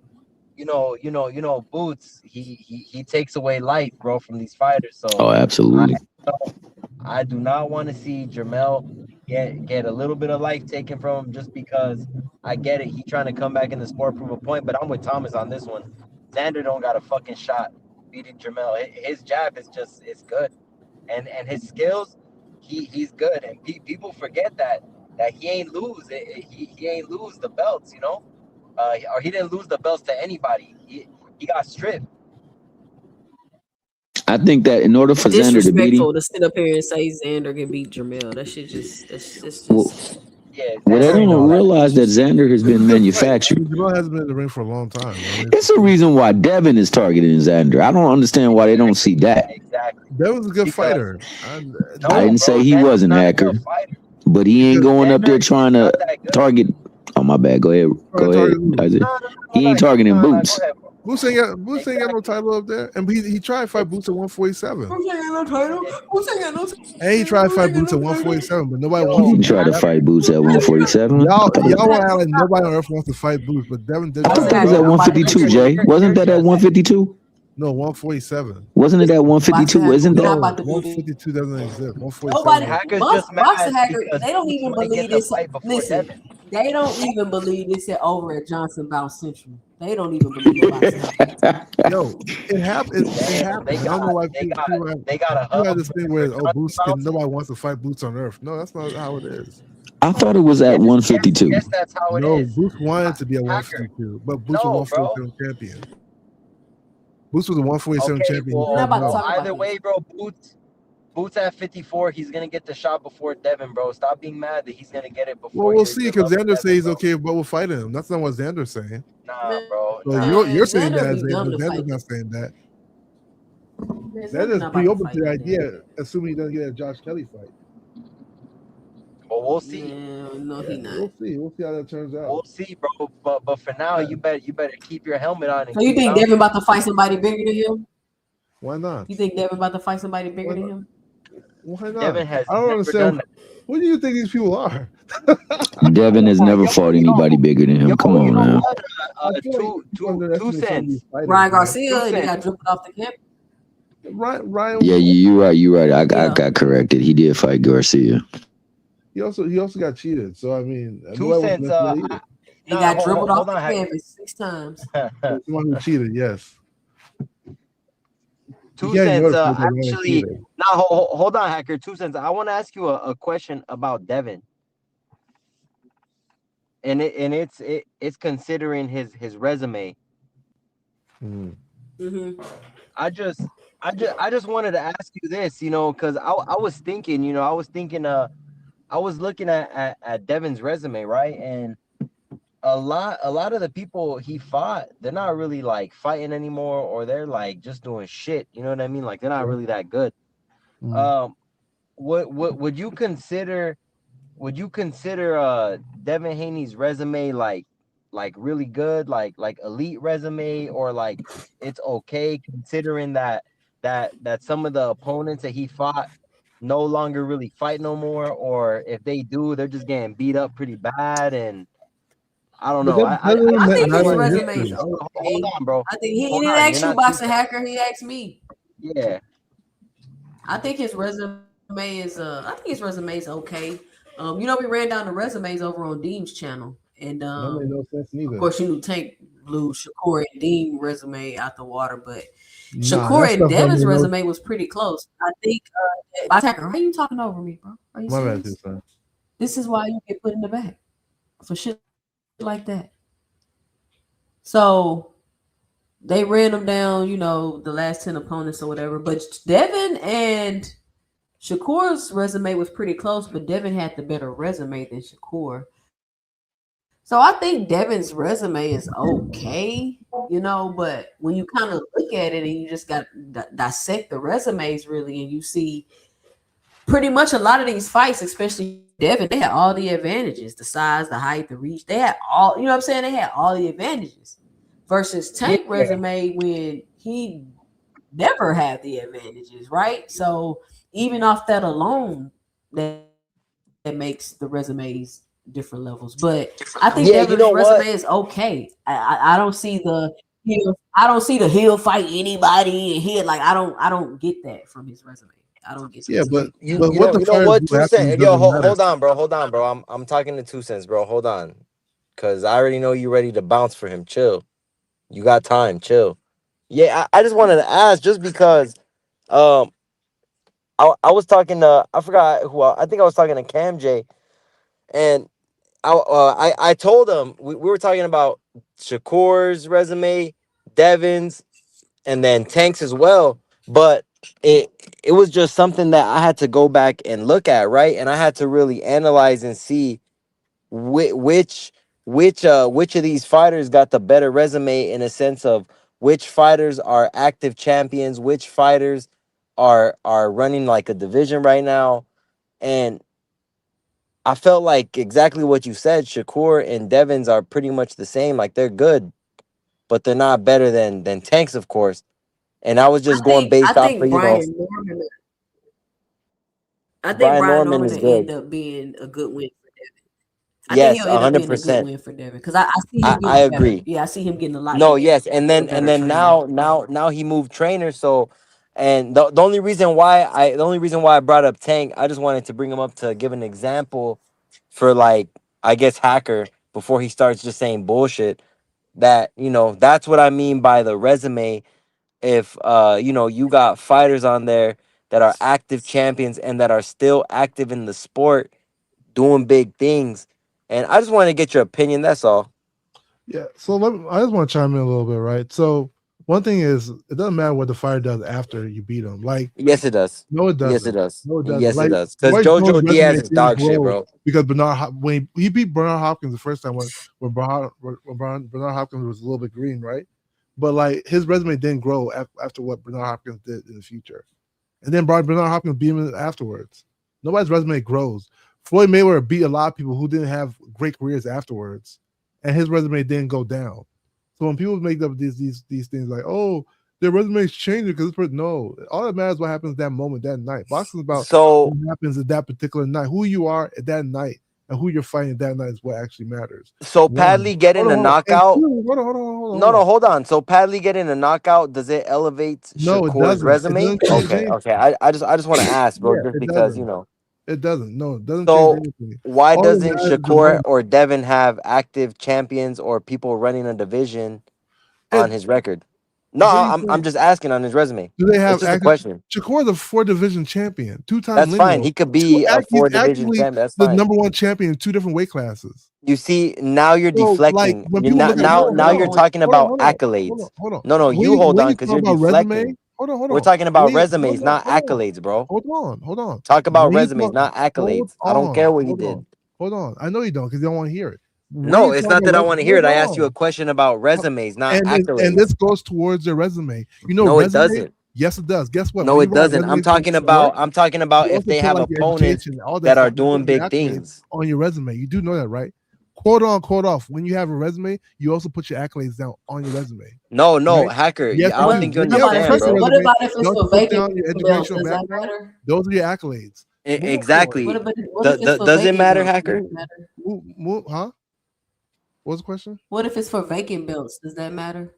Boots, he takes away life, bro, from these fighters. So Oh, absolutely. I do not want to see Jermell get a little bit of life taken from him just because I get it. He trying to come back in the sport, prove a point, but I'm with Thomas on this one. Xander don't got a fucking shot beating Jermell. His jab is good, and his skills, he's good, and people forget that he ain't lose he ain't lose the belts, or he didn't lose the belts to anybody. He got stripped. I think that in order for Xander to beat him, Disrespectful to sit up here and say Xander can beat Jermell. That shit that's just Yeah, well, they don't realize that Xander has been manufactured. Jermell hasn't been in the ring for a long time. It's a reason why Devin is targeting Xander. I don't understand why they don't see that. Exactly. Devin's a good fighter. I didn't say he wasn't Hacker, but he ain't going up there trying to target. Oh, my bad. Go ahead. Go ahead, Isaac. He ain't targeting Boots. Boots ain't got no title up there, and he tried to fight Boots at 147. Boots ain't got no title. Boots ain't got no title. And he tried to fight Boots at 147, but nobody He wants didn't to try to fight Boots at 147. Y'all want to act like nobody on earth wants to fight Boots, but Devin did. I thought it was at 152, Jay. Wasn't that at 152? No, 147. Wasn't it at 152? Isn't that? 152 doesn't exist. 147. Nobody, Hackers most just mad boxing hackers, because they don't Boots even wanna believe get the this. fight before Listen, Devin. they don't even believe this at over at Johnson Bound Central. They don't even believe it. Yo, it happened. It happened. I don't know why people have this thing where Boots nobody wants to fight Boots on earth. No, that's not how it is. I thought it was at 152. Yes, that's how it No, is. Boots wanted to be a 152, but Boots was 147 champion. Boots was a 147 champion. Well, either way, bro, Boots at 54, he's gonna get the shot before Devin, bro. Stop being mad that he's gonna get it before. Well, we'll see because Xander says he's okay, but we'll fight him. That's not what Xander's saying. Nah, bro. So you're saying that, Xander be dumb but to Xander's fight. not saying that. Xander's Xander's not pretty about to open fight to the that idea, assuming he doesn't get a Josh Kelly fight. Well, we'll see. No, he not. We'll see. We'll see how that turns out. We'll see, bro. But for now, you better keep your helmet on. And So you think Devin about to fight somebody bigger than him? Why not? You think Devin about to fight somebody bigger than him? Why not? Devin has I don't never understand. done that. Who do you think these people are? Devin has never fought anybody bigger than him. Come on now. Two cents. Ryan Garcia, and he got dripped off the camp. Ryan. Yeah, you're right. I got corrected. He did fight Garcia. He also got cheated. So I mean, 2 cents. He got dribbled off the canvas 6 times. Someone who cheated, yes. 2 Yeah, cents. yours was dynamic Actually, either. now hold on, Hacker. 2 cents. I want to ask you a question about Devin, and it's considering his resume. Mhm. Mm-hmm. I just wanted to ask you this, because I was thinking, I was looking at Devin's resume, right? And a lot of the people he fought, they're not really like fighting anymore, or they're like just doing shit. You know what I mean? Like they're not Yeah. really that good. Mm. Um, what would you consider Devin Haney's resume like really good, like elite resume, or like it's okay considering that some of the opponents that he fought no longer really fight no more, or if they do, they're just getting beat up pretty bad, and I don't But know. that doesn't I think I just his matter wanted in to resume is history. hold okay. on, bro. I think he Hold didn't on. You're ask you, not too boxing hacker. He asked me. yeah. I think his resume is I think his resume is okay. We ran down the resumes over on Deem's channel, and That made no sense of neither. course Tank blew Shakur and Deem resume out the water, but Nah, that Shakur and stuff don't Devin's mean no. resume was pretty close. I think boxing hacker, why are you talking over me, bro? Are you My bad, too, serious? son. This is why you get put in the back for shit like that. So they ran them down, the last 10 opponents or whatever. But Devin and Shakur's resume was pretty close, but Devin had the better resume than Shakur. So I think Devin's resume is okay, but when you kind of look at it and you just got to dissect the resumes really, and you see pretty much a lot of these fights, especially Devin, they had all the advantages, the size, the height, the reach. They had all, you know what I'm saying? They had all the advantages. Versus Tank Yeah. resume when he never had the advantages, right? So even off that alone, that makes the resumes different levels. But I think Devin's Yeah, resume you is know what? okay. I don't see I don't see the he'll fight anybody and I don't get that from his resume. I don't get that. Yeah, but You but you what know the you know fighters what? do 2 afterwards cents. Yo, doesn't matter. hold on, bro. I'm talking to 2 cents, bro. Hold on, cause I already know you ready to bounce for him. Chill. You got time. Chill. Yeah, I just wanted to ask, just because um I was talking to, I forgot who, I think I was talking to Cam J, and I told him we were talking about Shakur's resume, Devin's, and then Tank's as well. But it it was just something that I had to go back and look at, right? And I had to really analyze and see which of these fighters got the better resume, in a sense of which fighters are active champions, which fighters are running like a division right now. And I felt like exactly what you said. Shakur and Devins are pretty much the same. Like they're good, but they're not better than Tanks, of course. And I was I just going think I based off think of, Brian Norman. I think Brian Brian Norman Norman is will good. end up being a good win for Devin. I think Yes, he'll end up being a good 100%. win for Devin because I see him I getting better. agree. Yeah, I see him getting a lot No, better yes, and with a then and better then trainer. now he moved trainer. So, and the only reason why I brought up Tank, I just wanted to bring him up to give an example for, like, I guess, Hacker, before he starts just saying bullshit. That, that's what I mean by the resume. If you got fighters on there that are active champions and that are still active in the sport, doing big things. And I just wanted to get your opinion. That's all. Yeah, so I just want to chime in a little bit, right? So one thing is, it doesn't matter what the fighter does after you beat him. Like, Yes, it does. no, it Yes, it doesn't. does. No, it doesn't. Yes, it Like, does. Because Royce Jones' JoJo Diaz resume is didn't dog shit, grow bro. because when he beat Bernard Hopkins the first time, when Bernard Hopkins was a little bit green, right? But like his resume didn't grow after what Bernard Hopkins did in the future, and then Bernard Hopkins beat him afterwards. Nobody's resume grows. Floyd Mayweather beat a lot of people who didn't have great careers afterwards, and his resume didn't go down. So when people make up these things like, oh, their resume's changing because no, all that matters is what happens that moment, that night. Boxing is about So, what happens at that particular night, who you are at that night, and who you're fighting at that night is what actually matters. One, Padley getting a hold on, and knockout. two, hold No, on. no, hold on. So Padley getting a knockout, does it elevate No, it Shakur's doesn't. It resume? doesn't change Okay, anything. okay. I just want to ask, bro, Yeah, just it because, doesn't. It doesn't. No, it doesn't change So anything. why All that doesn't matters is the Shakur win. or Devin have active champions or people running a division on It his record? No, What do you I'm think? just asking on his resume. Do they It's have just a active? question. Shakur is a 4 division champion, 2 time That's fine. lineal. He could be a He's 4 division actually champ. That's the fine. #1 champion in 2 different weight classes. You see, now you're So, like, deflecting. when You're people not look at now you're talking about hold accolades. on. No, you hold When on you because talk you're about resume, deflecting. hold We're on. talking about When you, resumes, not accolades, bro. hold on. Talk about When you resumes, talk, not accolades. I don't care what he did. hold on. I know you don't because you don't want to hear it. When No, you it's talk not about that I want to hear it. I asked you a on. question about resumes, not And accolades. this goes towards your resume. You know, No, it resume. doesn't. Yes, it does. Guess what? No, When you it write doesn't. resume for work, I'm talking about you if also they put have like your opponents education, all that that are stuff. You doing put your big accolades things. on your resume. You do know that, right? Quote on, quote off. When you have a resume, you also put your accolades down on your resume. No, Right? Hacker. Yes, I you don't do. think you When you have a understand, personal bro. What resume, about if you it's also for put vacant down your belts? educational Does that background. matter? Those are your accolades. Moving forward. Exactly. What if it's for Does it vacant matter, belts? Does Hacker? that matter? Huh? What's the question? What if it's for vacant belts? Does that matter?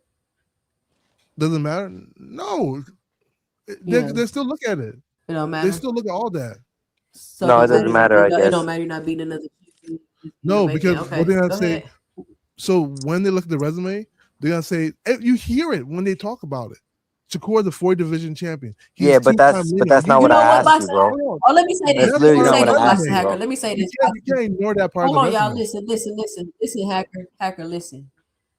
Doesn't matter. No, Yeah, they still look at it. it don't They matter. still look at all that. So No, it does doesn't matter? matter, I It don't guess. matter. You're not beating another. No, Vacant. because what Okay, they're gonna go say. ahead. So when they look at the resume, they're gonna say you hear it when they talk about it. Shakur, the 4 division champion. He's Yeah, but 2 time lineal. that's not You what I know what, asked you, Boxer? bro. Oh, let me say this. That's Let literally me not say what this, I asked Boxer you, Hacker. bro. Let me say You this. can't ignore that part Hold of on, the y'all. resume. Listen, Hacker. Listen.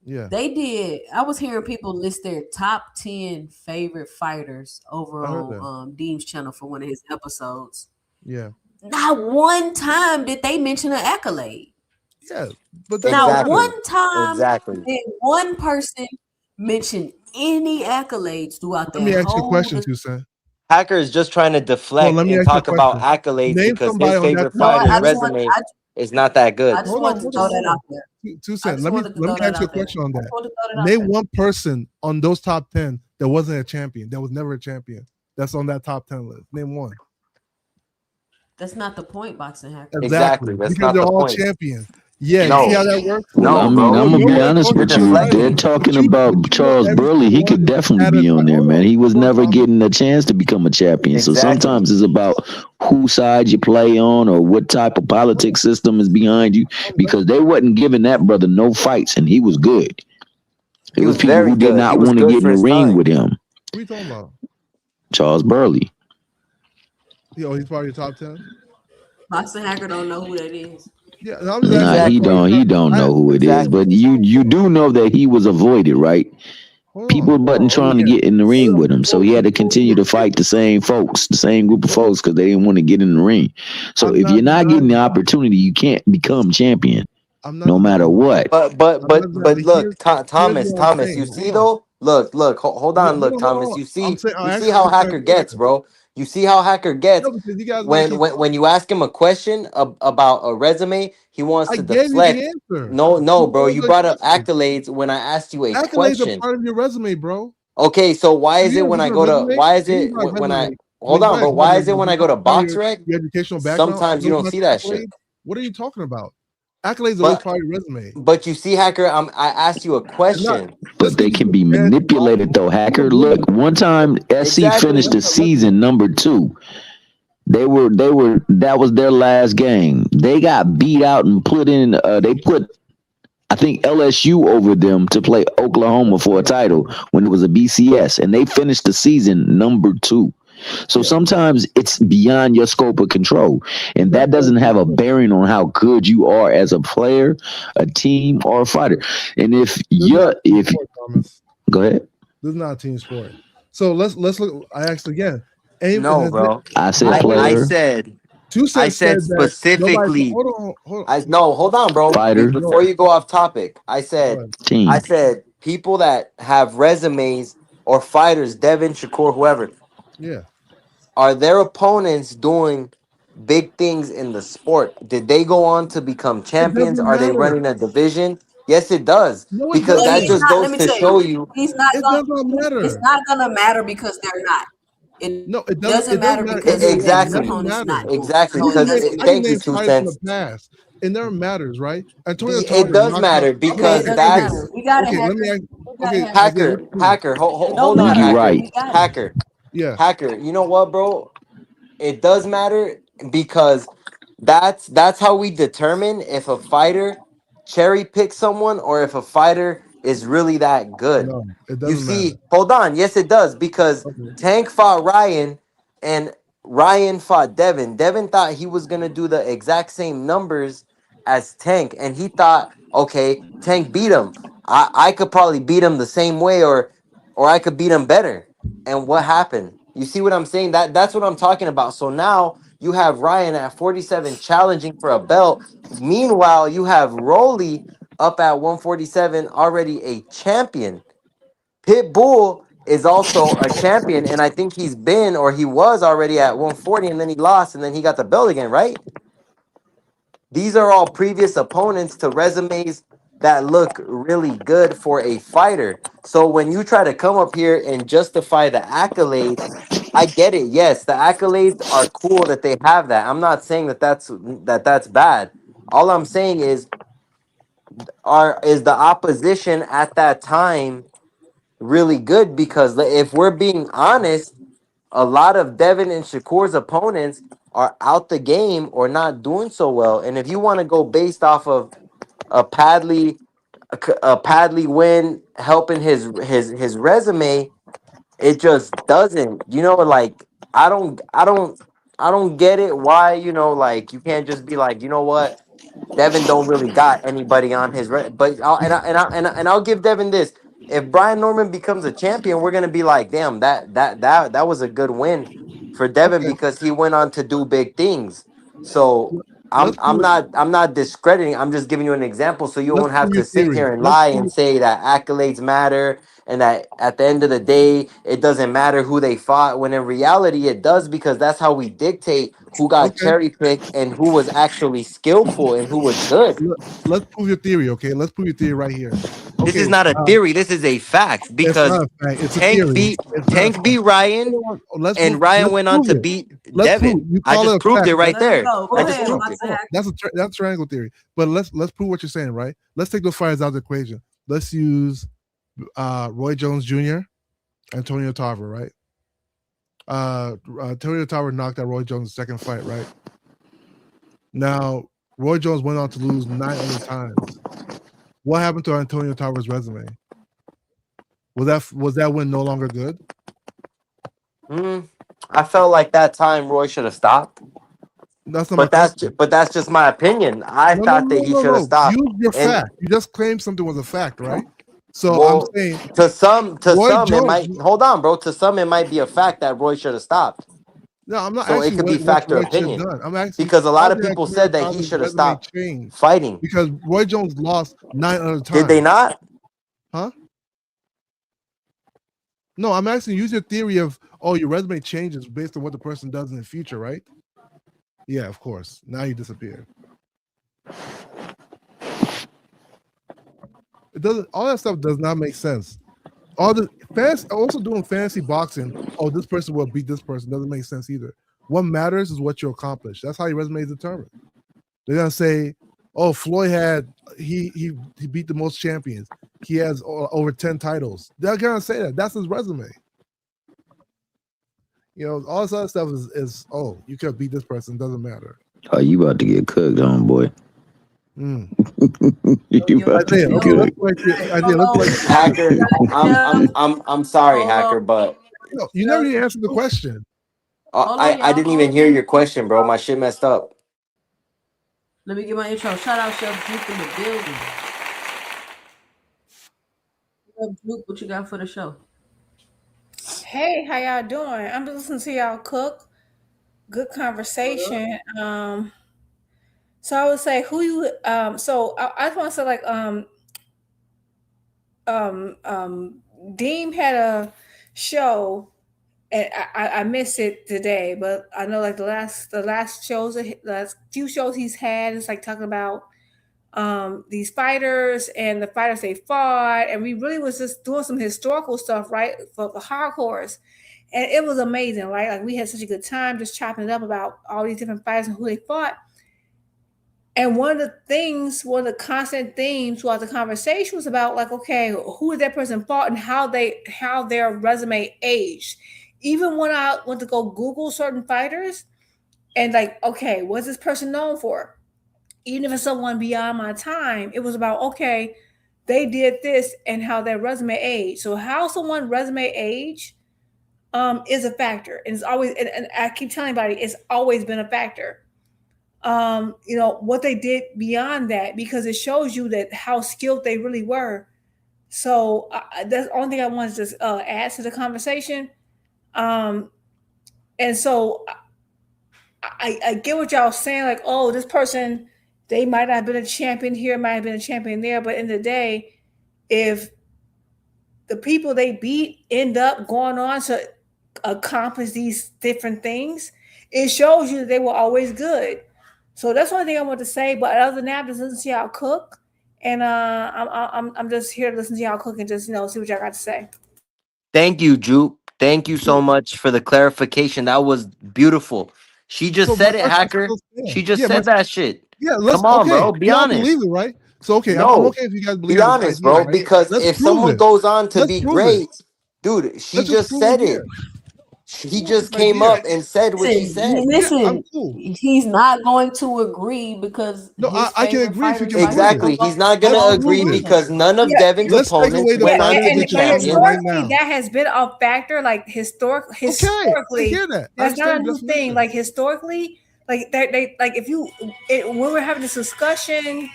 Yeah, They did. I was hearing people list their top 10 favorite fighters over I heard that. on Deem's channel for one of his episodes. Yeah, Not one time did they mention an accolade. yeah, but that don't Now, Exactly. matter. one time Exactly. did one person mention any accolades throughout Let me that ask you a whole. question, Tucson. Hacker is just trying to No, deflect let me and ask you a talk about question. accolades Name because somebody his on that favorite No, top fighter's I 10. just want. resume is not that I good. just wanted to throw that out there. I Tucson, just let me wanted to throw that ask you a out there. question on I that. just wanted to throw that out Name there. one person on those top 10 that wasn't a champion, that was never a champion. That's on that top 10 list. Name one. That's not the point, Boxing Hacker. Exactly. Exactly, That's because not they're the all point. champions. Yeah, you see No. how that works? Well, I No, mean, bro. I'm gonna be Nobody honest told You're with you you. that, They're right? deflecting. talking But about you know Charles every Burley. single He one could definitely had be on there, man. He was hold never on, getting a chance to become a champion. So Exactly. sometimes it's about whose side you play on or what type of politics system is behind you. Because they wasn't giving that brother no fights, and he was good. It He was was people very who did good. He not was want to good get in for the his ring time. with him. What are you talking about? Charles Burley. He's part of your top 10? Boxing Hacker don't know who that is. Yeah, and I'm just Nah, asking. Exactly. he don't know who it is, but you do know that he was avoided, right? People wasn't trying to get in the ring with him, so he had to continue to fight the same folks, the same group of folks, because they didn't want to get in the ring. So I'm if not you're not getting the denying. opportunity, you can't become champion, I'm not no matter denying. what. I'm not denying. But Look, here's Thomas, what I'm Thomas, you saying. see though? Look, hold on, look, Thomas. I'm saying You I see asked you how the Hacker same gets, question. bro. You see how Hacker gets No, because you guys want to keep. when you ask him a question about a resume, he wants I to gave you the deflect. answer. No, You bro. know You the brought up question. accolades when I asked you a Accolades are question. part of your resume, bro. Okay, so why Have is you it ever when I done a go to resume? why is When you it write when I resume, hold on, bro? you write Why is it resume, when you I go put to part of Box Rec? your educational background. Are Sometimes you those don't not see your that shit. accolades? What are you talking about? Accolades are always But part of your resume. but you see, Hacker, I asked you a And not question. just But they because can you're be a fan, manipulated though, you Hacker. don't mean Look, one time SC Exactly. finished that's the not resume. season number 2. They were that was their last game. They got beat out and put in they put I think LSU over them to play Oklahoma for a title when it was a BCS, and they finished the season number 2. So Yeah, sometimes it's beyond your scope of control, and that's that not doesn't have a resume. bearing on how good you are as a player, a team, or a fighter. And This is not a team sport, Thomas. go ahead. This is not a team sport. So let's look. I asked again. No, bro. I said Hold I player, on. said Two I said said that nobody. specifically. Hold on. I no, hold on, bro. fighter, Go Before you go off topic, go ahead. I team. said people that have resumes or fighters, Devin, Shakur, whoever, Yeah. are their opponents doing big things in the sport? Did they go on to become It champions? doesn't Are they matter. running a division? Yes, it does. No, it Because Well, that he's doesn't. just not. Let goes me to tell show you, you he's not It gonna. does not It's matter. not gonna matter because they're not. It No, it doesn't. doesn't It doesn't matter matter because either his way. It next exactly. never opponent's not matters. doing. Exactly. I can Because name That's I can thank you, name Two fighters from the Cents. past. It never matters, right? Antonio It Tarver does knocked out. matter okay. It because doesn't Okay, matter. We got it, okay. Let me hacker. ask. We got it, Okay, hacker. Isaiah, what you think? It don't No, matter, you're hacker. right. We got it. Yeah. Hacker. You know what, bro? It does matter because that's how we determine if a fighter cherry picks someone or if a fighter is really that good. No, it You doesn't matter. see, hold on. Yes, it does, because Okay. Tank fought Ryan and Ryan fought Devin. Devin thought he was going to do the exact same numbers as Tank, and he thought, okay, Tank beat him. I could probably beat him the same way, or I could beat him better. And what happened? You see what I'm saying? That's what I'm talking about. So now you have Ryan at 47 challenging for a belt. Meanwhile, you have Rolly up at 147, already a champion. Pitbull is also a champion, and I think he's been, or he was already at 140, and then he lost, and then he got the belt again, right? These are all previous opponents to resumes that look really good for a fighter. So when you try to come up here and justify the accolades, I get it. Yes, the accolades are cool that they have that. I'm not saying that's bad. All I'm saying is the opposition at that time really good? Because if we're being honest, a lot of Devin and Shakur's opponents are out the game or not doing so well. And if you want to go based off of a Padley a Padley win helping his resume, it just doesn't. Like I don't get it why, like you can't just be like, you know what? Devin don't really got anybody on his but I'll give Devin this. If Brian Norman becomes a champion, we're gonna be like, damn, that was a good win for Devin Okay. because he went on to do big things. So I'm Let's I'm prove it. not I'm not discrediting. I'm just giving you an example so you Let's won't have prove your to sit theory. here and Let's lie prove and it. say that accolades matter and that at the end of the day it doesn't matter who they fought, when in reality it does, because that's how we dictate who got Okay. cherry picked and who was actually skillful and who was good. Let's prove your theory. Okay. Let's prove your theory right here. This is Okay. not a theory. This is a fact It's because not a fact. It's a Tank theory. beat It's not a Tank fact. beat Ryan, Hold on. Let's prove. and Ryan Let's went on prove to it. beat Let's prove. Devin. You I call it just a proved fact, it right? right Let him there. go. Go I Hold on, just ahead, hold proved on, it. boxing hold on. hack. That's triangle theory. But let's prove what you're saying, right? Let's take those fighters out of the equation. Let's use Roy Jones Jr., Antonio Tarver, right? Antonio Tarver knocked out Roy Jones' second fight, right? Now Roy Jones went on to lose 9 other times. What happened to Antonio Tarver's resume? Was that win no longer good? I felt like that time Roy should have stopped, That's not my but question. that's just my opinion. I No, no, thought that no, he no, should have no. stopped. Use your And fact. You just claimed something was a fact, right? So I'm well, saying Roy to some it Jones. might hold on, bro. To some it might be a fact that Roy should have stopped. No, I'm not So it asking could be what factor Roy should have opinion done. I'm asking because a how lot of did people Antonio said that he Tarver's should have resume stopped change? fighting. Because Roy Jones lost 9 other Did they times. not? Huh? No, I'm asking, use your theory of, your resume changes based on what the person does in the future, right? Yeah, of course. Now you disappear. It doesn't. All that stuff does not make sense. All the fans also doing fantasy boxing. Oh, this person will beat this person. Doesn't make sense either. What matters is what you accomplish. That's how your resume is determined. They're gonna say, "Oh, Floyd had he beat the most champions. He has over 10 titles." They're gonna say that. That's his resume. All this other stuff is you could beat this person. Doesn't matter. Oh, you about to get cooked, homeboy. Mm. You about to Isaiah, get okay, let's cooked. play. Isaiah, let's Hold on, play. we got Hacker, yeah. I'm sorry, Hold on. Hacker, but No, you never even answered the question. Hold on, I y'all. didn't even hear your question, bro. My shit messed up. Let me get my intro. Shout out Chef Juke in the building. Chef Juke, what you got for the show? Hey, how y'all doing? I'm just listening to y'all cook. Good conversation. So I would say who you so I just want to say like um um Deem had a show and I missed it today, but I know like the last shows the last few shows he's had is like talking about these fighters and the fighters they fought, and we really was just doing some historical stuff, right, for the hardcores. And it was amazing, right? Like we had such a good time just chopping it up about all these different fighters and who they fought. And one of the constant themes throughout the conversation was about like, okay, who did that person fought and how their resume aged. Even when I went to go Google certain fighters and like, okay, what's this person known for? Even if it's someone beyond my time, it was about, okay, they did this and how their resume aged. So how someone resume age is a factor, and it's always and I keep telling everybody it's always been a factor. You know what they did beyond that, because it shows you that how skilled they really were. So that's the only thing I wanted to add to the conversation. And so I get what y'all saying, like, oh, this person, they might not have been a champion here, might have been a champion there, but in the day, if the people they beat end up going on to accomplish these different things, it shows you that they were always good. So that's one thing I want to say. But other than that, just listen to y'all cook, and I'm just here to listen to y'all cook and just see what y'all got to say. Thank you, Jupe. Thank you so much for the clarification. That was beautiful. She just said it, Hacker. She just said that shit. Yeah, come on, bro. Be y'all honest. believe it, right? So I'm No, okay if you guys believe be honest, idea, bro. right? Because if someone goes on to be great, dude, she Let's just prove said it it. here. He just came up and said what she said. Listen, he's not going to agree because I can agree if you can exactly. He's not going to agree because none of Devin's opponents went on to be champion. Historically, that has been a factor. Like historically, that's not a new thing. Like historically, like they like when we're having this discussion.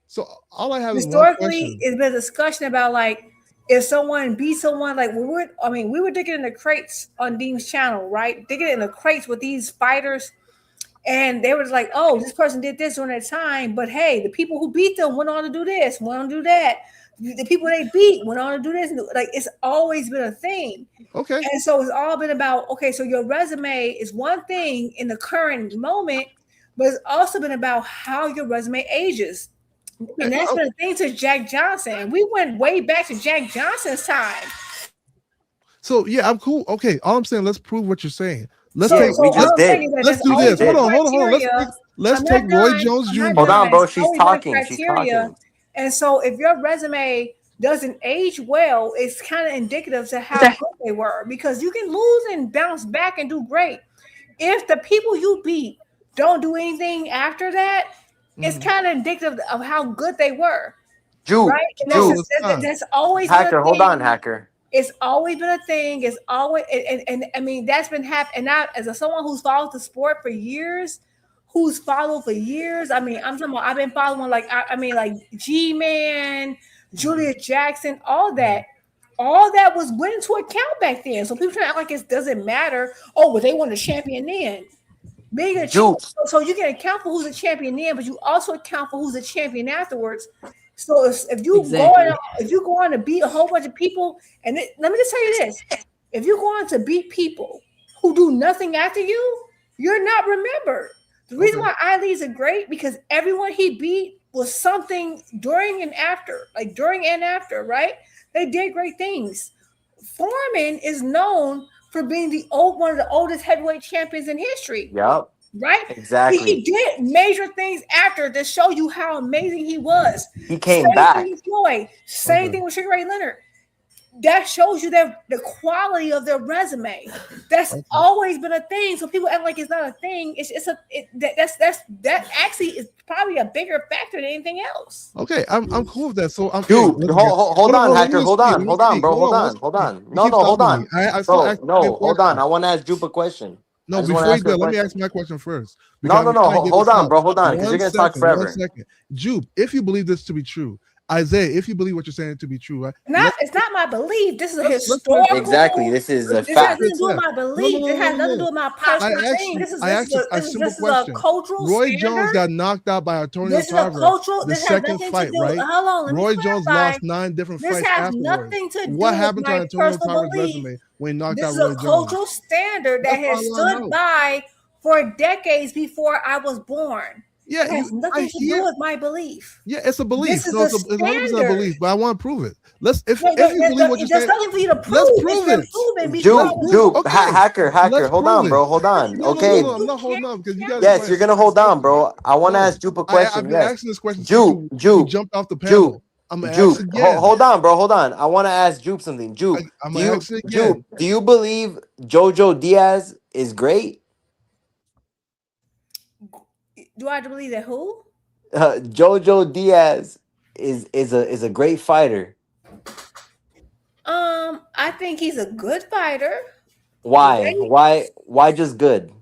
So all I have historically, is one question. it's been a discussion about like if someone beat someone, like we were digging in the crates on Dean's channel, right? Digging in the crates with these fighters, and they were like, "Oh, this person did this during that time," but hey, the people who beat them went on to do this, went on to do that. The people they beat went on to do this. Like it's always been a thing. Okay. And so it's all been about so your resume is one thing in the current moment, but it's also been about how your resume ages. And that's been a thing to Jack Johnson. We went way back to Jack Johnson's time. So yeah, I'm cool. Okay, all I'm saying, let's prove what you're saying. Let's we just did. Let's do this. Hold on. Let's take Roy Jones Jr. Hold on, bro. She's talking. She's talking. And so if your resume doesn't age well, it's kind of indicative to how good they were, because you can lose and bounce back and do great. If the people you beat don't do anything after that, it's kind of indicative of how good they were. Jupe, right? And that's always Hacker. been a Hold thing. on, Hacker. It's always been a thing. It's always and I mean that's been happening. And now, as someone who's followed the sport for years, I mean, I'm talking about I've been following like G-Man, Julia Jackson, all that was went into account back then. So people try to act like it doesn't matter. Oh, well, they won the champion then. Being a so you can account for who's a champion then, but you also account for who's a champion afterwards. So if you go on to beat a whole bunch of people, and let me just tell you this: if you go on to beat people who do nothing after you, you're not remembered. The reason why Ali's a great, because everyone he beat was something during and after, right? They did great things. Foreman is known for being one of the oldest heavyweight champions in history. Yep. Right? Exactly. He did major things after to show you how amazing he was. He came back. Same thing with Sugar Ray Leonard. That shows you the quality of their resume. That's always been a thing. So people act like it's not a thing. That actually is probably a bigger factor than anything else. Okay, I'm cool with that. So I'm Dude, hold on, Hacker. Hold on, bro. Hold on. No, hold on. Hold on. I want to ask Jupe a question. No, before you do, let me ask my question first. No. Hold on, bro. Hold on, because you're gonna talk forever. 1 second. Jupe, if you believe this to be true, Isaiah, if you believe what you're saying to be true, right? It's not my belief. This is a historical. Exactly. This is a fact. This has nothing to do with my belief. It has nothing to do with my personal thing. This is a cultural Roy standard. Jones got knocked out by Antonio Tarver. The second fight, right? Hold on, Roy Jones lost 9 different fights afterwards. Nothing to do what with happened to my Antonio personal Tarver's belief. resume when he knocked out This Roy is a Jones? cultural standard that has stood by for decades before I was born. Yeah, it has nothing to do with my belief. Yeah, it's a belief. This is it's 100% a belief, but I want to prove it. If you believe what you're saying, there's nothing for you to prove. Let's prove it. Dude, Hacker. Hold on, bro. Hold on. Okay. No, I'm not holding on because you guys. Yes, you're gonna hold on, bro. I want to ask Jupe a question. I've been asking this question. Jupe, you jumped off the panel. I'm gonna ask again. Hold on, bro. Hold on. I want to ask Jupe something. Jupe, do you believe Jojo Diaz is great? Do I have to believe that who? Jojo Diaz. is a great fighter. I think he's a good fighter. Why? Why just good?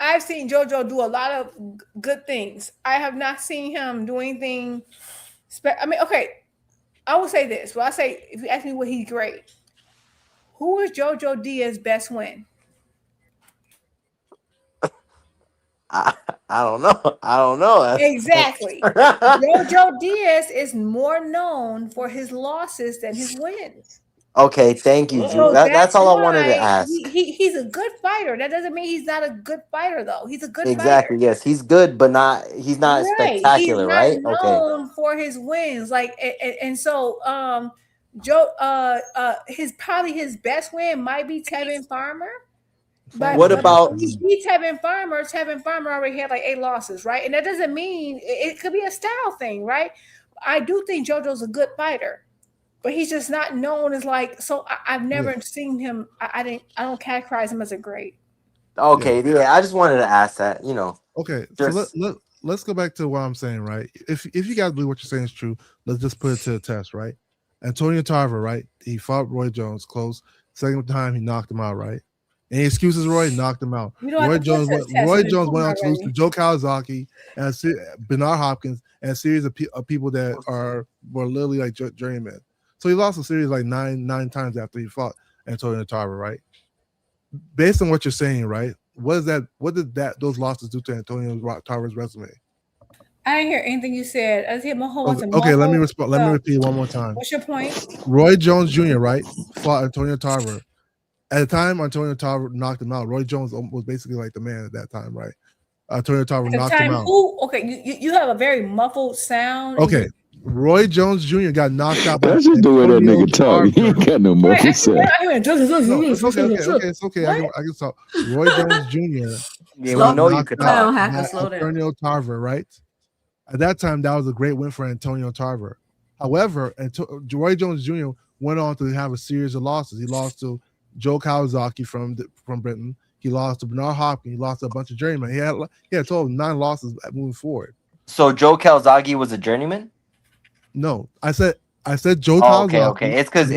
I've seen JoJo do a lot of good things. I have not seen him do anything. I mean, okay, I will say this. Well, I say if you ask me what he's great, who is JoJo Diaz's best win? I, I don't know. I don't know. Exactly. JoJo Diaz is more known for his losses than his wins. Okay, thank you, Drew. So That's all I wanted to why ask. he's a good fighter. That doesn't mean he's not a good fighter, though. He's a good Exactly. fighter. Yes, he's good, but he's not Right. He's spectacular, not right? Okay. known for his wins. Like and so his probably his best win might be Tevin Farmer. But What about when he beat Tevin Farmer already had like 8 losses, right? And that doesn't mean it could be a style thing, right? I do think JoJo's a good fighter, but he's just not known as like. So I've never seen him. I don't categorize him as a great. Okay, yeah. I just wanted to ask that. Okay, Just, so let's go back to what I'm saying, right? If you guys believe what you're saying is true, let's just put it to the test, right? Antonio Tarver, right? He fought Roy Jones close. Second time he knocked him out, right? Any excuses, Roy? Knocked him out. Roy Jones went on to lose to Joe Kawasaki and Bernard Hopkins and a series of people that were literally like journeymen. So he lost a series like nine times after he fought Antonio Tarver, right? Based on what you're saying, right? What did those losses do to Antonio Tarver's resume? I didn't hear anything you said. I just hear my whole bunch of Okay, let me respond. Let me repeat one more time. What's your point? Roy Jones Jr., right, fought Antonio Tarver. At the time Antonio Tarver knocked him out, Roy Jones was basically like the man at that time, right? Antonio Tarver knocked him out. Okay, you have a very muffled sound. Okay. Roy Jones Jr. got knocked out by That's just the way that nigga talk. He ain't got no muffled sound. It's okay. I can talk. Roy Jones Jr. Yeah, we know you could talk. Antonio Tarver, right? At that time, that was a great win for Antonio Tarver. However, Roy Jones Jr. went on to have a series of losses. He lost to Joe Kawasaki from Britain. He lost to Bernard Hopkins. He lost to a bunch of journeymen. He had a total of 9 losses moving forward. So Joe Kawasaki was a journeyman? No, I said Joe Kawasaki. Okay. It's because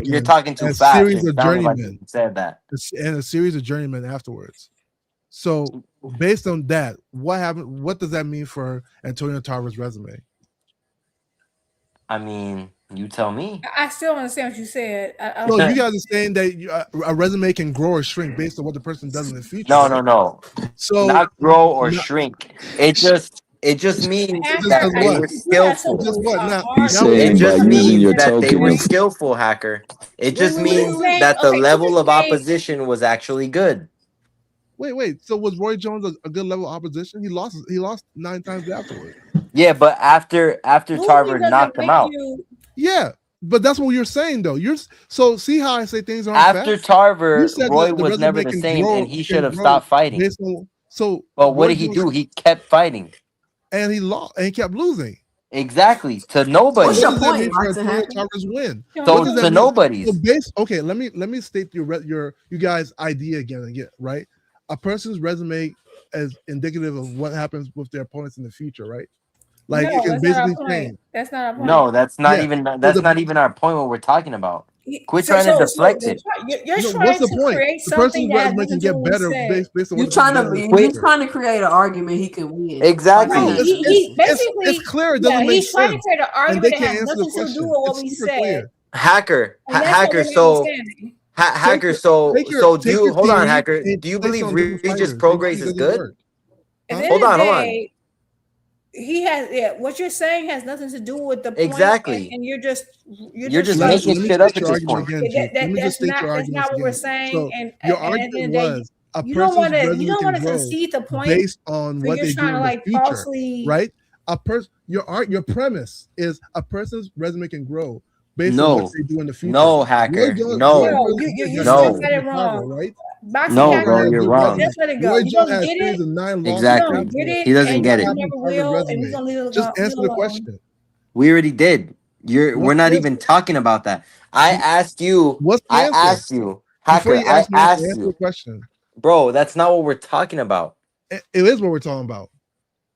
you're talking too fast. Series of journeymen said that, and a series of journeymen afterwards. So based on that, what happened? What does that mean for Antonio Tarver's resume? I mean, you tell me. I still don't understand what you said. So you guys are saying that a resume can grow or shrink based on what the person does in the future. No. So not grow or shrink. It just means that they were skillful. It just means that they were skillful, Hacker. It just means that the level of opposition was actually good. Wait. So was Roy Jones a good level of opposition? He lost 9 times afterwards. Yeah, but after Tarver knocked him out. Yeah, but that's what you're saying though. So see how I say things aren't after fast? Tarver, Roy was never the same, and he should have stopped fighting. But what did he do? He kept fighting, and he lost, and he kept losing. Exactly, to nobody. What's your point, Tarver's win. So to nobody. Okay, let me state you guys' idea again, right? A person's resume is indicative of what happens with their opponents in the future, right? Like no, it can basically change. That's not our point. No, that's not even our point. What we're talking about. Quit trying to deflect it. You're trying to create something that can get better based on you're trying to create an argument he can win. Exactly. It's clear. It doesn't make sense. He's trying to create an argument that has nothing to do with what we said. Hacker. So do you hold on, Hacker? Do you believe Regis Prograis is good? Hold on. He has what you're saying has nothing to do with the point. Exactly. And you're just making shit up at this point. That's not what we're saying. So and your argument was you don't want to concede the point based on what they do in the future, falsely... right? Your premise is a person's resume can grow based on what they do in the future. No, Hacker. You said it wrong, right? No, bro, you're wrong. Just let it go. You don't get it. Exactly. He doesn't get it. Just answer the question. We already did. We're not even talking about that. I asked you. I asked you, Hacker. I asked you. Question. Bro, that's not what we're talking about. It is what we're talking about.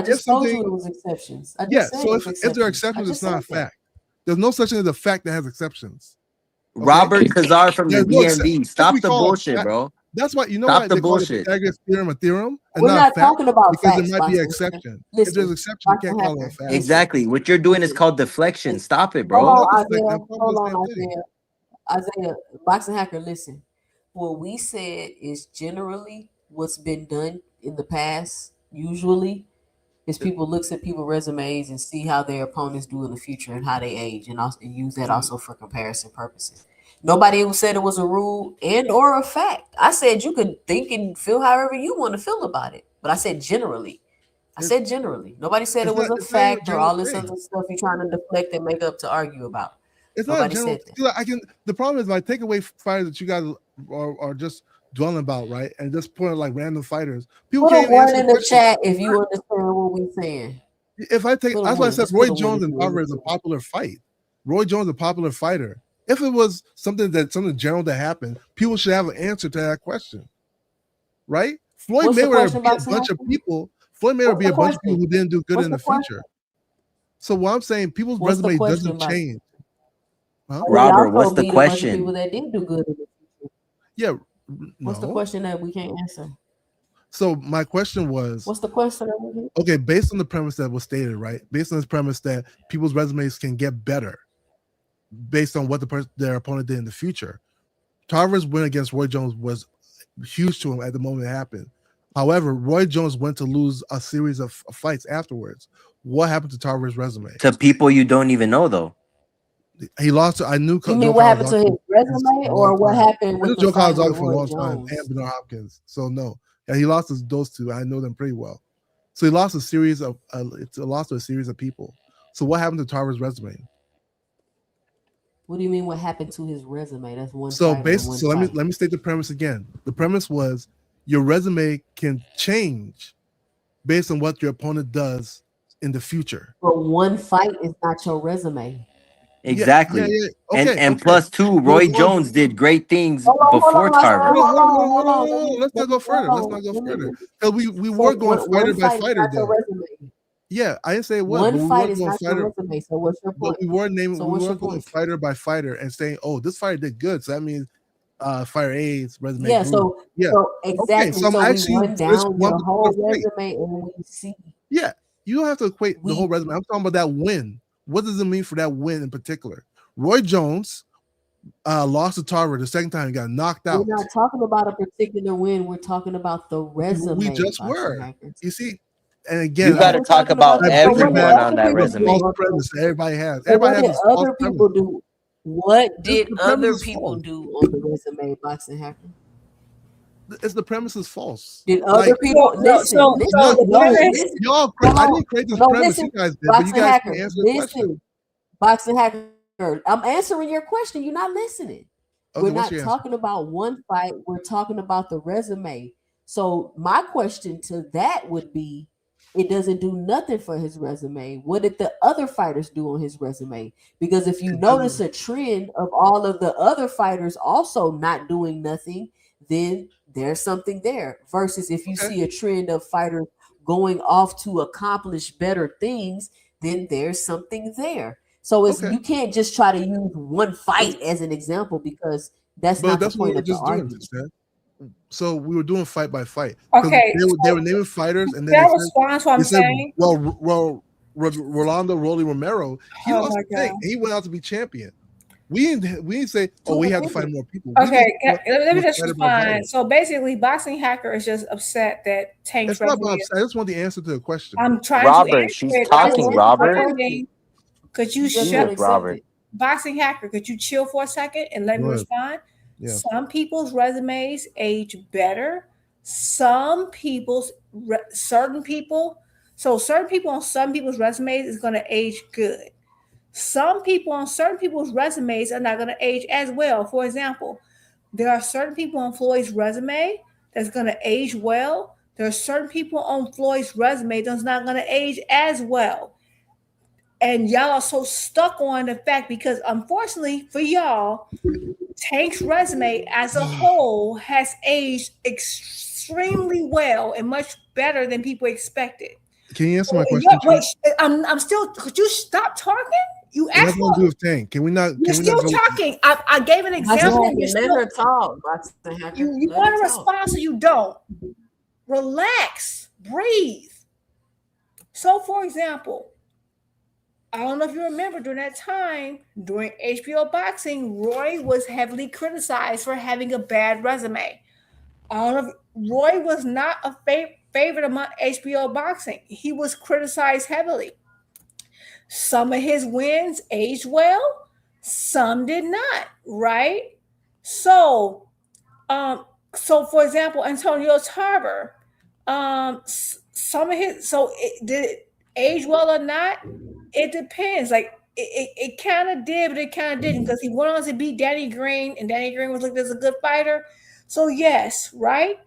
I just if told you something, it was exceptions. I just yeah. said So it's if there are I exceptions, just it's not a said that. fact. There's no such thing as a fact that has exceptions. Okay? Robert Kazar from the There's no exception. DMV. Stop the bullshit, bro. That's why Stop the they call bullshit. the Pythagoras theorem a theorem and We're not not a fact, talking about because facts, there might be an Boxing. exception. If Listen, there's an exception, you Boxing can't call it a Hacker. fact. Exactly. What you're doing is called deflection. Stop it, Hold bro. on, Not deflection. Isaiah. I'm talking Hold about the on, same thing. Isaiah. Boxing Hacker, listen. What we said is generally what's been done in the past, usually, is people looks at people's resumes and see how their opponents do in the future and how they age, and also and use that also for comparison purposes. Nobody ever said it was a rule and or a fact. I said you could think and feel however you want to feel about it, but I said generally. I said generally. Nobody said it was a It's not even a fact or general all this thing. other stuff you're trying to deflect and make up to argue about. It's not a Nobody general. said that. See, like, the problem is, like, take away fighters that you guys are just dwelling about, right? And just put like random fighters. People Put a can't one answer in the the question. chat if you understand what we're saying. If I take, Put a that's why I one. said Just Roy put a one Jones if and you Tarver is a understand. popular fight. Roy Jones is a popular fighter. If it was something general that happened, people should have an answer to that question, right? Floyd What's the Mayweather question, beat a Boxing bunch of Hacker? people. Floyd Mayweather What's beat the a bunch of people question? who didn't do good What's in the the future. So what I'm saying, people's What's the resume question, doesn't Boxing? change. Huh? But he Robert, also what's the beat a bunch of question? people that did do good in the future. Yeah, What's the no. question that we can't answer? So my question was, What's the question that we can't okay, based on the premise that was stated, right? Based on this premise that people's resumes can get better based on what their opponent did in the future. Tarver's win against Roy Jones was huge to him at the moment it happened. However, Roy Jones went to lose a series of fights afterwards. What happened to Tarver's resume? To people you don't even know, though. He lost to, I knew You Joe mean what happened to Kawasaki his resume for a or long what time. happened I knew with the Joe fight with Kawasaki for a Roy long time Jones? and Bernard Hopkins. So no. Yeah, he lost to those two. I know them pretty well. So he lost a series of lost to a series of people. So what happened to Tarver's resume? What do you mean what happened to his resume? That's one So fighter and one so fight. let me state the premise again. The premise was your resume can change based on what your opponent does in the future. But one fight is not your resume. Exactly. Yeah. Okay, and plus two, Roy Jones did great things before Tarver. Hold on. Let's not go further. Because we were going fighter by fighter though. Yeah, I didn't say it was. One fight is not your resume. So what's your point? But we were naming. So we what's were your going point? fighter by fighter and saying, "Oh, this fighter did good." So that means fighter A's resume. Yeah. grew. So exactly. Okay, so I'm so actually we run just down one your whole particular fight. resume and we see. Yeah, you don't have to equate the whole resume. I'm talking about that win. What does it mean for that win in particular? Roy Jones lost to Tarver the second time. He got knocked out. We're not talking about a particular win. We're talking about the resume. We just were. Hackers. You see, and again, You got to talk about everyone on that resume. False premise that everybody has. So Everybody what has did a false other premise. people do? What did The premise other is people false. do on the resume, Boxing Hacker? It's the premise is false. Did other people listen? I didn't create this premise. You guys did, but you guys can answer the question. Boxing Hacker, I'm answering your question. You're not listening. Okay, We're what's not your talking about one fight. We're talking about the resume. So my question to that would be, it doesn't do nothing for his resume. What did the other fighters do on his resume? Because if you notice a trend of all of the other fighters also not doing nothing, then there's something there. Versus if you see a trend of fighters going off to accomplish better things, then there's something there. So you can't just try to use one fight as an example because that's not the point of the argument. So we were doing fight by fight. Okay, they were naming fighters, and then that responds what I'm saying. Well, Rolando Rolly Romero, he lost the thing. He went out to be champion. We didn't say, "Oh, we have to find more people." Okay, let me just respond. So basically, Boxing Hacker is just upset that Tank's It's not about upset. I just want the answer to the question. I'm trying Robert, to answer she's it. talking, Robert. Could you shut Robert? Boxing Hacker, could you chill for a second and let me respond? Yeah. Some people's resumes age better. Certain people on some people's resumes is going to age good. Some people on certain people's resumes are not going to age as well. For example, there are certain people on Floyd's resume that's going to age well. There are certain people on Floyd's resume that's not going to age as well. And y'all are so stuck on the fact because unfortunately for y'all, Tank's resume as a whole has aged extremely well and much better than people expected. Can you answer my question? Wait, I'm still. Could you stop talking? You It has asked nothing to do for. with Tank. Can we not? You're Can we still not go? talking. I gave an example. Hacker, You're let still, her talk. Boxing Hacker. you Let want her a talk. response or you don't. Relax. Breathe. So, for example, I don't know if you remember during that time, during HBO boxing, Roy was heavily criticized for having a bad resume. I don't know if Roy was not a favorite among HBO boxing. He was criticized heavily. Some of his wins aged well, some did not, right? So, so for example, Antonio Tarver, some of his, did it age well or not? It depends. Like it kind of did, but it kind of didn't, because he went on to beat Danny Green, and Danny Green was looked as a good fighter. So yes, right.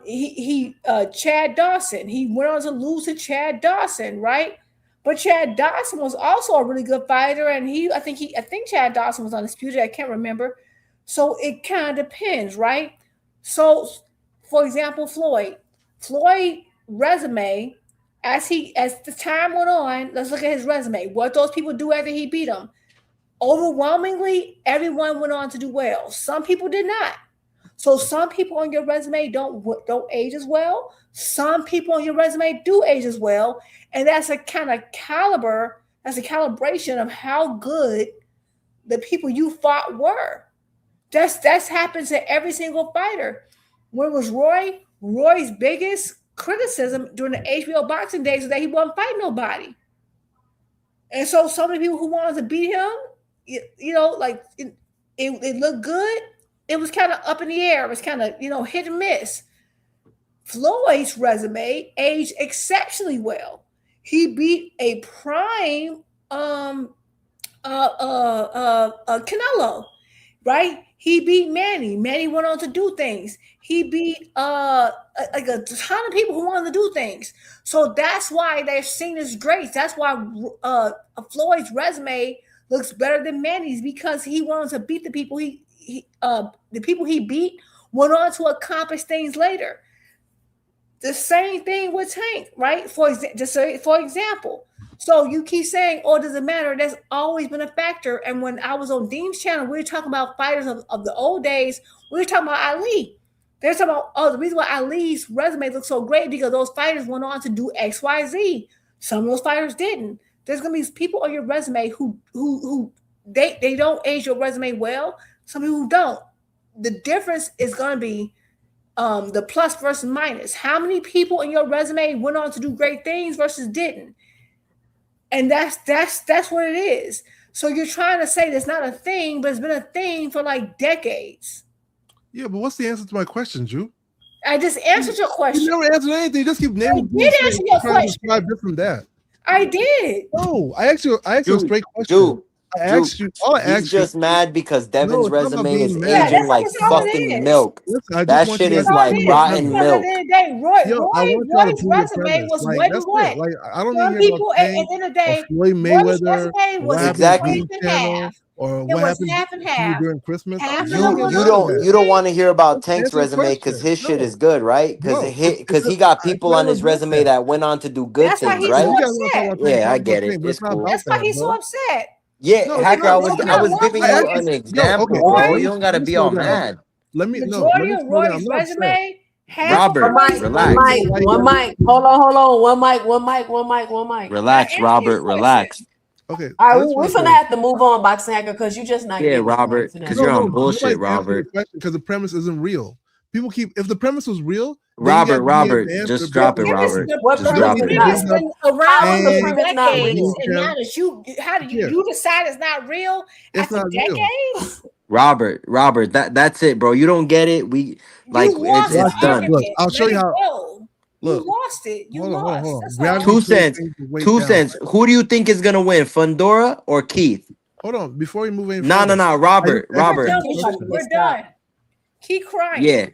He Chad Dawson. He went on to lose to Chad Dawson, right? But Chad Dawson was also a really good fighter, and I think Chad Dawson was undisputed. I can't remember. So it kind of depends, right? So, for example, Floyd resume, as the time went on, let's look at his resume. What those people do after he beat them. Overwhelmingly, everyone went on to do well. Some people did not. So some people on your resume don't age as well. Some people on your resume do age as well, and that's a kind of caliber. That's a calibration of how good the people you fought were. That's happened to every single fighter. Where was Roy? Roy's biggest criticism during the HBO boxing days was that he wasn't fighting nobody, and so some of the people who wanted to beat him, like it looked good. It was kind of up in the air. It was kind of, hit and miss. Floyd's resume aged exceptionally well. He beat a prime Canelo, right? He beat Manny. Manny went on to do things. He beat like a ton of people who wanted to do things. So that's why they're seen as greats. That's why Floyd's resume looks better than Manny's, because he wanted to beat the people the people he beat went on to accomplish things later. The same thing with Tank, right? For example, so you keep saying, "Oh, does it matter?" That's always been a factor. And when I was on Dean's channel, we were talking about fighters of the old days. We were talking about Ali. They're talking about, the reason why Ali's resume looks so great, because those fighters went on to do X, Y, Z. Some of those fighters didn't. There's gonna be people on your resume who they don't age your resume well. Some people don't. The difference is going to be the plus versus minus. How many people in your resume went on to do great things versus didn't? And that's what it is. So you're trying to say there's not a thing, but it's been a thing for like decades. Yeah, but what's the answer to my question, Drew? I just answered your question. You never answered anything. You just keep naming. I did answer your question. Different that. I did. No, I asked you a straight question. Dude, I asked you. All I he's asked just mad because Devin's No, it's not about resume is being mad. aging like that's all it fucking is. milk. Listen, I just That want shit you is guys to like prove your rotten premise. milk. At the end of the day, Roy's resume was Like, way that's what? it. Like, I don't Some need to hear people about at the end of the day, Floyd Roy's Mayweather, resume was what happened Exactly. to Dean's channel, or It what was happened half and to you half. during Christmas. Half You of them was on You don't want to hear about Just Tank's answer the resume because question. his shit No. is good, right? No, Because he got people on his resume that went on to do good That's why things, he's so right? You guys want to talk upset. about Tank, Yeah, I talk get about it. Tank, but It's it's not cool. about That's why that, he's so bro. upset. Yeah, No, it's Hacker, not I about was that. giving I you asked an you, example, okay, bro. Roy- You don't gotta let me be slow all down. mad. Let me Majority of slow down. Roy's I'm not upset. resume, half Robert, of Roy's relax. One mic. Hold on. One mic. Relax, Robert, relax. Okay, All I right, just we're want to finna say, have to move on, Boxing Hacker, because you just not Yeah, getting it, bro. Robert, Finna because have you're to- on bullshit, nobody's answering Robert. the question because the premise isn't real. People keep, if the premise was real, Robert, then you guys just be able drop to it, answer Robert. the What Just question. You don't drop premise need it. is to not? bring up been around How is the for premise not decades, real? and now that you decide it's not real It's after not real. decades, Robert, that's it, bro. You don't get it. We like you lost it's the done. Look, argument. I'll show Let you it how. go. You Look, lost it. You hold lost. on. That's Gravity all. 2 pulls cents. things way 2 down. cents. Who do you think is gonna win, Fundora or Keith? Hold on, before we move any No, further. Robert. We're Robert. done with you. We're done. Keep crying. Yeah,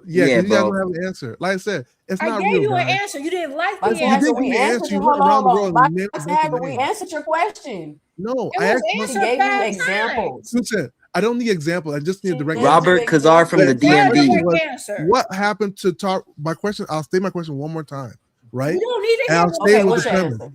Yeah, yeah, because you guys bro. don't have an answer. Like I said, it's I not gave real, you an guys. answer. You didn't like the Boxing You answer. Hacker, didn't give we me an answered answer. you. You went around the world and named a Boxing bunch of Hacker, we names. answered your question. No, It I was asked She answered gave you 5 examples. Listen, I don't need example. I just need a direct Robert Kazar from the Not a DMV. direct answer. What happened to my question? I'll state my question one more time, right? You don't need to And hear I'll what stay Okay, with what's the your premise. answer?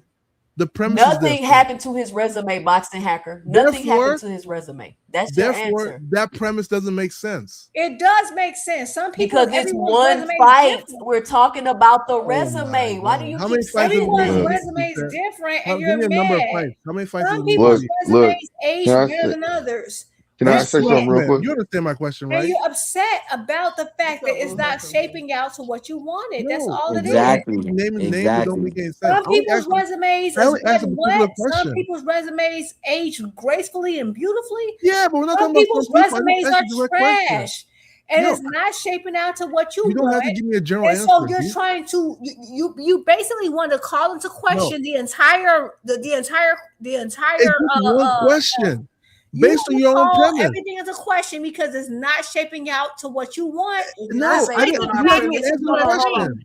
The premise is Nothing this. happened to his resume, Boxing Hacker. Nothing Therefore- happened to his resume. That's your Therefore, answer. that premise doesn't make sense. It does make sense. Some people, Because it's everyone's one resume is fight. different. We're talking about the Oh my resume. Why do God. you How keep many fights saying has he Everyone's that? won? resume is different, and Give you're me a number of mad. fights. How many fights has Some he people's won? resumes age Can I better say- than others. Can I You're say upset. something real Man, quick? you understand my question, And right? you're upset about the fact that it's not Hustle, shaping out to what you wanted. That's No, all it is. Exactly. Names that don't Exactly. make any sense. Some people's resumes I is only asked a getting particular what? Some question. people's resumes age gracefully and beautifully. Yeah, but we're not Some talking about people's some people. I resumes just are asked you a direct question. trash. And No, it's not shaping out to what you You don't want. have to give me a general And answer. so you're dude. trying to you basically want to call into question the entire It's just one uh, question you based on want to your own call premise. everything into question because it's not shaping out to what you want. It's No, not I based didn't. on You our haven't premise. answered Hold the on, hold on. question.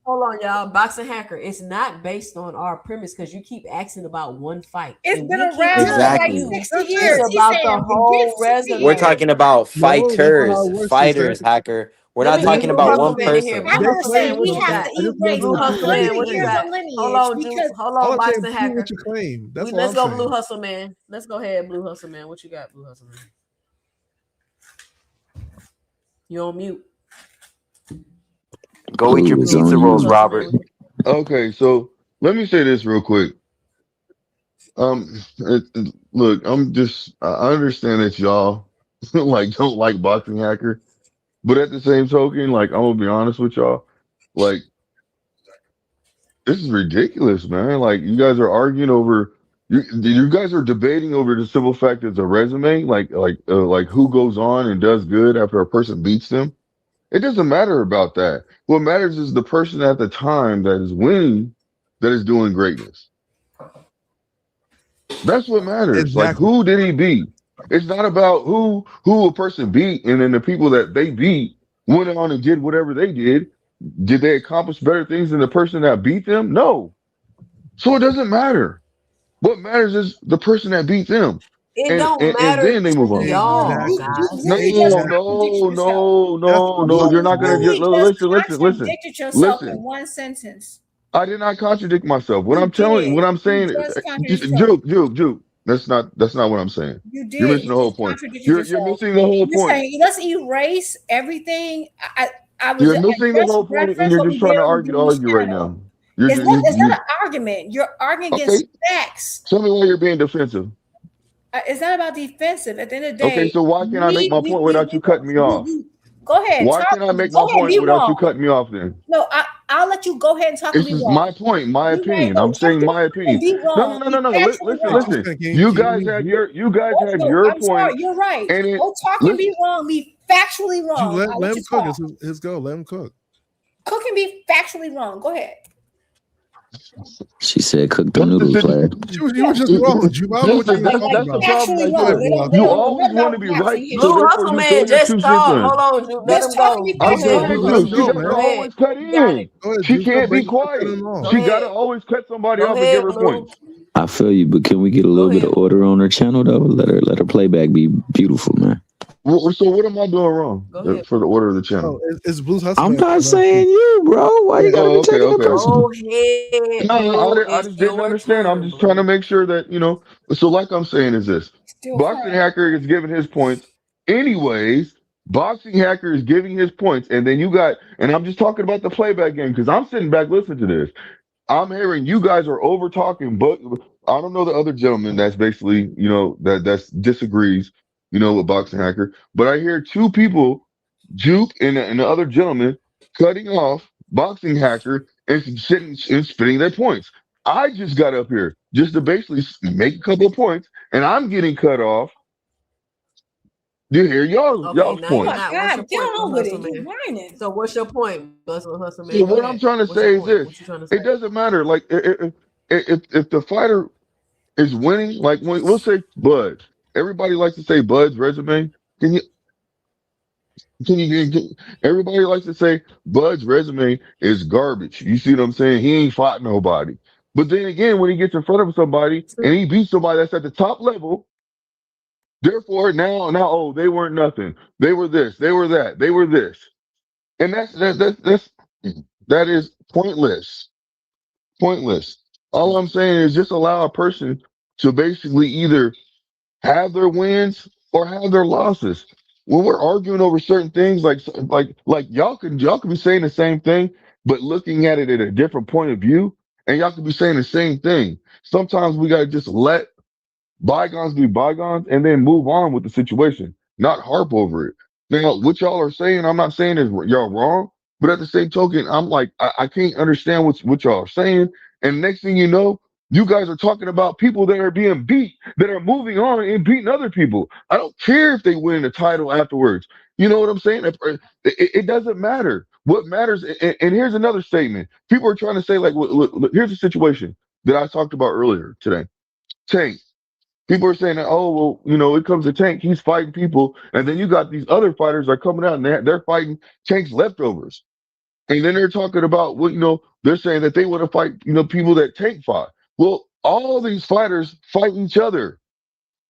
Hold on, y'all. Boxing Hacker. It's not based on our premise because you keep asking about one fight. It's and been we keep around for Exactly. like telling you 60 years. it's He's about saying the forget whole 60 resume. We're years. talking about No, that's not how fighters, it works. fighters, Hacker. We're Let not me get talking Blue about Hustle one Man in here. person. Blue Hacker Hustle saying Man, what we you have got? to I just erase Blue wanted to Hustle prove Man, 100 what you years got? of Hold lineage on, because hold all on, I'm saying Boxing is prove Hacker. what you claim. That's all Let's I'm go, saying. Blue Hustle Man. Let's go ahead, Blue Hustle Man. What you got, Blue Hustle Man? You on mute? Go eat your Blue is pizza on rolls, you. Robert. Okay, so let me say this real quick. Look, I understand that y'all like don't like Boxing Hacker, but at the same token, like I'm gonna be honest with y'all, like this is ridiculous, man. Like you guys are arguing over, you guys are debating over the simple fact that it's a resume, like who goes on and does good after a person beats them. It doesn't matter about that. What matters is the person at the time that is winning, that is doing greatness. That's what matters. Like, Exactly. who did he beat? It's not about who a person beat, and then the people that they beat went on and did whatever they did. Did they accomplish better things than the person that beat them? No. So it doesn't matter. What matters is the person that beat them, It and don't and, and matter then they move to on. y'all, Exactly. you guys. No, really just Exactly. contradict no, yourself. no, That's no, the no. You're point. not gonna get. Really just Listen. contradicted yourself in Listen. one sentence. I did not contradict myself. You did. What I'm You saying, just contradicted yourself. Juke. That's not what I'm saying. You You're did. missing You the whole just point. contradicted You're yourself. missing the whole You're point. saying let's erase everything. I was You're I missing the just whole point, and referenced you're what just we trying did to on Jim's argue right channel. now. You're It's just, not an argument. You're arguing okay. against facts. Tell me why you're being defensive. It's not about defensive. At the end of the Okay, day, so why can't I make my point without you cutting me off? go ahead. Why Talk. can't I make Go my ahead and point be without you wrong. cutting me off then? No, I'll let you go ahead and talk and This be is wrong. my point, my Be right. opinion. No, I'm saying talk my opinion. and be No. wrong. Be factually It's wrong. just Listen. gonna You can guys had No, your I'm sorry. points, You're right. and it Go talk and listen. be wrong. Be factually you wrong. let I'll let him you cook. talk. It's his go. Let him cook. Cook and be factually wrong. Go ahead. She said, "Cook the That's the noodles, situation. player." You were just wrong, Juke. I don't know what you're talking That's the about. problem Factually right wrong. there. They Blue don't. They You Hustle. don't know always nothing want about to be facts. So right, you so Blue just therefore Hustle you throw Man, your just two cents talk. in. Hold on, Juke. Let just him talk and go. be Go Just factually ahead, Okay, Blue let wrong. him Juke, Hustle she go, Man. got to Go man. ahead. always cut You got in. it. Go ahead, She Juke. Stop can't be breaking. Stop quiet. cutting him off. Go She got to ahead. always cut somebody Go off and give ahead, her Blue. points. I feel you, but can we get a Go little bit of ahead. order on her channel though? Let her playback be beautiful, man. So what am I doing wrong Go ahead. for the order of the Oh, channel? it's Blue's Hustle I'm Man. not saying you, bro. Why you gotta Oh, be okay, taking it okay. personal? Go ahead, No, Blue. I It's just didn't your understand. I'm turn, just trying to Blue. make sure that, So like I'm saying is this. Still Boxing fine. Hacker is giving his points. Anyways, Boxing Hacker is giving his points. And then and I'm just talking about the playback game because I'm sitting back listening to this. I'm hearing you guys are over talking, but I don't know the other gentleman that's basically, that's disagrees, with Boxing Hacker. But I hear two people, Juke and the other gentleman, cutting off Boxing Hacker and sitting and spitting their points. I just got up here just to basically make a couple of points, and I'm getting cut off. You hear Okay, y'all's now Oh you're my points. not. What's God, your get point, Blue on with Hustle it. You Man? whining. So what's your point, Blue Hustle Man? So Go what I'm ahead. trying to What's your say is point? this: What you trying to say? it doesn't matter. Like if the fighter is winning, like we'll say Bud. Everybody likes to say Bud's resume. Can you? Everybody likes to say Bud's resume is garbage. You see what I'm saying? He ain't fought nobody. But then again, when he gets in front of somebody and he beats somebody that's at the top level, therefore now oh they weren't nothing. They were this. They were that. They were this. And that is pointless. Pointless. All I'm saying is just allow a person to basically either have their wins or have their losses. When we're arguing over certain things, like y'all can be saying the same thing, but looking at it at a different point of view, and y'all can be saying the same thing. Sometimes we gotta just let bygones be bygones and then move on with the situation, not harp over it. Now, what y'all are saying, I'm not saying is y'all wrong, but at the same token, I'm like, I can't understand what y'all are saying. And next thing you know, you guys are talking about people that are being beat, that are moving on and beating other people. I don't care if they win the title afterwards. You know what I'm saying? It doesn't matter. What matters, and here's another statement. People are trying to say, like, look, here's a situation that I talked about earlier today. Tank. People are saying that, oh, well, it comes to Tank, he's fighting people, and then you got these other fighters that are coming out and they're fighting Tank's leftovers, and then they're talking about they're saying that they want to fight people that Tank fought. Well, all these fighters fight each other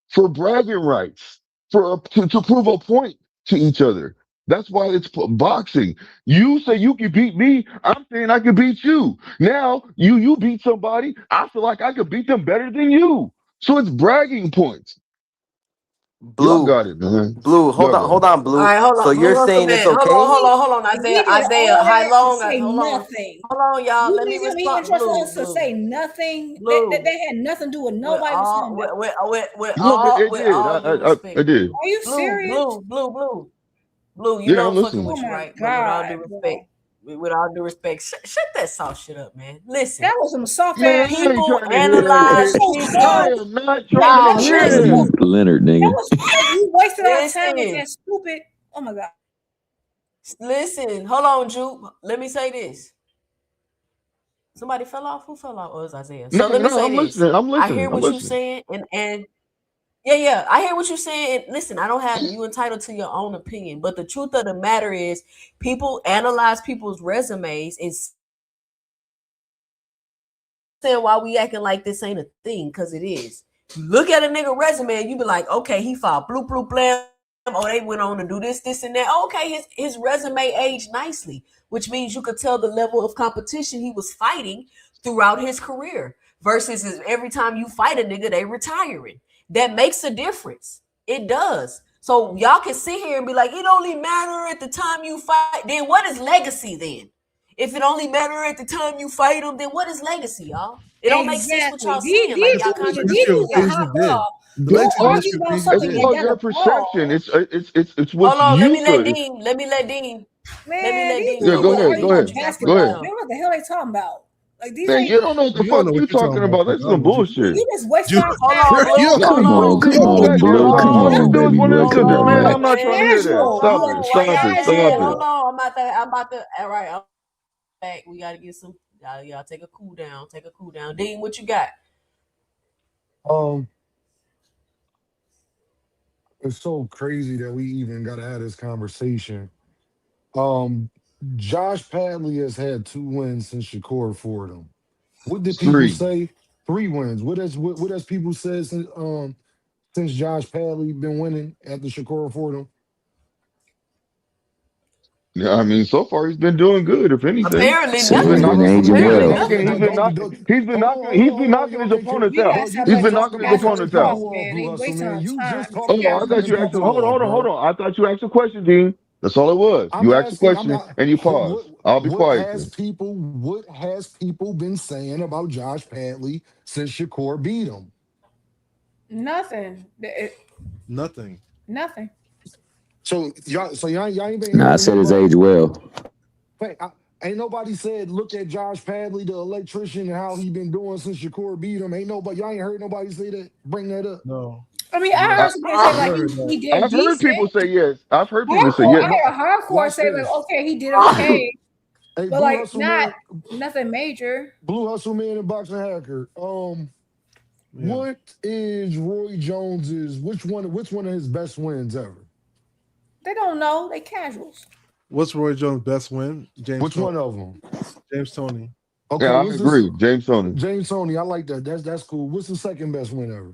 for bragging rights, to prove a point to each other. That's why it's boxing. You say you can beat me, I'm saying I can beat you. Now you beat somebody, I feel like I could beat them better than you. So it's bragging points. Y'all Blue, got it, man. Blue, hold Y'all on, got hold it. on, All Blue. right, hold So on, hold you're on a saying it's minute. okay? Hold on, He Isaiah. did Isaiah, all how that to long? say Hold on, nothing. hold on, y'all. You Let me think it's gonna be respond. interesting for Blue, us to blue, say nothing? blue. That had nothing to do with With nobody was all, talking about. No, it with did. all due I respect, did. Are you blue, serious? blue, blue, blue, blue. You Yeah, know I'm I'm fucking Oh listening. with you, my right? But with all due god, respect, bro. with all due respect, shut that soft shit up, man. Listen, That was some soft Man, ass I ain't people trying to hear shit. That that. was analyze so I people. soft. am not Like trying to Y'all hear nothing. that. Deep listen, Leonard, That nigga. was like we wasted our time with listen, that stupid. Oh my god. listen. Hold on, Juke. Let me say this. Somebody fell off. Who fell off? Oh, it was Isaiah. No, So let me no, say I'm this. listening. I'm I hear listening. I'm what you listening. saying, and yeah, I hear what you're saying. And listen, I don't have you entitled to your own opinion, but the truth of the matter is, people analyze people's resumes and saying why we acting like this ain't a thing, because it is. You look at a nigga resume and you be like, okay, he fought blue, blue, blam. Oh, they went on to do this, and that. Okay, his resume aged nicely, which means you could tell the level of competition he was fighting throughout his career. Versus every time you fight a nigga, they retiring. That makes a difference. It does. So y'all can sit here and be like, it only matter at the time you fight. Then what is legacy then? If it only matter at the time you fight them, then what is legacy, y'all? It don't make sense what Exactly. y'all saying. Like These y'all dudes, contradicting these Legacy will dudes are pay yourself. he hot did. raw. The Don't legacy No, will argue just about pay he it's something did. that called your doesn't perception. fall. It's Hold what's on, you feel. Let me let Dean. Man, these Yeah, Deal dudes go with are it. ahead. Dean, arguing Go about what ahead. you got for the Go ahead. basketball. jump? Man, what the hell they talking about? Like these Man, ain't you don't know what the You don't fuck know you what you're talking talking about. about. To That's be some honest with you, bullshit. you just wasting you, our Hold time. on, you Blue. don't Hold Come know what on. on, you're You come know talking what about. on, that dude Blue. is Come all that on, dude is baby one of boy. them Hold Come simple on, man. on, man. I'm not trying to man. hear that. Hold Casual. Stop You it. on. Why Stop y'all it. casual. Stop mad? Hold it. on. I'm about to. All right. I'm back. We gotta get some. Y'all take a cool down. Take a cool down. Dean, what you got? Um, it's so crazy that we even got to have this conversation. Um, Josh Padley has had 2 wins since Shakur fought him. What did people 3. say? 3 wins. What has people said since Josh Padley been winning after Shakur fought him? Yeah, I mean, so far he's been doing good. If anything, Apparently Said he's he been nothing. been knocking. aging He's been Apparently well. knocking. nothing. He's been knocking. He's been knocking his opponents Y'all out. can't, guys you sound He's like can't been talk knocking his about guys are something opponents out. people lost, off, man. Blue They Hustle, wasting man. our You just time. talked Hold about on, I thought cutting you asked him. people off, Hold bro. on. I thought you asked a question, Dean. That's all it was. I'm You asked a asking, I'm question not and you what paused. I'll be quiet then. what has people been saying about Josh Padley since Shakur beat him? Nothing. Nothing. Nothing. So y'all ain't been Nah, I hearing said his nobody. age well. Hey, ain't nobody said look at Josh Padley, the electrician, and how he been doing since Shakur beat him. Ain't nobody. Y'all ain't heard nobody say that. Bring that up. No. I mean, I No. heard I, somebody say I like Uh, heard he that. did I've heard decent. people say yes. I've heard people say Hardcore. yes. I heard Hardcore Watch say like, this. okay, he did okay, Hey, but Blue like Hustle not man, nothing major. Blue Hustle man, and boxing hacker. Yeah. What is Roy Jones's? Which one of his best wins ever? They don't know. They casuals. What's Roy Jones' best win? James Which Tony. one of them? James Tony. Yeah, Okay, I what's this? agree. James Tony. James Tony. I like that. That's cool. What's the second best win ever?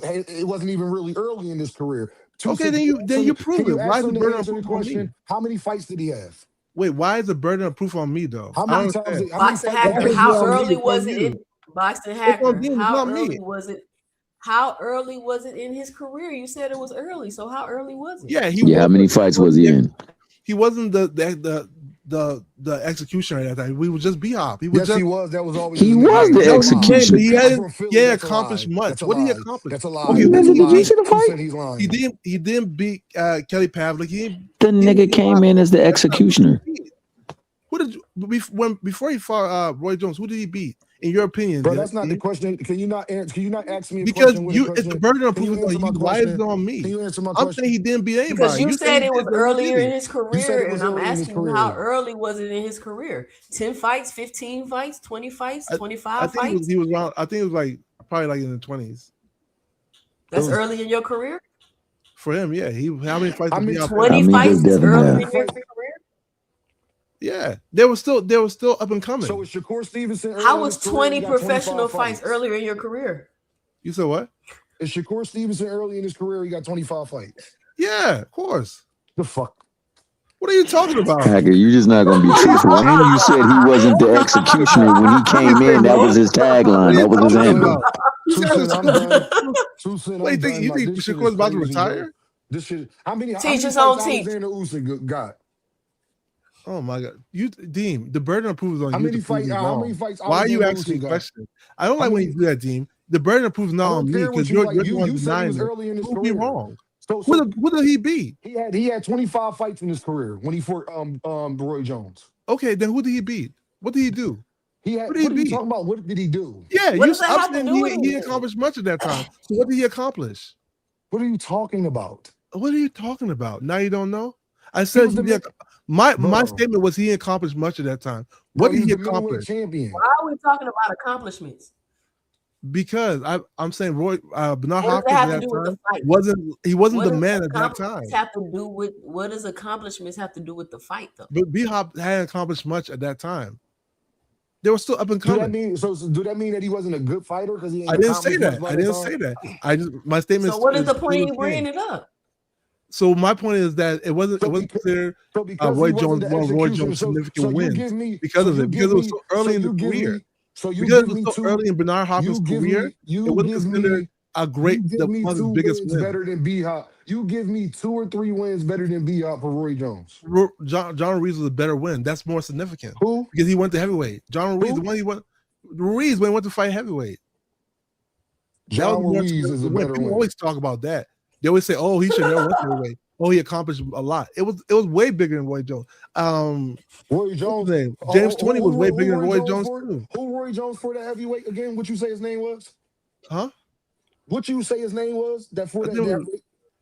it wasn't even really early in his career. Okay, then you prove it. Why is the burden of proof on me? How many fights did he have? Wait, why is the burden of proof on me though? How I many don't times? understand. How many Boxing fights? Hacker, It's how on me, early it's was on it you. in Boxing It's on Hacker? them, it's How not early me. was it? How early was it in his career? You said it was early, so how early was it? Yeah, he Yeah, how many wasn't- fights was he in? He wasn't the the executioner at that time. We was just B-Hop. He was Yes, just he was. That was always He his was nickname. the That's a lie. executioner. he I'm hadn't from Philly. That's a accomplished lie. much. That's a What did he lie. accomplish? That's a Oh, lie. he That's never a did lie. you see the 2 fight? cent he's lying. He didn't beat Kelly Pavlik. The nigga came in as the executioner. Who did before he fought Roy Jones? Who did he beat? In your opinion, Bro, that's not the question. Can you not answer? Can you not ask me a because question with a it's the question? burden of Can proof you is on answer my you. Why is question? it on me? Can you answer my I'm question? saying he didn't beat Because anybody. you said it was earlier in his You said career, it was and I'm early in his asking you, how career. early was it in his career? 10 fights, 15 fights, 20 fights, I 25 think fights? he was around. I think it was like probably like in the 20s. That's early in your career? For him, yeah. How many fights did he have? 20 fights is early in your career? Yeah, they were still up and coming. So is Shakur Stevenson early How in was his career? 20 He got professional 25 fights earlier in your career? You said what? Is Shakur Stevenson early in his career? He got 25 fights. Yeah, of course. The fuck? What are you talking about? Hacker, you're just not gonna be truthful. And you said he wasn't the executioner when he came in. That was his tagline. That was his anthem. I'm done. 2 cent, I'm done. You think Shakur's about to retire? Bro. This shit. How many Teach fights his own teach. Alexander Usyk got? Oh my God, Deem, the burden of proof is on How you many to prove fights? me How many wrong. fights? Why are you Alexander asking Usyk got? questions? I don't How like when many- you do that, Deem. The burden of proof is I not don't on me care what because you you're like. the You one said he denying was it. early in his Prove me career. wrong. So Who did he beat? he had 25 fights in his career when he fought Roy Jones. Okay, then who did he beat? What did he do? He had. What did he What are you beat? talking about? What did he do? Yeah, What does that I'm have to saying do with he it? accomplished much at that time. So what did he accomplish? What are you talking about? What are you talking about? Now you don't know? I He said was the my Bro. statement was he accomplished much at that time. Bro, What did he's he the middleweight accomplish? champion. Why are we talking about accomplishments? Because I'm saying Bernard What does Hopkins that at have to that do with the time fight? wasn't What the does man at that time. accomplishments have to do with what does accomplishments have to do with the fight though? But B Hop hadn't accomplished much at that time. They were still up and Do that coming. mean do that mean that he wasn't a good fighter because he ain't I didn't say accomplished much that. by I that didn't time? say that. I just my statement. So what is the still point the in bringing same. it up? So my point is that it wasn't considered because Roy he wasn't Jones the one of Roy executioner. Jones' So significant you wins give me because so of you it. give Because it was me so so early in the you give career. me so you Because give it was me so two early in Bernard Hopkins' you give career, me you it wasn't give considered me a great you give me one of his 2 biggest wins wins. better than B Hop. You give me 2 or 3 wins better than B Hop for Roy Jones. John Ruiz was a better win. That's more significant. Who? Because he went to heavyweight. John Ruiz, the one he went Ruiz when he went to fight heavyweight. John That was Ruiz is a more better people win. always talk about that. They always say, "Oh, he should never went heavyweight." Oh, he accomplished a lot. It was way bigger than Roy Jones. Roy Jones. James 20 was way bigger than Roy Jones for, too. Who Roy Jones for the heavyweight again? What you say his name was? Huh? What you say his name was? That for that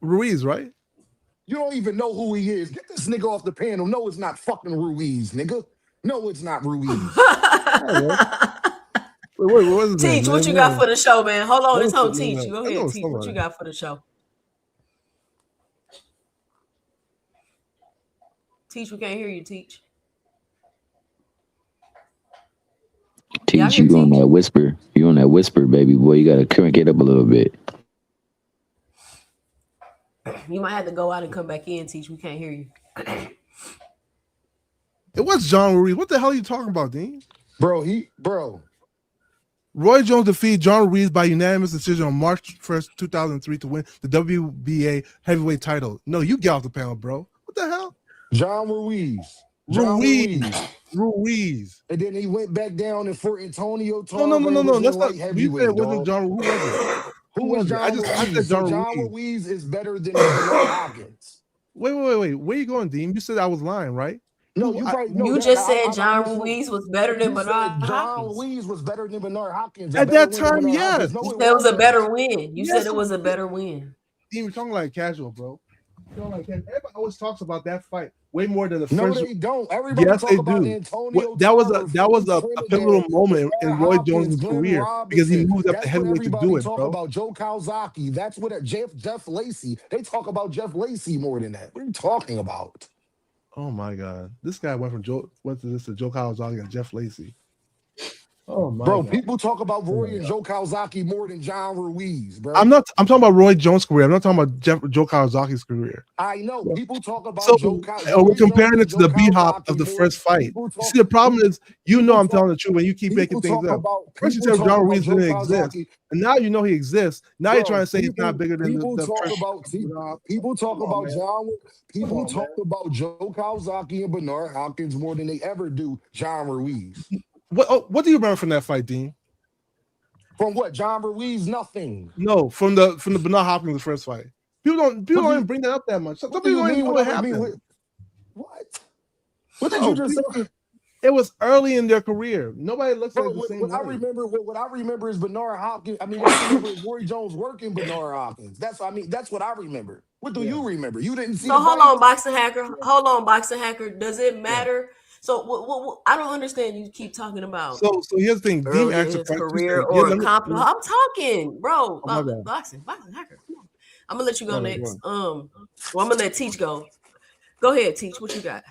Ruiz, right? You don't even know who he is. Get this nigga off the panel. No, it's not fucking Ruiz, nigga. No, it's not Ruiz. Wait, Teach, what you got for the show, man? Hold on, it's on Teach. Go ahead, Teach. What you got for the show? Teach, we can't hear you, Teach. Teach, you on that whisper. You on that whisper, baby boy. You gotta crank it up a little bit. You might have to go out and come back in, Teach. We can't hear you. It was John Ruiz. What the hell are you talking about, Dean? Bro. Roy Jones defeated John Ruiz by unanimous decision on March 1st, 2003 to win the WBA heavyweight title. No, you get off the panel, bro. What the hell? John Ruiz. Ruiz. And then he went back down and for Antonio No. That's not. You said it wasn't dog. John. Who was it? Who was John Ruiz? I said John Ruiz is better than Bernard Hopkins. Wait. Where you going, Dean? You said I was lying, right? No, you just said John Ruiz was better than Bernard Hopkins. John Ruiz was better than Bernard Hopkins. At that time, yes. You said it was a better win. You said it was a better win. Dean, you're talking like casual, bro. Everybody always talks about that fight way more than the first. No, they don't. Everybody talk about Antonio. That was a pivotal moment in Roy Jones' career because he moved up to heavyweight to do it, talk bro. About Joe Kawasaki. That's what Jeff Lacey. They talk about Jeff Lacey more than that. What are you talking about? Oh my God! This guy went to Joe Kawasaki and Jeff Lacey. Oh my Bro, god. people talk about Oh Roy my and god. Joe Kawasaki more than John Ruiz, bro. I'm talking about Roy Jones' career. I'm not talking about Joe Kawasaki's career. I know people talk So about we're Roy Jones comparing and it to Joe the B hop of Kawasaki the more. first fight. People You talk see, the problem is, people I'm talk telling the truth when you keep making things up. First you said people John talk about Ruiz Joe didn't exist, Kawasaki. and now you know he exists. Now you're trying Bro, to say he's not bigger than people the talk first. about people talk Come on, about man. people talk about Joe Kawasaki and Bernard Hopkins more than they ever do John Ruiz. What do you remember from that fight, Dean? From what? John Ruiz? Nothing. No, from the Bernard Hopkins first fight. People don't even bring that up that much. Some What do people you don't even mean? know What what do you mean? happened. What? What did No, you just say? it was early in their career. Nobody looks Bro, like the same what I way. remember, what I remember is Bernard Hopkins. I mean, what I remember is Roy Jones working Bernard Hopkins. That's what I remember. What do you remember? You didn't see So the hold fight? on, boxing hacker. Hold on, boxing hacker. Does it Yeah. matter? So I don't understand. You keep talking about So here's the thing. Dean early in asked a his question. career Yeah, or accomplishment. I'm talking, bro. Oh my bad. Boxing hacker. Come on. I'm gonna let you go Go next. on. Well, I'm gonna let Teach go. Go ahead, Teach. What you got?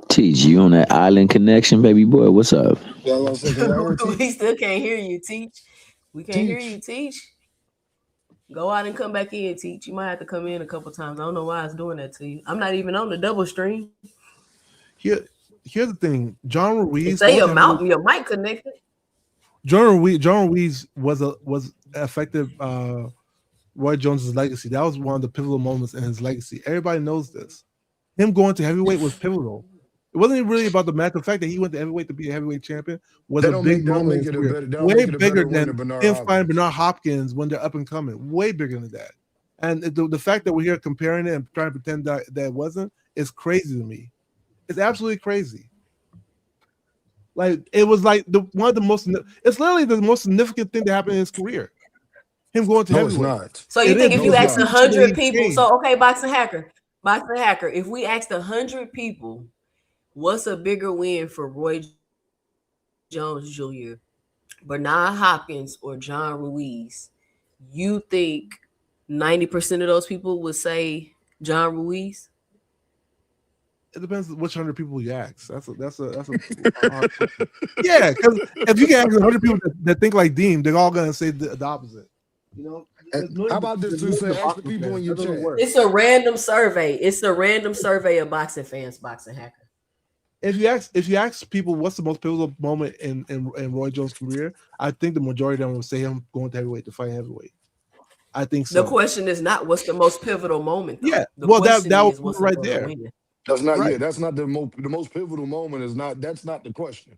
Teach, you on that island connection, baby boy? What's up? Y'all gonna say, can y'all hear We Teach? still can't hear you, Teach. We can't hear you, Teach. Teach. Go out and come back in, Teach. You might have to come in a couple times. I don't know why it's doing that to you. I'm not even on the double stream. Here's the thing. John It Ruiz. say your mic connected. John Ruiz was affected Roy Jones's legacy. That was one of the pivotal moments in his legacy. Everybody knows this. Him going to heavyweight was pivotal. It wasn't really about the match. The fact that he went to heavyweight to be a heavyweight champion was a big moment in his career. Way bigger than him fighting Bernard Hopkins when they're up and coming. Way bigger than that. And the fact that we're here comparing it and trying to pretend that it wasn't is crazy to me. It's absolutely crazy. Like it was like one of the most. It's literally the most significant thing that happened in his career. Him going to heavyweight. No, it's not. So you think if you asked 100 people, changed. so okay, boxing hacker, if we asked 100 people, what's a bigger win for Roy Jones Jr., Bernard Hopkins, or John Ruiz? You think 90% of those people would say John Ruiz? It depends which 100 people you ask. That's a hard question. Yeah, because if you can ask 100 people that think like Dean, they're all gonna say the opposite. You know, how about this too? Say, ask the people in your chat. It's a random survey. It's a random survey of boxing fans, boxing hacker. If you ask people what's the most pivotal moment in Roy Jones' career, I think the majority of them will say him going to heavyweight to fight heavyweight. I think so. The question is not what's the most pivotal moment, though. Yeah, the well that is was what's right there. Win. That's not right. Yeah. That's not the most pivotal moment. Is not. That's not the question.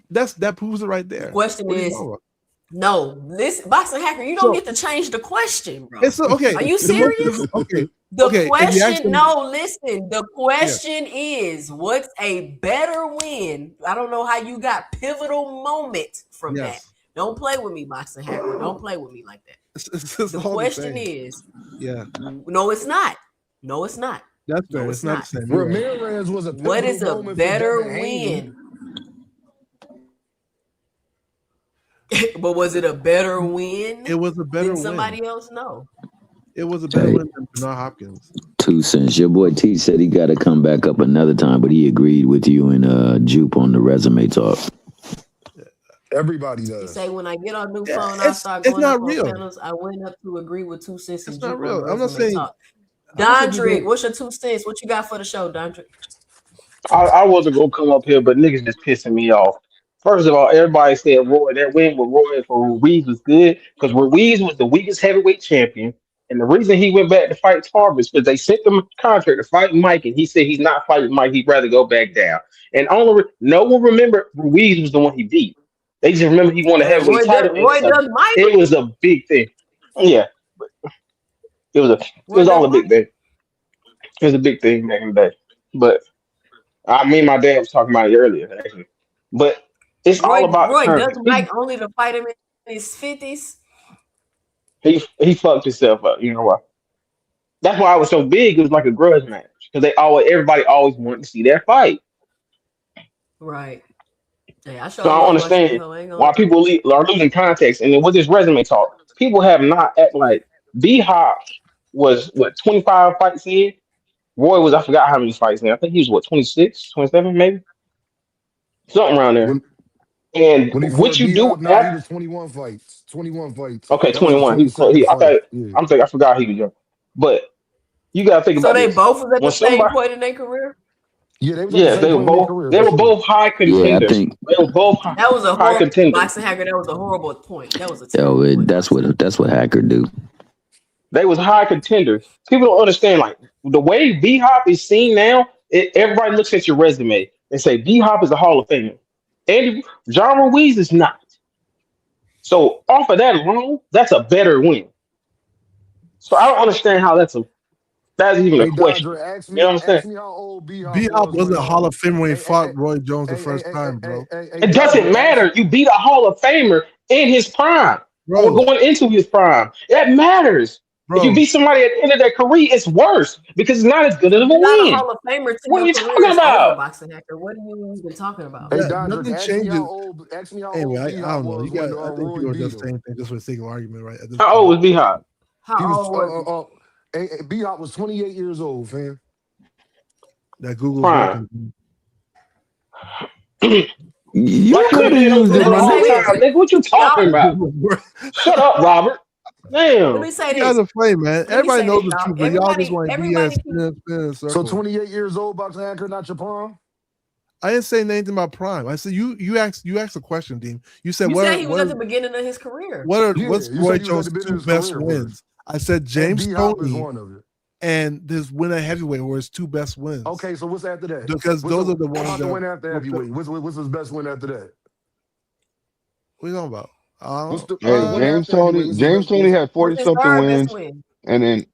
That proves it right there. The question is. No, this boxing hacker, you don't get to change the question, bro. It's okay. Are you serious? Okay. The question, no, listen. The question is, what's a better win? I don't know how you got pivotal moment from that. Don't play with me, boxing hacker. Don't play with me like that. The question is, no, it's not. No, it's not. That's fair. It's not the same. Ramirez was a pivotal what is a moment better for Devin win? But was it a better win? It was a better win. Somebody else know. It was a better win than Bernard Hopkins. 2 cents. Your boy T said he got to come back up another time, but he agreed with you and Jupe on the resume talk. Everybody does. You say when I get on new phone, I start going up on panels. I went up to agree with 2 cents. It's not real. I'm not saying. Dondrick, what's your 2 cents? What you got for the show, Dondrick? I wasn't gonna come up here, but niggas just pissing me off. First of all, everybody said Roy, that win with Roy for Ruiz was good because Ruiz was the weakest heavyweight champion. And the reason he went back to fight Tarver is because they sent him a contract to fight Mike, and he said he's not fighting Mike. He'd rather go back down. And no one remember Ruiz was the one he beat. They just remember he won a heavyweight title. Roy does Mike. It was a big thing. Yeah, it was all a big thing. It was a big thing back in the day. But me and my dad was talking about it earlier, actually. But it's all about Roy terms. does Mike only to fight him in his 50s. He fucked himself up. You know why? That's why I was so big. It was like a grudge match because everybody always wanted to see that fight. Right. Hey, So I don't understand why people are losing context. And then with this resume talk, people have not act like B Hop was 25 fights in. Roy was, I forgot how many fights now. I think he was what, 26, 27, maybe? Something around there. When And when he what fought you B do Hop, nah, he after was 21 fights. 21 fights. okay, That was his 21. He was close. 22nd I fight. thought Yeah. I forgot he was young. But you gotta think So about they this. both was at When the same somebody point in their career. Yeah, they was at the yes, same point in their career they for were sure. both high Yeah, I contenders. think They were both That was a high horrible contenders. boxing hacker. That was a horrible point. That was a yo, terrible point. that's what Hacker do. They was high contenders. People don't understand like the way B Hop is seen now. Everybody looks at your resume and say B Hop is a Hall of Famer. Andy John Ruiz is not. So off of that alone, that's a better win. So I don't understand how that's even a Hey, question. Dodger, You know what I'm saying? ask me how old B Hop B Hop was was when a Hall of Famer when he hey, hey, fought Roy Jones the first time, bro. It doesn't Dodger, matter. You beat a Hall of Famer in his prime or Bro, going into his prime. That matters. If you bro. beat somebody at the end of their career, it's worse because it's not as good of a You're not a win. Hall of Famer till What are your you career talking is over, about? boxing hacker. What are you even talking about? hey That Dodger, nothing changes. ask me how old Anyway, B I Hop don't know. You was got. when I think Roy people are beat just him. saying things just for the sake of argument, right? At this How old point, was B Hop? He How was old was B Hop was 28 years old, fam. that Google's Prime. working. Like You you could been have in the used he? it, Let field the me my whole say nigga. this. time, nigga. What you talking Y'all, about? Shut up, Robert. let Damn. me say You guys this. are funny, man. Let me Everybody say knows this, the y'all. truth, but y'all just want to Everybody BS, keep spin in So circles. 28 years old, boxing anchor, not your prime. I didn't say anything about prime. I said you asked a question, Dean. You said you said he was at what the beginning of his career. Yeah, what's you Roy said he was at Jones' the beginning two of his best career first. wins? I said And James B Hop is Toney one of it. and this win at heavyweight were his two best wins. Okay, so what's after that? Because those are the What ones about the that win after were heavyweight? What's his best win after that? what are you talking about? What's the Hey, win after heavyweight? What's his James best? Tony had 40 What's his something third best wins, win? and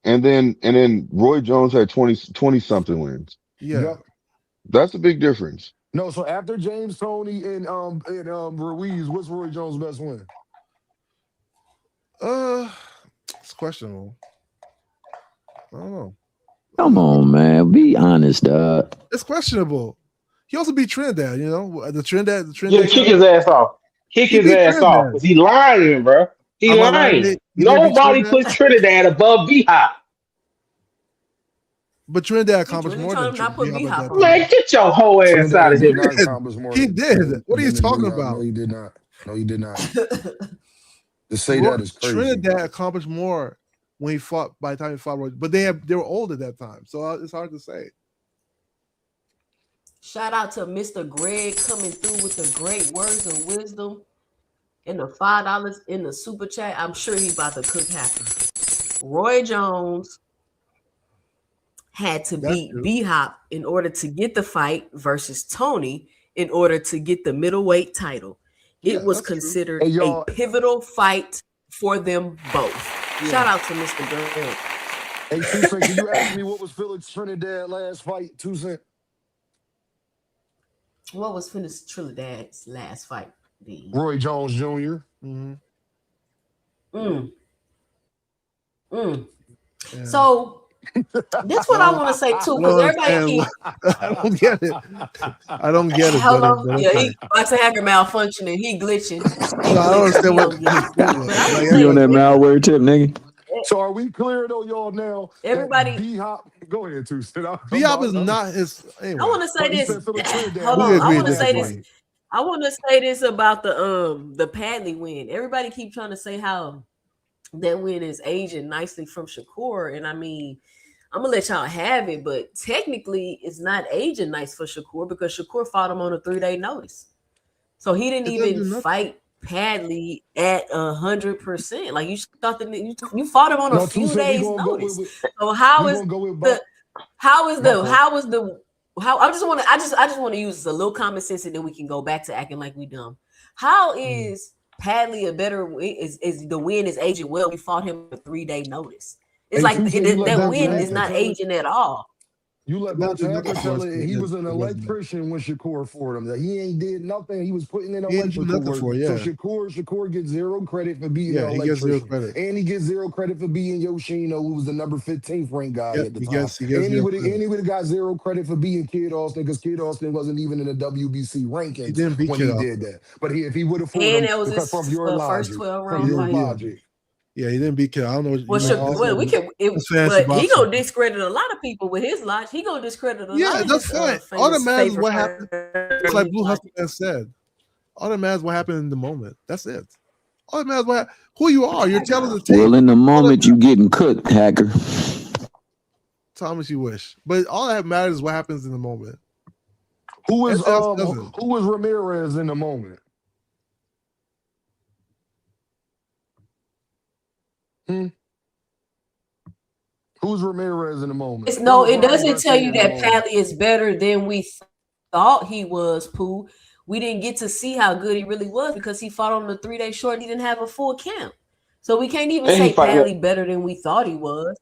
then Roy Jones had 20 something wins. Yeah. Yep. That's a big difference. No, so after James Toney and Ruiz, what's Roy Jones' best win? It's questionable. I don't know. Come on, man. Be honest, dog. It's questionable. He also beat Trinidad, you know, the Trinidad Yeah, kick guy. his ass off. Kick He his beat ass off. Trinidad. Because he lying, bro. He Am I lying? lying. He didn't beat Nobody Trinidad, puts Trinidad above B Hop. but Trinidad He accomplished really more trying than to not B put Hop B at Hop that on time. Man, there. get your whole ass out of Trinidad here. did not accomplish more He did. What are you than talking B Hop. No, about? he did not. No, he did not. To say Roy, that is crazy. Trinidad accomplished more when he fought. By the time he fought Roy, but they were old at that time, so it's hard to say. Shout out to Mr. Greg coming through with the great words of wisdom and the $5 in the super chat. I'm sure he about to cook happy. Roy Jones had to beat B Hop in order to get the fight versus Tony in order to get the middleweight title. It was considered Hey, a y'all. pivotal fight for them both. Shout out to Mr. Greg. Hey, Tucson, can you ask me what was Felix Trinidad last fight, Tucson? What was Trinidad's last fight? Roy Jones Jr. Yeah. So this what I want to say too, because everybody keep. I don't get it. I don't get it. Hello, but yeah, okay. he boxing hacker malfunctioning. He glitching. He No, I don't glitching. understand He what don't get it. But I want to You say on that malware tip, nigga? So are we clear though, y'all? Now everybody. that B Hop, go ahead, Tucson. B Hop is not his. Anyway. I want to say You this. said Felix Trinidad. Hold We on. I agree want to to say this. disagree. I want to say this about the Padley win. Everybody keep trying to say how that win is aging nicely from Shakur, and I mean, I'm gonna let y'all have it, but technically, it's not aging nice for Shakur because Shakur fought him on a 3-day notice, so he didn't It doesn't even do nothing. fight Padley at 100%. Like you thought that you fought him on a No, few Tucson, we days gonna notice. go with So how we is gonna go with the Buckle. I just want to use a little common sense and then we can go back to acting like we dumb. How is Padley a better win? Is the win is aging well? We fought him a 3-day notice. It's Hey, like Tucson, you let that boxing win is hacker not tell it. aging at all. You let It doesn't boxing do hacker nothing for tell us. it. He was an His resume. electrician when Shakur fought him. That he ain't did nothing. He was putting in He didn't do electrical nothing work. for it, So yeah. Shakur gets zero credit for being Yeah, an he gets zero electrician, credit. and he gets zero credit for being Yoshino, who was the number 15th ranked guy Yep, at the he time. gets And he zero would credit. have got zero credit for being Kid Austin because Kid Austin wasn't even in the WBC He rankings didn't beat when Kid he did Austin. that. But if he would have fought And him, that was because his first 12 He round didn't fight. beat him. Yeah, he didn't beat Kill. I don't know. Well, we can. But he gonna discredit a lot of people with his logic. He gonna discredit a lot of that's his fine. All that famous matters is favorite what happened. It's like Blue logic. Hustle said. All that matters is what happened in the moment. That's it. All that matters is who you are. You're telling the tape. Well, in the moment, you getting cooked, hacker. Tell me you wish, but all that matters is what happens in the moment. Who was Ramirez in the moment? Who's Ramirez in the moment? It doesn't tell you that Pally is better than we thought he was, Pooh. We didn't get to see how good he really was because he fought on the 3-day short and he didn't have a full camp. So we can't even say Pally better than we thought he was.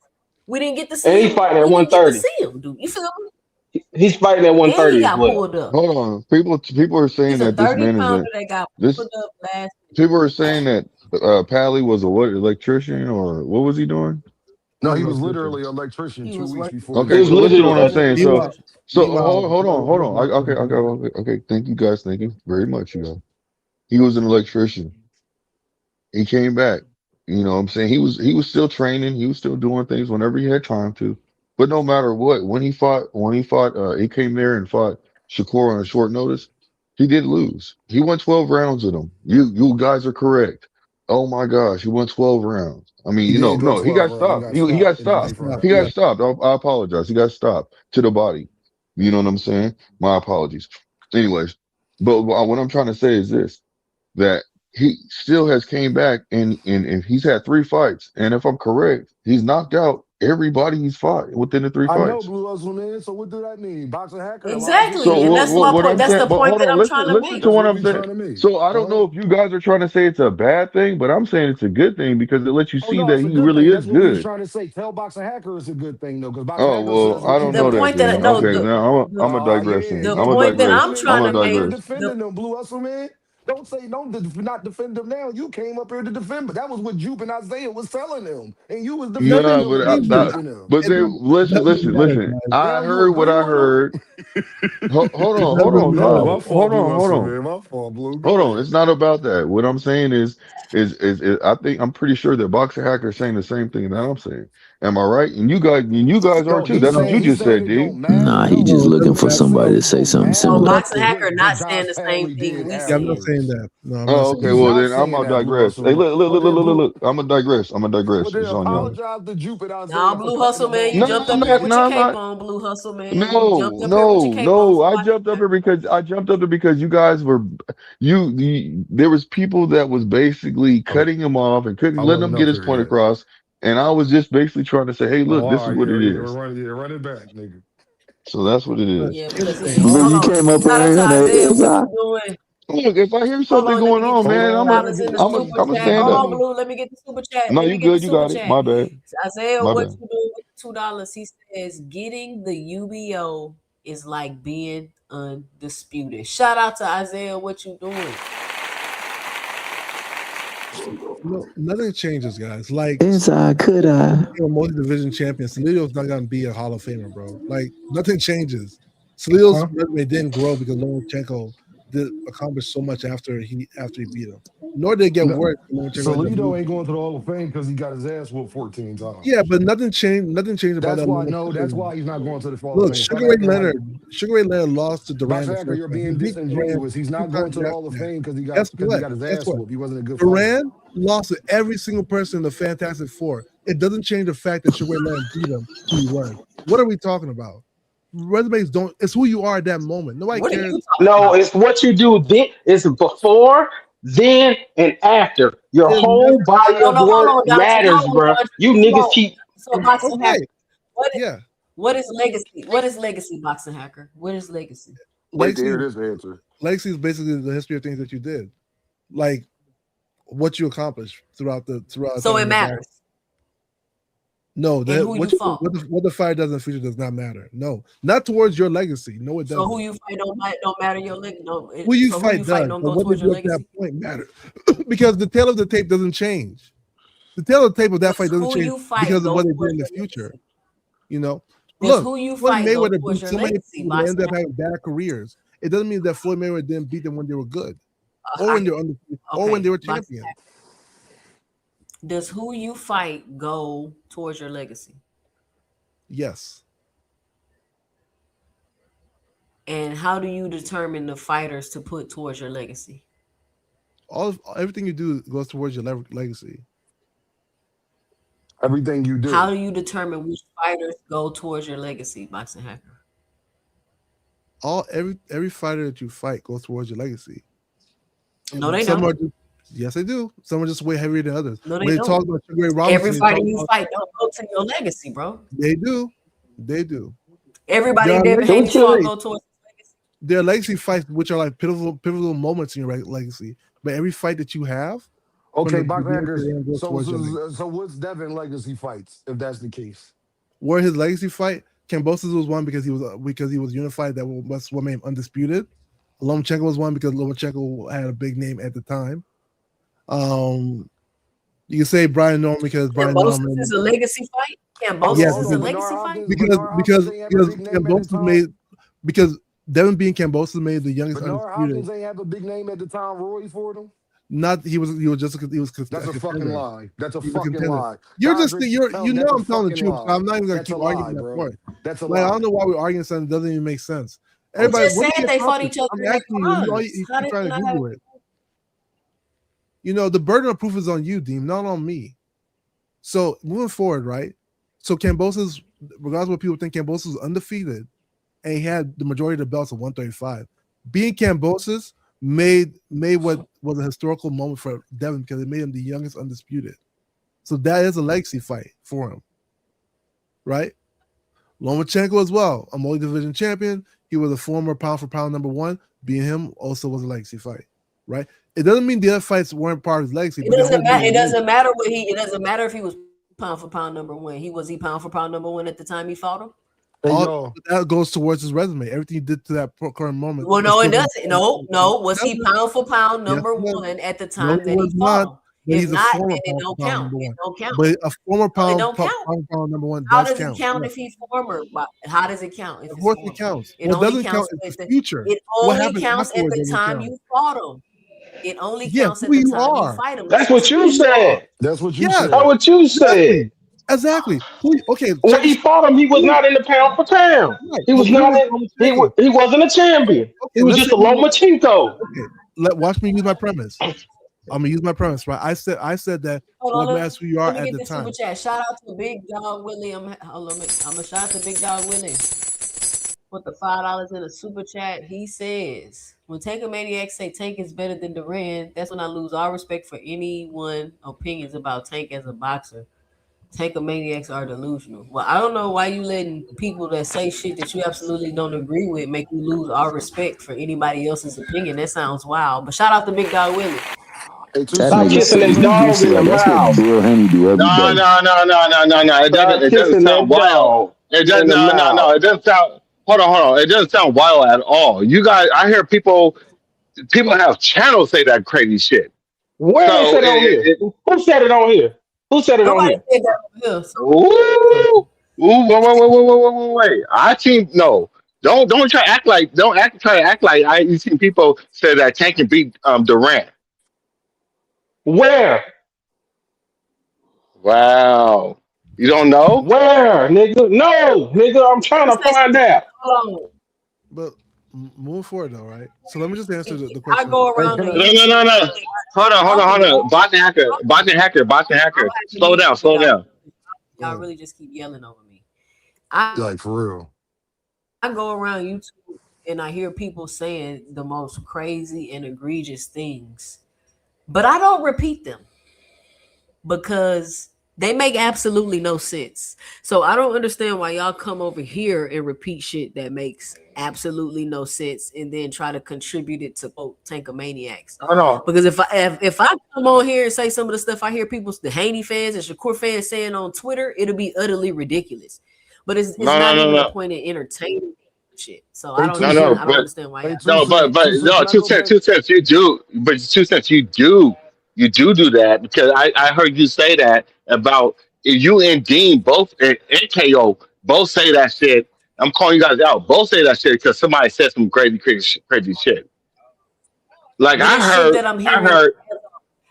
We didn't get to see him. He's fighting at 130. Dude. You feel me? He's fighting at 130 as well. Hold on. People are saying that this man is people are saying that Pally was a electrician or what was he doing? No, he was literally an electrician 2 weeks before. Okay, so listen to what I'm saying. So hold on. Okay, thank you guys. Thank you very much, you guys. He was an electrician. He came back. You know what I'm saying? He was still training, he was still doing things whenever he had time to. But no matter what, when he he came there and fought Shakur on a short notice, he did lose. He won 12 rounds with him. You guys are correct. Oh my gosh, he won 12 rounds. I mean, he got stopped. He got stopped. He got stopped. I apologize. He got stopped to the body. You know what I'm saying? My apologies. Anyways, but what I'm trying to say is this, that he still has came back and he's had 3 fights. And if I'm correct, he's knocked out everybody he's fought within the 3 fights. I know, Blue Hustle, man. So what do that mean? Boxing hacker? Exactly. So and that's my point. That's the point that I'm trying to make. Listen to what I'm saying. So I don't know if you guys are trying to say it's a bad thing, but I'm saying it's a good thing because it lets you see that he really is good. That's trying to say. Tell Boxing Hacker it's a good thing, though. Oh, well, I don't know that. Okay, now I'm a digress. The point that I'm trying to make. Defending them, Blue Hustle, man. Don't not defend them now. You came up here to defend, but that was what Jupe and Isaiah was telling them, and you was defending them. But then listen. I heard what I heard. Hold on. No, hold on. My fault, Blue. Hold on. It's not about that. What I'm saying is I'm pretty sure that Boxer Hacker is saying the same thing that I'm saying. Am I right? And you guys are too. That's what you just said, D. Nah, he just looking for somebody to say something similar. Boxer Hacker not saying the same thing. I'm not saying that. No, okay. Well, then I'm gonna digress. Hey, look. I'm gonna digress. It's on y'all. Apologize to Jupe and Isaiah. Nah, Blue Hustle, man. You jumped up here with your cape on, Blue Hustle, man. No. I jumped up here because you guys were there was people that was basically cutting him off and couldn't let him get his point across. And I was just basically trying to say, hey, look, this is what it is. Run it back, nigga. So that's what it is. Yeah, Blue, you came up here. Look, if I hear something going on, man, I'm gonna stand up. Hold on, Blue. Let me get the super chat. No, you good. You got it. My bad. Isaiah, what you doing with $2? He says, getting the UBO is like being undisputed. Shout out to Isaiah. What you doing? No, nothing changes, guys. Like inside, could I? Multi-division champion. Salido's not gonna be a Hall of Famer, bro. Like nothing changes. Salido's resume didn't grow because Lomachenko did accomplish so much after he beat him. Nor did it get worse. Salido ain't going to the Hall of Fame because he got his ass whooped 14 times. Yeah, but nothing changed. Nothing changed about that. That's why he's not going to the Hall of Fame. Look, Sugar Ray Leonard lost to Duran. You're being disingenuous. He's not going to the Hall of Fame because he got his ass whooped. He wasn't a good fighter. Duran lost to every single person in the Fantastic Four. It doesn't change the fact that Sugar Ray Leonard beat him who he was. What are we talking about? Resumes don't. It's who you are at that moment. Nobody cares. No, it's what you do. Then it's before, then, and after. Your whole body of work matters, bro. You niggas keep. So Boxing Hacker. What is legacy? What is legacy, Boxing Hacker? What is legacy? Wait to hear this answer. Legacy is basically the history of things that you did, like what you accomplished throughout. So it matters. No, what the fight does in the future does not matter. No, not towards your legacy. No, it doesn't. So who you fight don't matter your legacy. No, who you fight does. Don't go towards your legacy. That point matter because the tail of the tape doesn't change. The tail of the tape of that fight doesn't change because of what they did in the future. You know, look, who you fight Mayweather beat so many people that ended up having bad careers. It doesn't mean that Floyd Mayweather didn't beat them when they were good, or when they were champions. Does who you fight go towards your legacy? Yes. And how do you determine the fighters to put towards your legacy? Everything you do goes towards your legacy. Everything you How do. do you determine which fighters go towards your legacy, Boxing Hacker? Every fighter that you fight goes towards your legacy. No, they Some don't. are just, yes, they do. Some are just way heavier than others. No, When they they talk don't. about Sugar Ray Robinson, Every they fighter talk you about, fight don't go to your legacy, bro. they do. They do. Everybody There are Devin Haney fought go towards his legacy. there are legacy fights which are like pivotal moments in your legacy. But every fight that you have from Okay, the Box beginning to Hackers. the end goes towards your legacy. So what's Devin legacy fights if that's the case? Where his legacy fight, Kambosos was one because he was unified. That's what made him undisputed. Lomachenko was one because Lomachenko had a big name at the time. You can say Brian Norman because Brian Kambosos Norman. is a legacy fight. Hold Kambosos on, is hold a on. legacy fight. because Hopkins ain't have a big name at the Kambosos time. because Devin being Kambosos made the youngest Bernard undisputed. Hopkins ain't have a big name at the time. Roy for them. Not he was just he was That's a fucking contender. lie. That's a He was a fucking contender. lie. You're just Condrick, you know that's a I'm telling the fucking truth. So lie. I'm not even gonna That's a keep lie, arguing that bro. point. That's a Like I lie. don't know why we're arguing something that doesn't even make sense. We Everybody, just what said did he they fought accomplish? each other I'm in their asking you. primes. You How keep did trying they to not have? Google it. You know the burden of proof is on you, Dean, not on me. So moving forward, right? So Kambosos, regardless of what people think, Kambosos was undefeated, and he had the majority of the belts at 135. Being Kambosos made what was a historical moment for Devin because it made him the youngest undisputed. So that is a legacy fight for him, right? Lomachenko as well, a multi-division champion. He was a former pound for pound number one. Being him also was a legacy fight, right? It doesn't mean the other fights weren't part of his legacy, It but doesn't matter. It doesn't matter what he. It doesn't matter if he was pound for pound number one. Was he pound for pound number one at the time he fought him? Hey, all that goes towards his resume. Everything he did to that current moment. Well, no, it doesn't. No. Was he pound for pound Yes, number it was. one at the No, time he that was he fought not. him? But If he's a not, former then it pound for don't pound count. number It one. don't count. But a former It pound don't count. for pound number one How does does it count. count Yeah. if he's former? How does it count if Of it's course former? it counts. It What only doesn't count counts is at the the. future. It What only happened counts at afterwards the doesn't time count. you fought him. It only Yeah, counts who at the you time you are. fight him. That's what you said. That's what you Yes, That's said. what you said. exactly. Okay, When check he this. fought him, he was not in the pound for pound. Right, He but was who not was in. Lomachenko? He wasn't a champion. He Okay, was let's just say a Lomachenko. okay. Watch me use my premise. I'm gonna use my premise, right? I said that Hold what on, matters who you are let me at get the this super time. chat. Shout out to Big Dog Willie. I'm gonna shout out to Big Dog Willie. Put the $5 in a super chat. He says, when Tank Maniac say Tank is better than Duran, that's when I lose all respect for anyone opinions about Tank as a boxer. Tankomaniacs are delusional. Well, I don't know why you letting people that say shit that you absolutely don't agree with make you lose all respect for anybody else's opinion. That sounds wild. But shout out to Big Dog Willie. Hey, two That Stop nigga cents. kissing silly. that He dog just in the said that's what mouth. Bill Haney do every No, day. no, no, no, no, no, no. It Stop doesn't kissing sound that wild. dog It does in the no, no, no. mouth. It doesn't sound. Hold on. It doesn't sound wild at all. You guys, I hear people have channels say that crazy shit. Where is So it on here? Who said it on here? Who said it on Nobody here? said that over here. ooh, wait. I think no. Don't try to act like try to act like you see people say that Tank can beat Durant. Where? Wow. You don't know? Where, nigga? No, nigga. I'm trying to find out. Hold on. But moving forward though, right? So let me just answer the I question. go Hey, around can on I? YouTube. Hold on. Boston hacker. Slow down. Y'all really just keep yelling over me. I Like for real. I go around YouTube and I hear people saying the most crazy and egregious things, but I don't repeat them because they make absolutely no sense. So I don't understand why y'all come over here and repeat shit that makes absolutely no sense and then try to contribute it to quote Tankomaniacs. Hold on. Because if I come on here and say some of the stuff I hear people, the Haney fans and Shakur fans saying on Twitter, it'll be utterly ridiculous. But it's not even the point of entertaining shit. So I Hey, don't two understand. I cents. don't understand why Hey, y'all. two cents. But Two cents. no, Can I go back? 2 cents. You do, but 2 cents. You do that because I heard you say that about you and Dean both and KO both say that shit. I'm calling you guys out. Both say that shit because somebody said some crazy shit. Like But it's shit that I'm I hearing. heard.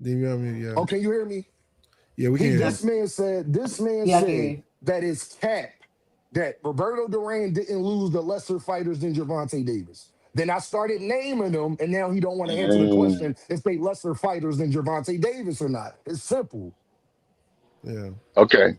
Then you know what I mean? Yeah. Oh, can you hear me? Yeah, we can hear This you. man said Yeah, I can hear you. that it's cap that Roberto Duran didn't lose the lesser fighters than Gervonta Davis. Then I started naming them, and now he don't want to answer the question if they lesser fighters than Gervonta Davis or not. It's simple. Yeah. Okay.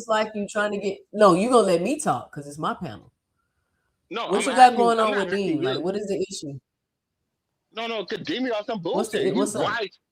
almost like you trying to get. No, you gonna let me talk because it's my panel. No, What I'm you got asking you. going I'm on not with asking Dean? Like, you. what is the issue? No, cause Demon on some What's bullshit. the You what's up? right.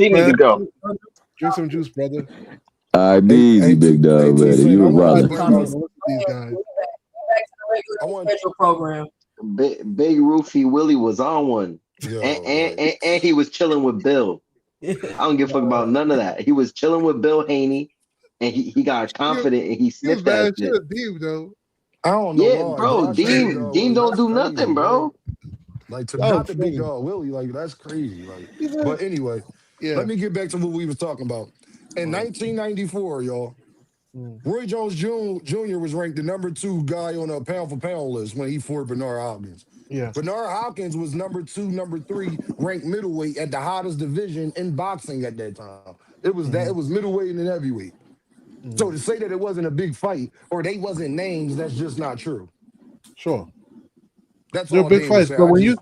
he need to man. go. Drink some juice, brother. All right, be Hey, easy, big dog, hey, buddy. Toussaint, You I a want to brother. bring Listen up. to these guys. Back to the I regular want, schedule program. Big Roofy Willie was on one, yo, like, and he was chilling with Bill. I don't give a fuck about none of that. He was chilling with Bill Haney, and he got confident and he He was sniffed that bad shit. shit deep though. I don't know Yeah, why, but bro, I say Big Dean Dog Dean Willie. don't That's do crazy, nothing, bro. bro. Like to That not was to Big funny. Dog Willie, like that's crazy. Like, He's like, but anyway, yeah. let me get back to what we was talking about. In 1994, y'all, Roy Jones Jr. was ranked the #2 guy on a pound for pound list when he fought Bernard Hopkins. Yeah. Bernard Hopkins was #2, #3 ranked middleweight at the hottest division in boxing at that time. It was that. It was middleweight and then heavyweight. So to say that it wasn't a big fight or they wasn't names, that's just not true. Sure. That's They're all big Dame was fights, saying. but I just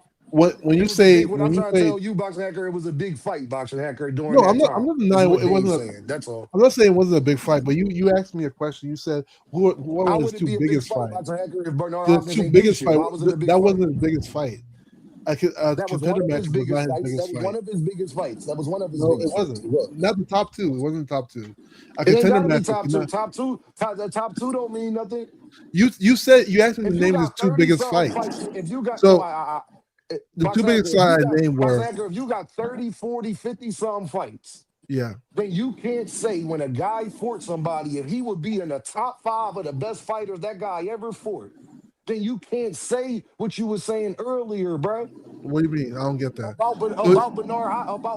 when it you was a say big. What I'm trying to tell you, Boxing Hacker, it was a big fight, Boxing Hacker, during no, that I'm time. not Is denying what it Dame's wasn't. saying. That's all. I'm not saying it wasn't a big fight, but you asked me a question. You said what How were his would it two be a big biggest fight, fights? Boxing Hacker, if Bernard The Hopkins two ain't do biggest shit? fight Why was it a big that fight? wasn't the biggest fight. A That was one contender of match his was not biggest his fights. That biggest was fight. one of his biggest fights. That was one of his No, it biggest fights. wasn't. It was. Not the top two. It wasn't the top two. A It ain't contender got to be match top two. cannot. The top two don't mean nothing. You said you asked me If to you name his got two 30 biggest something fights. fights, if you got no, So the two Boxing Hacker, biggest if you fights I got named Boxing were Hacker, if you got 30, 40, 50 something fights, yeah. then you can't say when a guy fought somebody, if he would be in the top 5 of the best fighters that guy ever fought, then you can't say what you were saying earlier, bro. What do you mean? I don't get that. About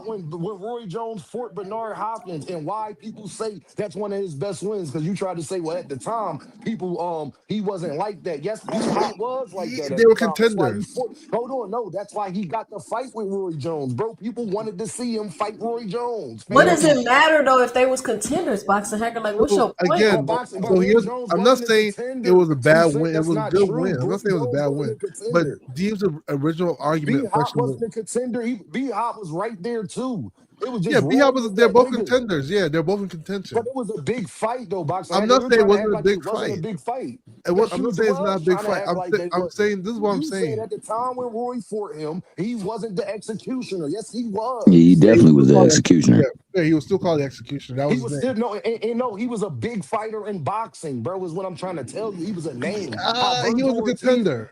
when Roy Jones fought Bernard Hopkins and why people say that's one of his best wins, because you tried to say, well, at the time people he wasn't like that. Yes, B Hop was like that They at the were time. That's why he contenders. fought. Hold on, no, that's why he got the fight with Roy Jones, bro. People wanted to see him fight Roy Jones, What fam. does it matter though if they was contenders, Boxing Hacker? Like, what's So your point? But again, boxing, but so Roy here's Jones I'm not wasn't a saying it contender. was a Who bad said win. It that's was a not good true? win. I'm Roy not saying it was a Jones bad wasn't win. a But contender. Dean's original B argument Hop question was wasn't a contender. B Hop was right there too. It was yeah, just B Roy Hop was was they're that both nigga. contenders. Yeah, they're both in But contention. it was a big fight though, Boxing I'm Hacker. not You're saying it trying to act wasn't a like big it wasn't a fight. big fight. Yes, I'm you not saying it's not a was big trying to fight. act like that I'm wasn't. saying this is what I'm You said saying. at the time when Roy fought him, he wasn't the executioner. Yes, he Yeah, he was. Yeah, he was definitely still was the called executioner. he was still called the execution. That He was his was name. still no, and no, he was a big fighter in boxing, bro. Is what I'm trying to tell you. He was a name. How He Virgil was a Ortiz, contender.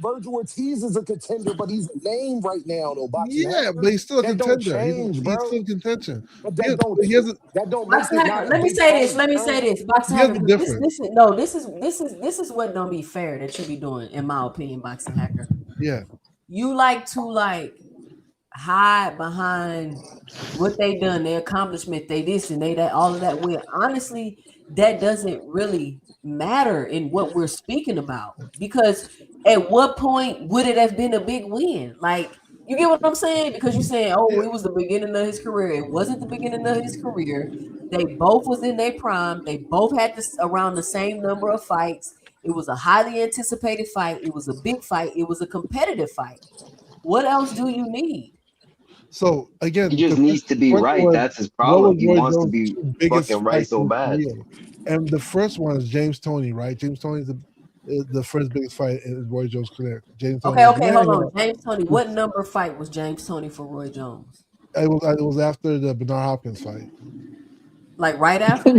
Virgil Ortiz is a contender, but he's a name right now, though. Boxing Yeah, but Hacker, he's still a that don't contender. change, He's still bro. in contention. But Here's that don't make Boxing it Hacker, not a let me big say this. fight, Let me say bro. this. Boxing here's Hacker, the 'cause difference. this is what don't be fair that you be doing, in my opinion, Boxing Hacker. Yeah. You like to hide behind what they done, their accomplishment, they this and they that, all of that. Where honestly, that doesn't really matter in what we're speaking about. Because at what point would it have been a big win? Like, you get what I'm saying? Because you're saying, oh, Yeah. it was the beginning of his career. It wasn't the beginning of his career. They both was in their prime. They both had this around the same number of fights. It was a highly anticipated fight. It was a big fight. It was a competitive fight. What else do you need? So He again, just needs to be question right. was That's his what was problem. He Roy wants to Jones' be two biggest fucking right fights so in his bad. career? And the first one is James Toney, right? James Toney is the first biggest fight in Roy Jones' career. James Toney Okay, is okay, hold on. landmark. James Toney. What number fight was James Toney for Roy Jones? It was after the Bernard Hopkins fight. Like right after? I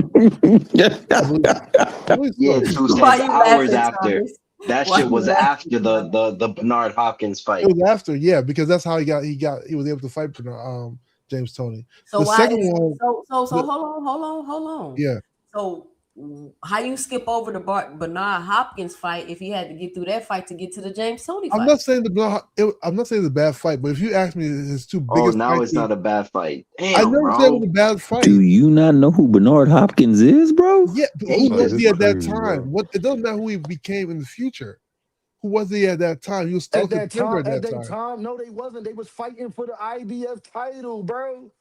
believe Yeah, so. 2 cents Why you hours laughing, after. Thomas? That Why shit you was laughing, after Thomas? the Bernard Hopkins It fight. was after, yeah, because that's how he was able to fight James Toney. So The why second is one, so the, hold on. yeah, So how you skip over the Bernard Hopkins fight if he had to get through that fight to get to the James Toney I'm fight? not saying I'm not saying it's a bad fight, but if you ask me his two Oh, biggest now fights, it's not a bad fight. I Damn, never said it was bro. a bad fight. Do you not know who Bernard Hopkins is, bro? Yeah, but who Damn. was This he at that crazy, bro. time? What it doesn't matter who he became in the future. Who was he at that time? He was still a contender at that time. No, they wasn't. They was fighting for the IBF title, bro.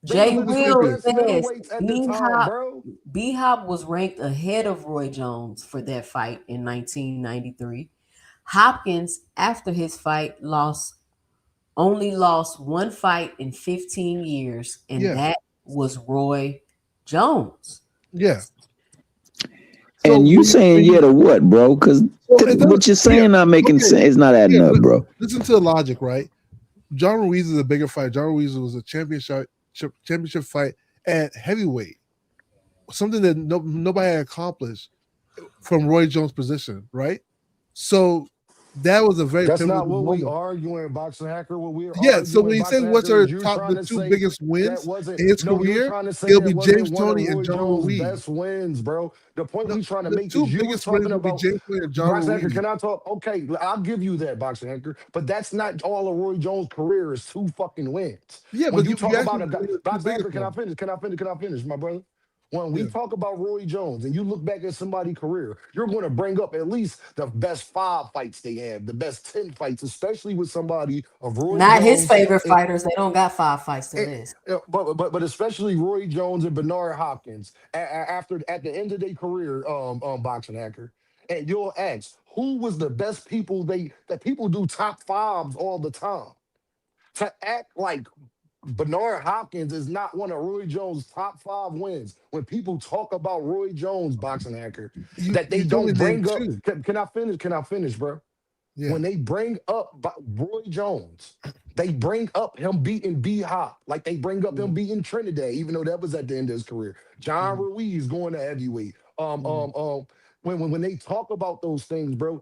They Jay was Who the two Will defended? best says middleweights at the time, bro. B Hop was ranked ahead of Roy Jones for that fight in 1993. Hopkins, after his fight, only lost one fight in 15 years, and Yeah, that was Roy Jones. yeah. So And you saying yeah to what, bro? Because it what you're yeah, saying not making sense. It's not adding up, bro. Listen to the logic, right? John Ruiz is a bigger fight. John Ruiz was a championship fight at heavyweight, something that nobody had accomplished from Roy Jones' position, right? So that was a very That's pivotal not what we moment. arguing, Boxing Hacker. What we're Yeah, so arguing, when you say Boxing what's Hacker, our is you trying the to two say biggest that wins wasn't. in his No, you're career, trying to say it'll that be wasn't James one of Toney and Roy John Jones' Ruiz. best wins, bro. The point No, we trying to the make two is you was biggest wins talking will be about James Toney and John Boxing Hacker. Ruiz. Can I talk? Okay, I'll give you that, Boxing Hacker. But that's not all of Roy Jones' career is 2 fucking wins. Yeah, When but you you talk asked about me a guy, the two Boxing Hacker, biggest can I ones. finish? Can I finish, my brother? When we Yeah. talk about Roy Jones and you look back at somebody's career, you're going to bring up at least the best 5 fights they have, the best 10 fights, especially with somebody of Roy Not his Jones. favorite fighters. They don't got 5 fights to list. But especially Roy Jones and Bernard Hopkins after at the end of their career, boxing hacker. And you'll ask, who was the best people that people do top 5s all the time? To act like Bernard Hopkins is not one of Roy Jones' top 5 wins. When people talk about Roy Jones, boxing hacker, that they You told me don't name bring up. 2. Can I finish? Can I finish, bro? Yeah. When they bring up Roy Jones, they bring up him beating B Hop, like they bring up him beating Trinidad, even though that was at the end of his career. John Ruiz going to heavyweight. When they talk about those things, bro,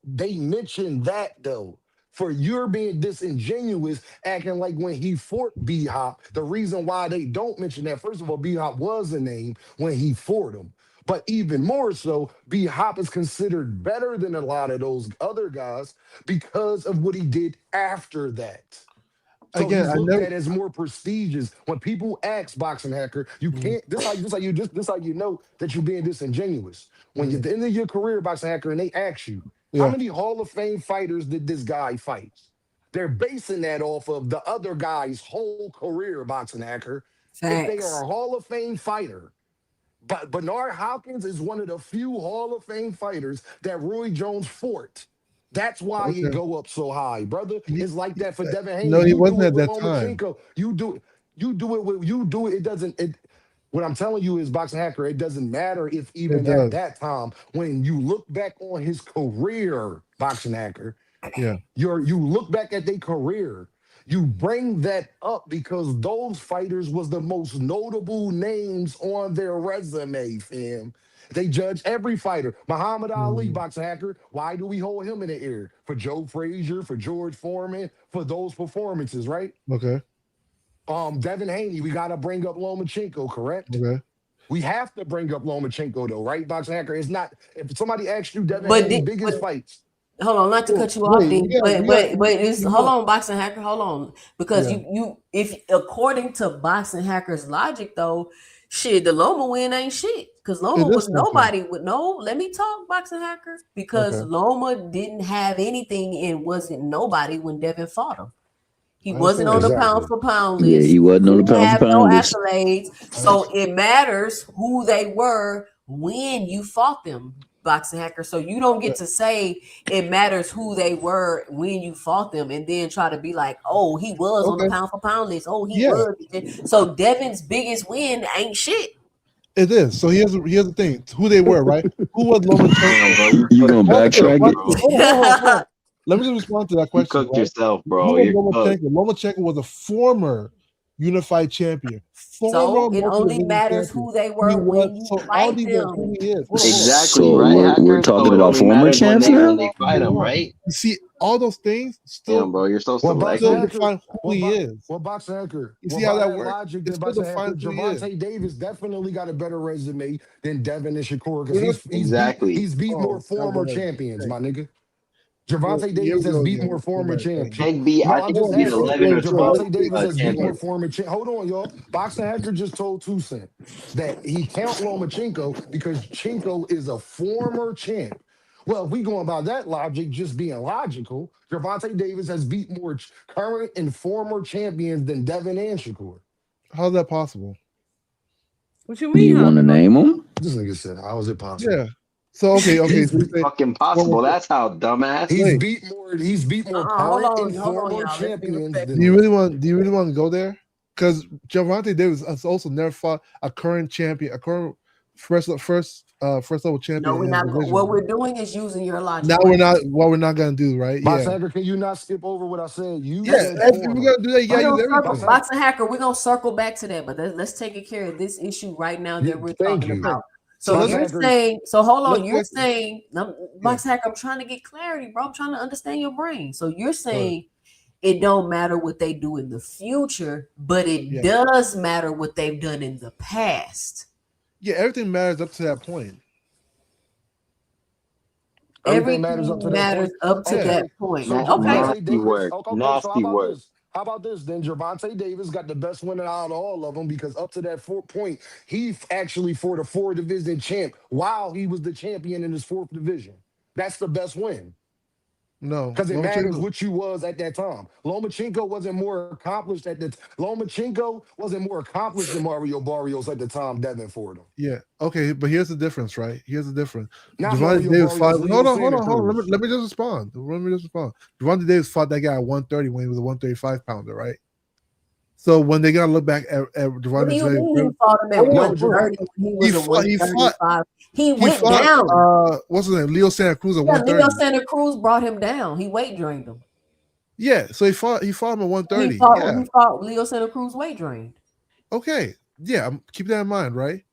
they mention that though. For you're being disingenuous, acting like when he fought B Hop, the reason why they don't mention that, first of all, B Hop was a name when he fought him. But even more so, B Hop is considered better than a lot of those other guys because of what he did after that. So Again, he's I looked never. at as more prestigious. When people ask boxing hacker, you can't. This how you know that you're being disingenuous. When you're at the end of your career, boxing hacker, and they ask you, how Yeah. many Hall of Fame fighters did this guy fight? They're basing that off of the other guy's whole career, boxing hacker. If they are Facts. a Hall of Fame fighter, but Bernard Hopkins is one of the few Hall of Fame fighters that Roy Jones fought. That's why he Okay. go up so high, brother. It's like that for Devin Haney. No, he You do wasn't it at with that time. Lomachenko. You do it. You do it. It doesn't. What I'm telling you is, boxing hacker. It doesn't matter if It even at does. that time, when you look back on his career, boxing hacker, Yeah. you look back at their career. You bring that up because those fighters was the most notable names on their resume, fam. They judge every fighter. Muhammad Ali, boxing hacker. Why do we hold him in the air? For Joe Frazier, for George Foreman, for those performances, right? Okay. Devin Haney, we gotta bring up Lomachenko, correct? Okay. We have to bring up Lomachenko though, right? Boxing hacker. It's not if somebody asks you Devin But, Haney biggest fights. hold on, not to Well, cut you off, wait, Dean, but it's you hold got- on, boxing hacker, hold on, because Yeah. you if according to boxing hacker's logic though, shit, the Loma win ain't shit because Loma It is was something. nobody with no. Let me talk, boxing hacker, because Okay. Loma didn't have anything and wasn't nobody when Devin fought him. He I wasn't understand on that. the pound Exactly. for pound Yeah, list. he wasn't on the Didn't pound for have no pound list. accolades. So it matters who they were when you fought them, boxing hacker. So you don't get to say it matters who they were when you fought them and then try to be like, oh, he was on the Okay. pound for pound list. Oh, he Yeah. was. So Devin's biggest win ain't shit. It is. So here's the thing: who they were, right? Who was Damn, Lomachenko? bro, you You cooked gonna Watch this. backtrack yourself, Watch it? this. bro. Hold on. Let me just respond to that You question, cooked right? yourself, Who bro. was You're cooked. Lomachenko? Lomachenko was a former unified champion, So former it only multi-division matters champion. who they He were was. when you So all fight these are who them. he is. Hold on. Exactly, So right, we're hacker? talking So it about only former matters champs now. when they fight him, right? You see, all those things Damn, still bro, you're so Well, boxing still selective. hacker. define who he is. Boxing hacker. You Well, see how by that that works? logic, It then still boxing hacker, defines who he is. Javante Davis definitely got a better resume than Devin and Shakur because We're not. Exactly. he's beat more Oh, now go former ahead. champions, Okay. my nigga. Well, Javante here Davis we has go beat again. more former champs. I No, I'm think he just beat asking. 11 or 12 Javante Davis has beat more champions. former champs. Hold on, y'all. Boxing hacker just told Toussaint that he count Lomachenko because Chenko is a former champ. Well, if we going by that logic, just being logical, Javante Davis has beat more current and former champions than Devin and Shakur. How's that possible? What you Do mean, you how? want to name them? This nigga said, "How is it possible?" Yeah. So okay. He's So you say Fucking former. possible. That's how, dumbass. he's Wait. beat more. He's beat more Hold current and on, former y'all. Let's be champions Do you respectful. than. really want to go there? Because Javante Davis has also never fought a current champion, a current first level champion No, we're in his not. division. What we're doing is using your logic Now right we're now. not. What we're not gonna do, right? Yeah. Boxing hacker, can you not skip over what I said? You Yeah. said If we're former. gonna do that, you We're gotta gonna use circle everything. boxing hacker. We're gonna circle back to that, but let's take care of this issue right now Yeah, that we're thank talking you. Okay. about. So So let's you're hacker. saying, so hold let's on, you're go. saying, Yeah. boxing hacker, I'm trying to get clarity, bro. I'm trying to understand your brain. So you're Go ahead. saying it don't matter what they do in the future, but it Yeah. does matter what they've done in the past. Yeah. Everything matters up to that point. Everything matters Everything up to that matters point. up to Yeah. that Okay. point. So Okay. Javante Nasty Davis. work. Okay, so how Nasty about work. this? How about this then? Gervonta Davis got the best win out of all of them because up to that point, he actually fought a 4-division champ while he was the champion in his 4th division. That's the best win. No, Because it matters Lomachenko. what you was at that time. Lomachenko wasn't more accomplished Lomachenko wasn't more accomplished than Mario Barrios at the time Devin fought him. Yeah. Okay, but here's the difference, right? Here's the difference. Not Devontae Mario Davis fought. Barrios, Leo Hold Santa on. Cruz. Let me just respond. Devontae Davis fought that guy at 130 when he was a 135 pounder, right? So when they gotta look back at What do Devontae you Davis, mean he fought him at hold on, 130 when he was a 135? He went fought, down. what's his name? Leo Santa Cruz at Yeah, 130. Leo Santa Cruz brought him down. He weight drained him. Yeah, so he fought him at 130. He fought Leo Santa Cruz weight drained. Okay. Yeah, keep that in mind, right?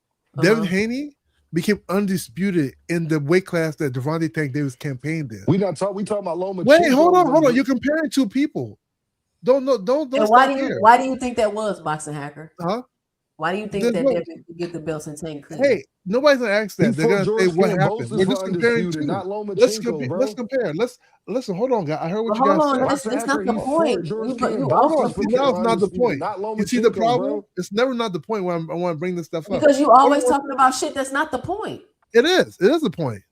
Devin Haney became undisputed in the weight class that Devontae Tank Davis campaigned in. We talking about Lomachenko. Wait, hold on. You're comparing two people. Don't. And why do you think that was, Boxing Hacker? Huh? Why do you think that Devin could get the belts and Tank couldn't? Hey, nobody's gonna ask that. They're gonna say what happened. We're just comparing two. Not Lomachenko, let's compare. Let's listen. Hold on, guys. I heard what you hold guys on. said. That's not the point. Now it's not the point. You see the problem? It's never not the point when I want to bring this stuff up. Because you always talking about shit that's not the point. It is. It is the point.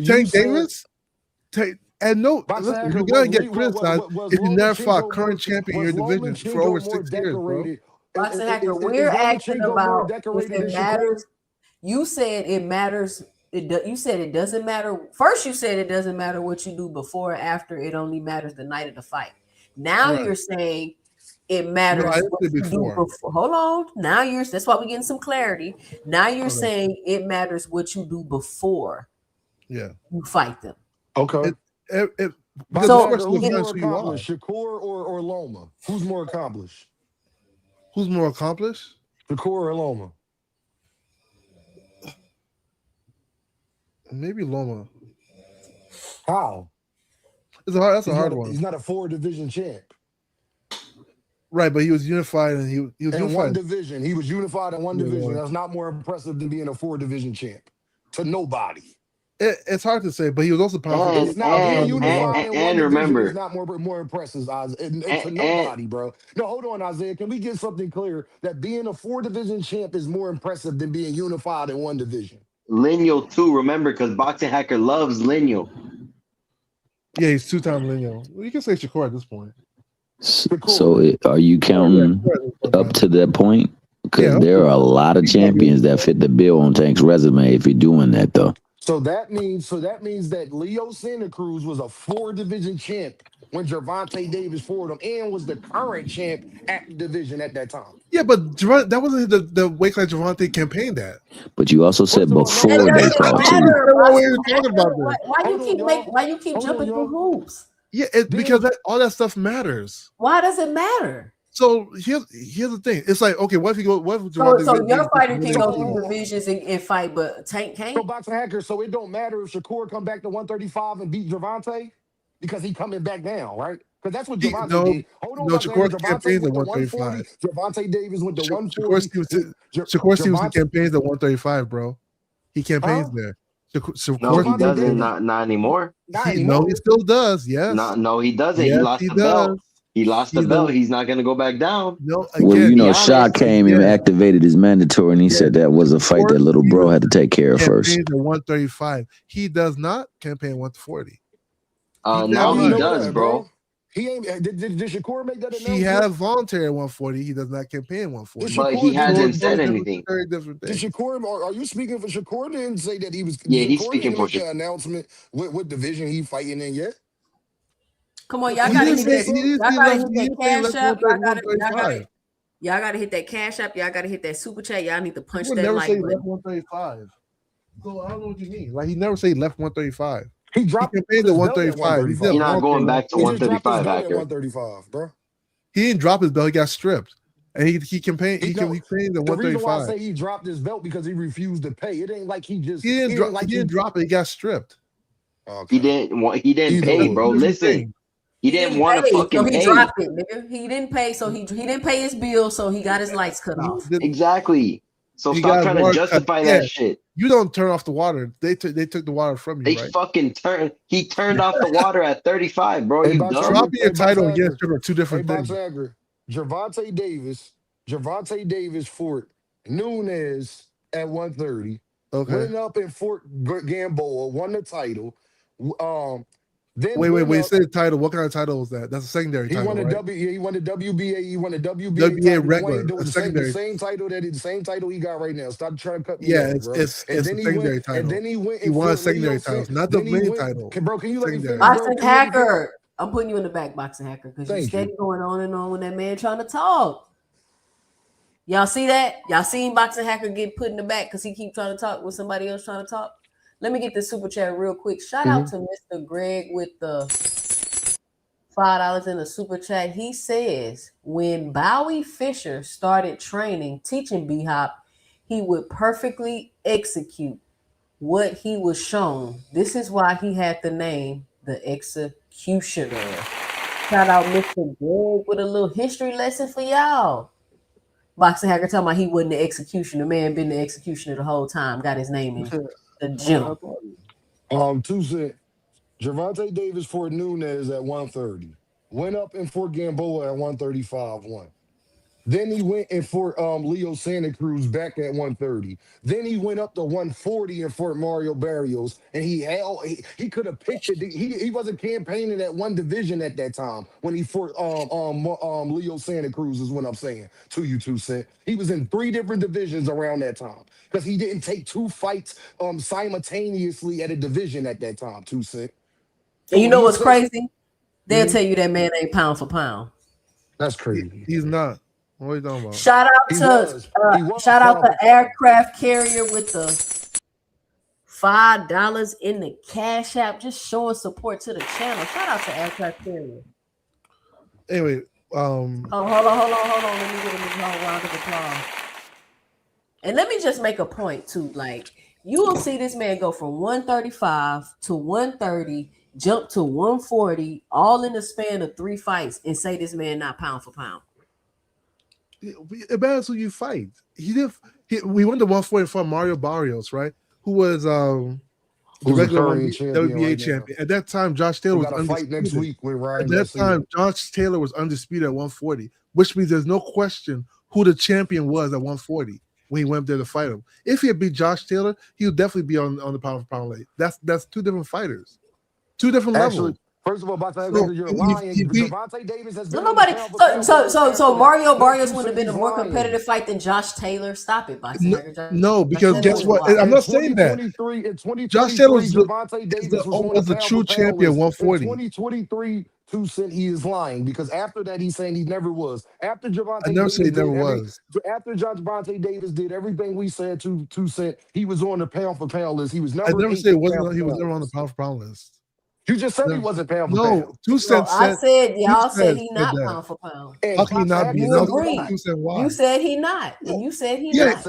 Tank Davis. And no, listen, you're gonna get criticized if you never fought current champion in your division for over 6 years, bro. Boxing Hacker, we're asking about if it matters. You said it matters. You said it doesn't matter. First, you said it doesn't matter what you do before or after. It only matters the night of the fight. Now you're saying it matters what you do before. Hold on. Now that's why we're getting some clarity. Now you're saying it matters what you do before. Yeah. You fight them. Okay. Who's more accomplished, Shakur or Loma? Who's more accomplished? Who's more accomplished? Shakur or Loma? Maybe Loma. How? That's a hard one. He's not a 4-division champ. Right, but he was unified and he was in unified. one division. He was unified in one division. That's not more impressive than being a 4-division champ to nobody. It's hard to say, but he was also powerful. It's not being unified in one remember, division is not more impressive, Isaiah, to nobody, bro. No, hold on, Isaiah. Can we get something clear that being a 4-division champ is more impressive than being unified in one division? Lineal too, remember, because Boxing Hacker loves Lineal. Yeah, he's 2-time Lineal. Well, you can say Shakur at this point. So are you counting up to that point? Because there are a lot of champions that fit the bill on Tank's resume if you're doing that, though. So that means that Leo Santa Cruz was a 4-division champ when Gervonta Davis fought him and was the current champ at the division at that time. Yeah, but that wasn't the weight class Gervonta campaigned at. But you also said before they fought too. Why you keep jumping through hoops? Yeah, because all that stuff matters. Why does it matter? So here's the thing. It's like, okay, what if you go? What if so your fighter can go through divisions and fight, but Tank can't. So Boxing Hacker, so it don't matter if Shakur come back to 135 and beat Gervonta because he coming back down, right? Because that's what Gervonta did. Hold on, Shakur campaigns at 135. Gervonta Davis went to 140. Shakur Stevenson campaigns at 135, bro. He campaigns there. No, he doesn't. Not anymore. No, he still does. Yes. No, he doesn't. Yes, he lost the belt. He lost the belt. He's not going to go back down. No, well, Shaq came and activated his mandatory, and he said that was a fight that little bro had to take care of first. At 135. He does not campaign 140. Now he does, bro. He ain't. Did Shakur make that announcement? He had voluntary 140. He does not campaign 140. But he hasn't said anything. Very different thing. Did Shakur? Are you speaking for Shakur? Didn't say that he was. Yeah, he's speaking for the announcement. What division he fighting in yet? Come on, y'all gotta hit that cash app. Y'all gotta hit that cash app. Y'all gotta hit that super chat. Y'all need to punch that never like say button. left 135. So I don't know what you mean. Like he never say left 135. He dropped. He campaigned at 135. He's not going back to 135. 135, bro. He didn't drop his belt. He got stripped, and he campaigned. He campaigned at 135. The reason why I say he dropped his belt because he refused to pay. It ain't like he just. He didn't drop it. He got stripped. He Okay. didn't pay, bro. Listen. He didn't want to fucking pay. He dropped it, nigga. He didn't pay, so he didn't pay his bill, so he got his lights cut off. Exactly. So He stop got trying to water cut. justify Yeah, that shit. you don't turn off the water. They took the water from you, They right? fucking turned. He turned off the water at 35, bro. Hey, You Box dumb? Dropping your Hey, Box title and getting Hacker. stripped are two Hey, different Box things. Hacker. Javante Davis fought Nunes at 130. Okay. Went up and fought Gamboa, won the title. Then Wait. went up. Say the title. What kind of title was that? That's a secondary He title, won the right? He won the WBA. He won the WBA WBA title. regular, The a same, secondary. the same title he got right now. Stop trying to cut me Yeah, off, it's bro. it's And it's then a he went. secondary title. And then he went He and won a fought secondary Leo title, San. not the Then he main went. title. Bro, can you let me Secondary. finish, bro? Boxing Can you let me finish? Hacker. I'm putting you in the back, Boxing Hacker, because you Thank steady you. going on and on when that man trying to talk. Y'all see that? Y'all seen Boxing Hacker get put in the back because he keep trying to talk with somebody else trying to talk? Let me get the super chat real quick. Shout out to Mr. Greg with the $5 in the super chat. He says when Bowie Fisher started teaching B-Hop, he would perfectly execute what he was shown. This is why he had the name the Executioner. Shout out Mr. Greg with a little history lesson for y'all. Boxing Hacker talking about he wasn't the executioner. Man been the executioner the whole time. Got his name in the gym. 2 cent. Javante Davis fought Nunes at 130. Went up and fought Gamboa at 135. One. Then he went and fought Leo Santa Cruz back at 130. Then he went up to 140 and fought Mario Barrios. And he could have picked it. He wasn't campaigning at one division at that time when he fought Leo Santa Cruz is what I'm saying to you, 2 Cent. He was in 3 different divisions around that time because he didn't take 2 fights simultaneously at a division at that time, 2 Cent. So And you when know he what's says crazy? They'll tell you that man ain't pound for pound. that's crazy. He's not. What are you talking about? Shout out pound to Aircraft Carrier with the $5 in the Cash App, just showing support to the channel. Shout out to Aircraft Carrier. Anyway, hold on. Let me get a round of applause. And let me just make a point too. Like, you will see this man go from 135 to 130, jump to 140, all in the span of 3 fights, and say this man not pound for pound. It matters who you fight. We went to 140 for Mario Barrios, right? Who was the regular WBA champion. At that time, Josh Taylor was undisputed. Fight next week with Ryan At that time, Josh Taylor was undisputed at 140, which means there's no question who the champion was at 140 when he went there to fight him. If he had beat Josh Taylor, he would definitely be on the pound for pound lane. That's 2 different fighters, 2 different levels. First of all, you're lying. Javante Davis has been nobody. So Mario Barrios would have been a more competitive fight than Josh Taylor. Stop it, Boxing. No, because guess what? I'm not saying that. Josh Taylor was the true champion at 140. 2023, 2 Cent, he is lying because after that he's saying he never was. After Javante, I never said he never was. After Javante Davis did everything we said to 2 Cent, he was on the pound for pound list. He was never. I never said he was never on the pound for pound list. You just said he wasn't pound for pound. No, 2 Cent I said y'all said he not pound for pound. How can he not be? You agree. You said he not, and you said he not.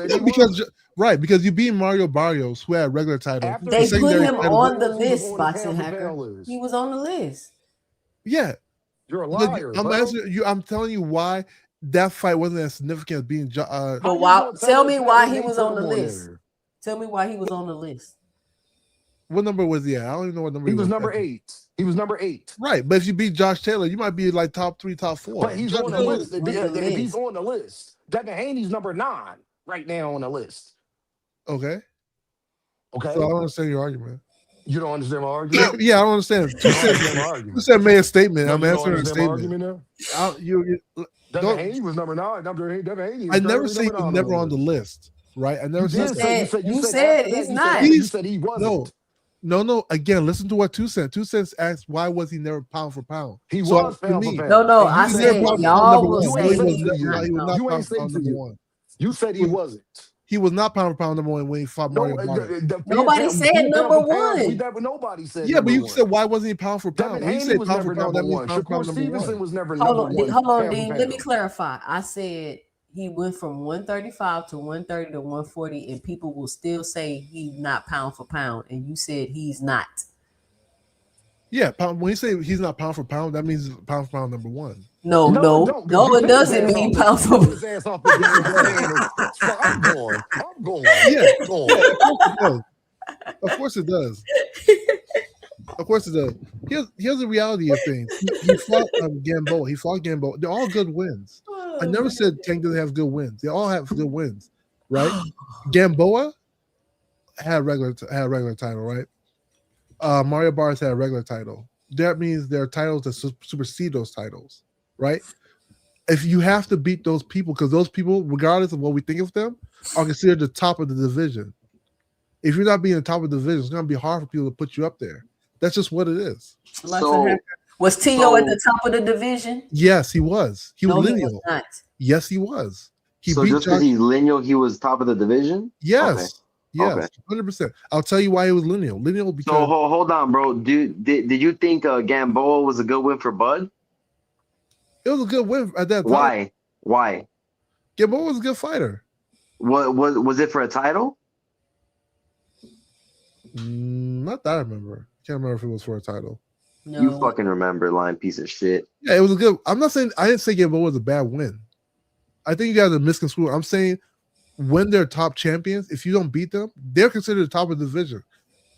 Because you beat Mario Barrios, who had a regular title. They put him on the list, Boxing Hacker. He was on the list. Yeah, you're a liar. I'm telling you why that fight wasn't as significant as being. But tell me why he was on the list. Tell me why he was on the list. What number was he at? I don't even know what number he was. Number 8. He was number 8. Right, but if you beat Josh Taylor, you might be like top 3, top 4. But he's on the list. If he's on the list, Devin Haney's number 9 right now on the list. Okay. So I don't understand your argument. You don't understand my argument? Yeah, I don't understand. You said made a statement. I'm answering a statement. Devin Haney was number 9. Devin Haney. I never said he was never on the list. Right? I never said that. You said he's not. You said he wasn't. No. Again, listen to what 2 Cent. 2 Cent asked, why was he never pound for pound? He was pound for pound. No. I said y'all will say you ain't say to you. You said he wasn't. He was not pound for pound number 1 when he fought Mario Barrios. Nobody said number 1. Nobody said. Yeah, but you said why wasn't he pound for pound? Devin Haney was never number 1. Shakur Stevenson was never number 1. Hold on, Dean. Let me clarify. I said he went from 135 to 130 to 140, and people will still say he's not pound for pound. And you said he's not. Yeah, when you say he's not pound for pound, that means pound for pound number one. No, No, it no, don't, because no, you it took his doesn't ass mean off pound you for took his ass off the game with panel. So I'm going. Yeah, I'm going. of course it does. Of course it does. Of course it does. Here's the reality of things. He fought Gamboa. He fought Gamboa. They're all good wins. I never said Tank doesn't have good wins. They all have good wins, right? Gamboa had a regular title, right? Mario Barnes had a regular title. That means there are titles that supersede those titles, right? If you have to beat those people, because those people, regardless of what we think of them, are considered the top of the division. If you're not being the top of the division, it's going to be hard for people to put you up there. That's just what it is. So was Tio at the top of the division? Yes, he was. He was No, he lineal. was not. Yes, he was. He so beat just because Josh. he's lineal, he was top of the division? Yes. Okay. Yes. Okay. 100%. I'll tell you why he was lineal. Lineal So because hold on, bro. Did you think Gamboa was a good win for Bud? it was a good win at that time. Why? Why? Gamboa was a good fighter. What was it for a title? Not that I remember. Can't remember if it was for a title. No. You fucking remember, lying piece of shit. Yeah, it was a good. I'm not saying I didn't say Gamboa was a bad win. I think you guys are misconstrued. I'm saying when they're top champions, if you don't beat them, they're considered the top of the division.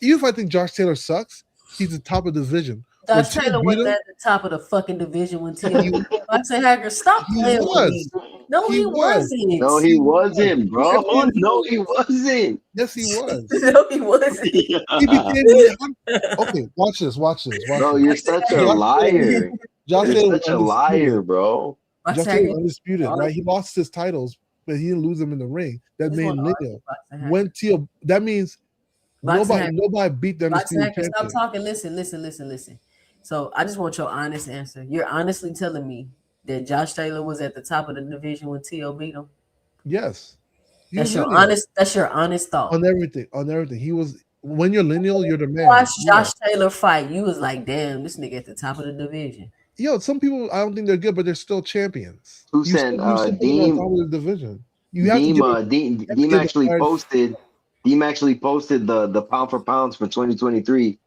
Even if I think Josh Taylor sucks, he's the top of the division. Josh Taylor wasn't at the top of the fucking division when Tio. I said, Hacker, stop playing with me. No, he wasn't. No, he wasn't, bro. No, he wasn't. Yes, he was. No, he wasn't. He became. Okay, watch this. Bro, you're such a liar. Josh You're Taylor such a liar, bro. Josh Taylor undisputed, right? He lost his titles, but he didn't lose them in the ring. That made lineal. When Tio, that means nobody beat them. Stop talking. Listen. So I just want your honest answer. You're honestly telling me that Josh Taylor was at the top of the division when Tio beat him? Yes. That's your honest thought. On everything. He was when you're lineal, you're the man. Watch Josh Taylor fight. You was like, damn, this nigga at the top of the division. Yo, some people I don't think they're good, but they're still champions. Who said Deem top of the division? You have Deem actually posted. Deem actually posted the pound for pounds for 2023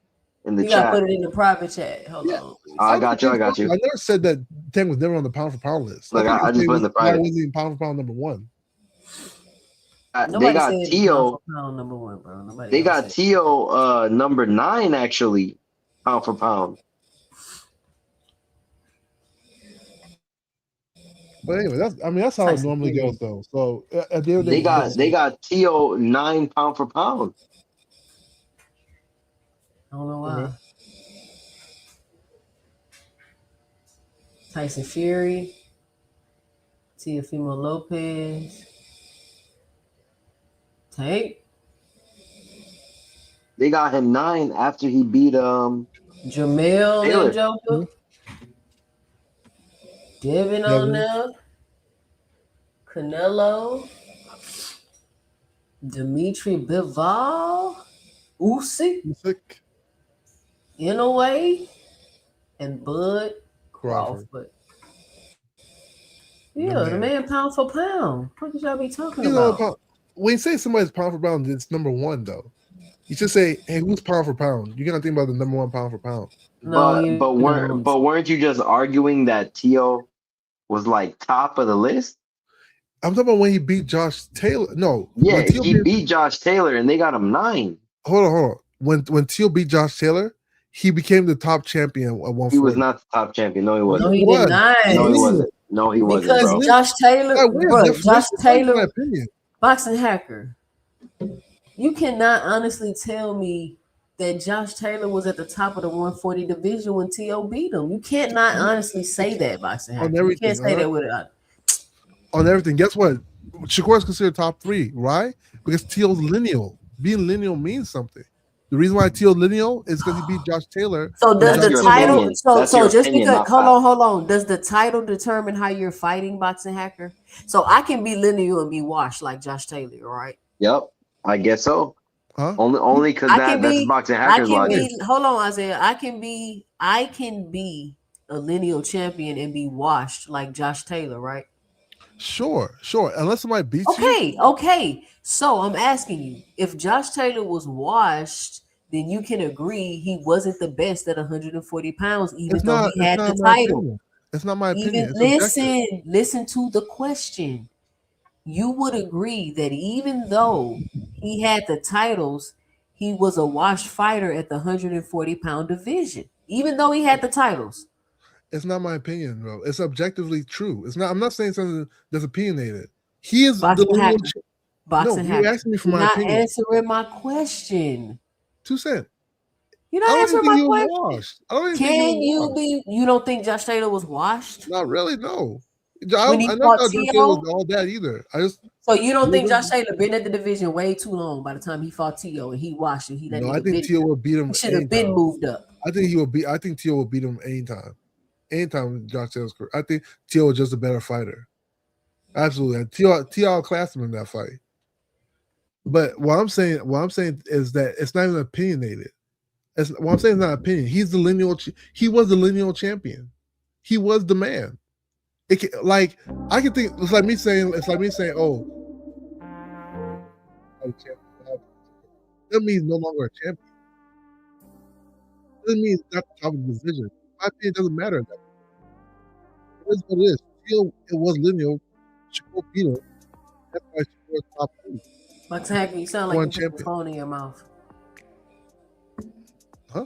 in the you chat. gotta put it in the private chat. Hold on. I got you. I never said that Tank was never on the pound for pound list. Look, I just put in the private. Was even pound for pound number one. They got Tio. Number one, bro. They got Tio number 9 actually, pound for pound. But anyway, that's how it normally goes though. So at the end of the day, they got Tio 9 pound for pound. I don't know why. Tyson Fury, Teofimo Lopez, Tank. They got him 9 after he beat Jermell and Joker. Devin on there. Canelo. Dimitri Bivol. Usyk. In a way. And Bud Crawford. Yeah, the man pound for pound. What did y'all be talking about? When you say somebody's pound for pound, it's number one though. You should say, "Hey, who's pound for pound?" You're gonna think about the number one pound for pound. But weren't you just arguing that Tio was like top of the list? I'm talking about when he beat Josh Taylor. No, yeah, he beat Josh Taylor and they got him 9. Hold on. When Tio beat Josh Taylor, he became the top champion at 140. He was not the top champion. No, he wasn't. No, he did not. No, he wasn't. No, he wasn't. Because bro. Josh Taylor, my opinion. Boxing Hacker. You cannot honestly tell me that Josh Taylor was at the top of the 140 division when T.O. beat him. You can't not honestly say that, Boxing Hacker. You can't say that with it. On everything. Guess what? Shakur is considered top 3, right? Because T.O.'s lineal. Being lineal means something. The reason why T.O. lineal is because he beat Josh Taylor. So does the title? So just because hold on. Does the title determine how you're fighting, Boxing Hacker? So I can be lineal and be washed like Josh Taylor, right? Yep, I guess so. Huh? Only because that's Boxing Hacker's logic. Hold on, Isaiah. I can be a lineal champion and be washed like Josh Taylor, right? Sure. Unless somebody beats you. Okay. So I'm asking you, if Josh Taylor was washed then you can agree he wasn't the best at 140 pounds, even It's though not. he It's had not the my title. opinion. It's not my Even opinion. It's objective. listen to the question. You would agree that even though he had the titles, he was a washed fighter at the 140-pound division, even though he had the titles. It's not my opinion, bro. It's objectively true. It's not. I'm not saying something that's opinionated. He is the Boxing lineal. hacker. Boxing No, you're hacker. asking me for You're my not opinion. answering my question. 2 cents. You're I not don't even answering think my he was question. washed. I don't even think he Can was you washed. be? You don't think Josh Taylor was washed Not really. No. when I he never fought thought Josh Taylor was T.O.? all that either. I just. So you don't think Josh Taylor been at the division way too long by the time he fought T.O. and he washed and he that No, I nigga think been Tio will beat him he should have been anytime. moved up. I think he will beat. I think Tio will beat him anytime. Anytime Josh Taylor's career. I think Tio was just a better fighter. Absolutely. Tio outclassed him in that fight. But what I'm saying is that it's not even opinionated. What I'm saying is not opinion. He's the lineal. He was the lineal champion. He was the man. Like I can think. It's like me saying. Oh, that means no longer a champion. That means not the top of the division. My opinion doesn't matter. It is what it is. Still, it was lineal. Shakur beat him. That's why Shakur top 2. Boxing hacker, you sound like One you put your champion. phone in your mouth. Huh?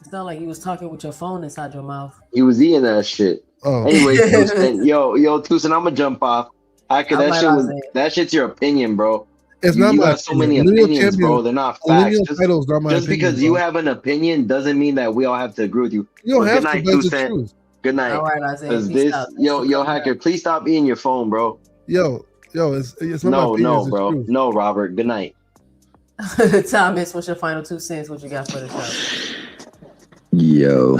It sounded like you was talking with your phone inside your mouth. He was eating that shit. Oh. Anyways, Tucson, yo, Tucson, I'm gonna jump off. Hacker, I'm like Isaiah. that shit's your opinion, bro. It's You, not you my have so many opinion. Lineal opinions, bro. champions. They're not Lineal facts. titles not my Just opinion, because you bro. have an opinion doesn't mean that we all have to agree with you. You don't But have good to, night, but it's the Tucson. truth. Good night. All right, Isaiah. Cause Peace this, out. Thanks for yo, coming Hacker, back. please stop eating your phone, bro. Yo, it's not my opinion. No, It's the bro. truth. No, Robert. Good night. Thomas, what's your final 2 cents? What you got for the show? Yo,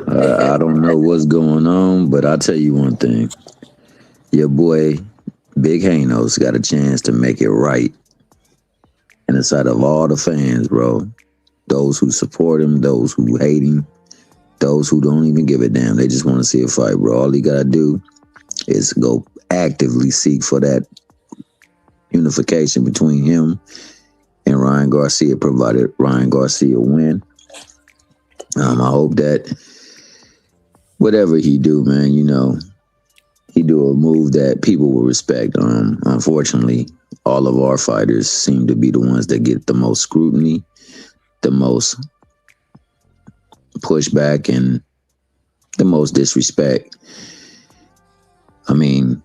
I don't know what's going on, but I'll tell you one thing. Your boy, Big Hanos, got a chance to make it right in the sight of all the fans, bro. Those who support him, those who hate him, those who don't even give a damn. They just want to see a fight, bro. All he got to do is go actively seek for that unification between him and Ryan Garcia, provided Ryan Garcia win. I hope that whatever he do, man, he do a move that people will respect. Unfortunately, all of our fighters seem to be the ones that get the most scrutiny, the most pushback, and the most disrespect. I mean,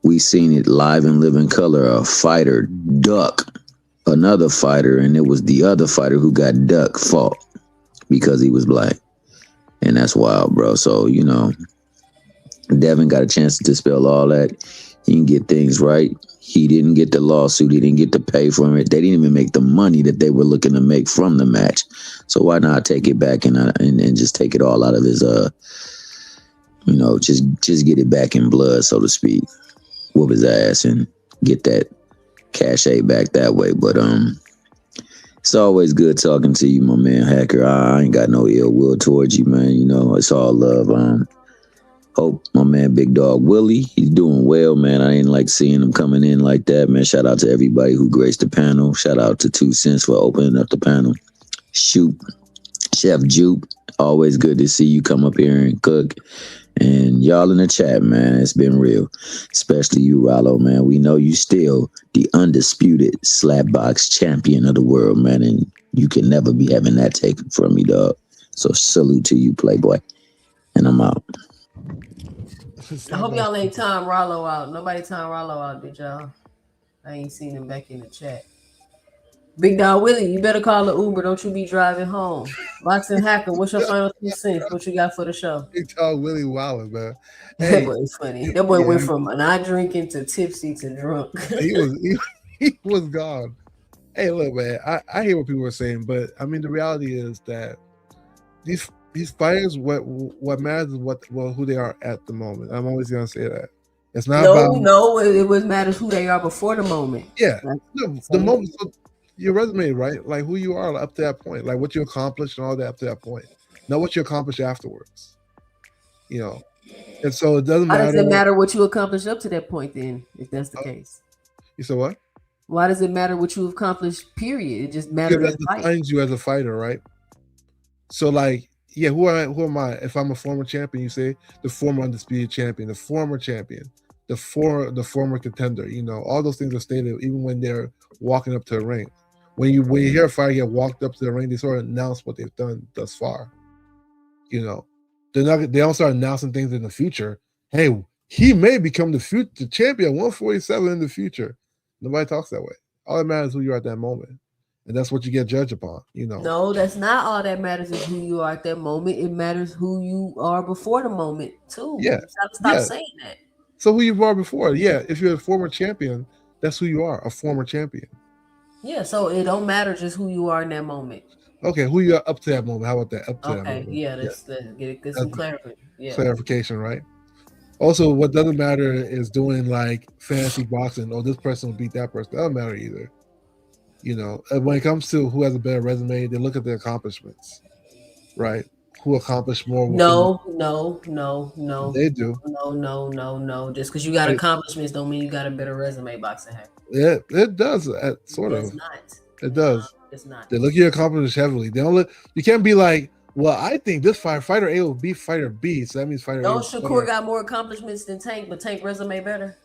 we seen it live and live in color. A fighter duck another fighter, and it was the other fighter who got duck fought because he was black. And that's wild, bro. So, Devin got a chance to dispel all that. He can get things right. He didn't get the lawsuit. He didn't get to pay for it. They didn't even make the money that they were looking to make from the match. So why not take it back and just take it all out of his, just get it back in blood, so to speak. Whoop his ass and get that cachet back that way. But it's always good talking to you, my man Hacker. I ain't got no ill will towards you, man. It's all love. Hope my man Big Dog Willie, he's doing well, man. I ain't like seeing him coming in like that, man. Shout out to everybody who graced the panel. Shout out to 2 Cents for opening up the panel. Shoot, Chef Jupe, always good to see you come up here and cook. And y'all in the chat, man, it's been real. Especially you, Rollo, man. We know you still the undisputed slapbox champion of the world, man. And you can never be having that taken from me, dog. So salute to you, Playboy. And I'm out. I hope y'all ain't time Rollo out. Nobody time Rollo out, did y'all? I ain't seen him back in the chat. Big Dog Willie, you better call the Uber. Don't you be driving home. Boxing Hacker, what's your final 2 cents? What you got for the show? Big Dog Willie Wallen, man. Hey, that boy is funny. That boy went from not drinking to tipsy to drunk. he was gone. Hey, look, man, I hear what people are saying, but I mean the reality is that these fighters, what matters is who they are at the moment. I'm always gonna say that. It's not it was matters who they are before the moment. Yeah, the moment. So your resume, right? Like who you are up to that point, like what you accomplished and all that up to that point. Not what you accomplished afterwards. And so it doesn't matter. How does it matter what you accomplished up to that point then, if that's the case? You said what? Why does it matter what you accomplished? Period. It just Because matters that in fight. defines you as a fighter, right? So, like, yeah, who am I? If I'm a former champion, you say the former undisputed champion, the former champion, the former contender. You know, all those things are stated even when they're walking up to the ring. When you hear a fighter get walked up to the ring, they sort of announce what they've done thus far. You know, they don't start announcing things in the future. Hey, he may become the future champion 147 in the future. Nobody talks that way. All that matters is who you are at that moment, and that's what you get judged upon. You know. No, that's not all that matters is who you are at that moment. It matters who you are before the moment too. Yeah, You gotta stop yeah. saying that. So who you were before? Yeah, if you're a former champion, that's who you are, a former champion. Yeah, so it don't matter just who you are in that moment. Okay, who you are up to that moment? How about that? Up to that Okay, moment. yeah, let's get some clarity. Yeah. Clarification, right? Also, what doesn't matter is doing like fantasy boxing. Oh, this person will beat that person. That doesn't matter either. You know, and when it comes to who has a better resume, they look at the accomplishments, right? Who accomplished more within. No. They do. No. Just because you got accomplishments don't mean you got a better resume, boxing hack. Yeah, it does. Sort It's of. not. It does. It's not. They look at your accomplishments heavily. They don't look. You can't be like, well, I think this fighter A will beat fighter B, so that means fighter A. No, Shakur got more accomplishments than Tank, but Tank resume better.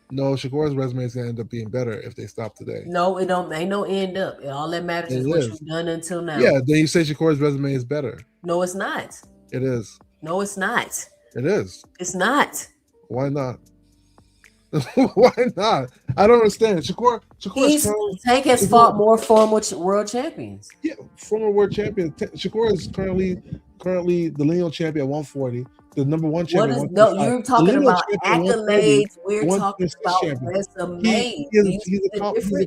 No, Shakur's resume is gonna end up being better if they stop today. No, it don't. Ain't no end up. All that matters is what you've done until now. Yeah, then you say Shakur's resume is better. No, it's not. It is. No, it's not. It is. It's not. Why not? Why not? I don't understand. Tank has fought more former world champions. Yeah, former world champion. Shakur is currently the lineal champion at 140. The number one champion. No, you're talking about accolades. We're talking about resumes. He's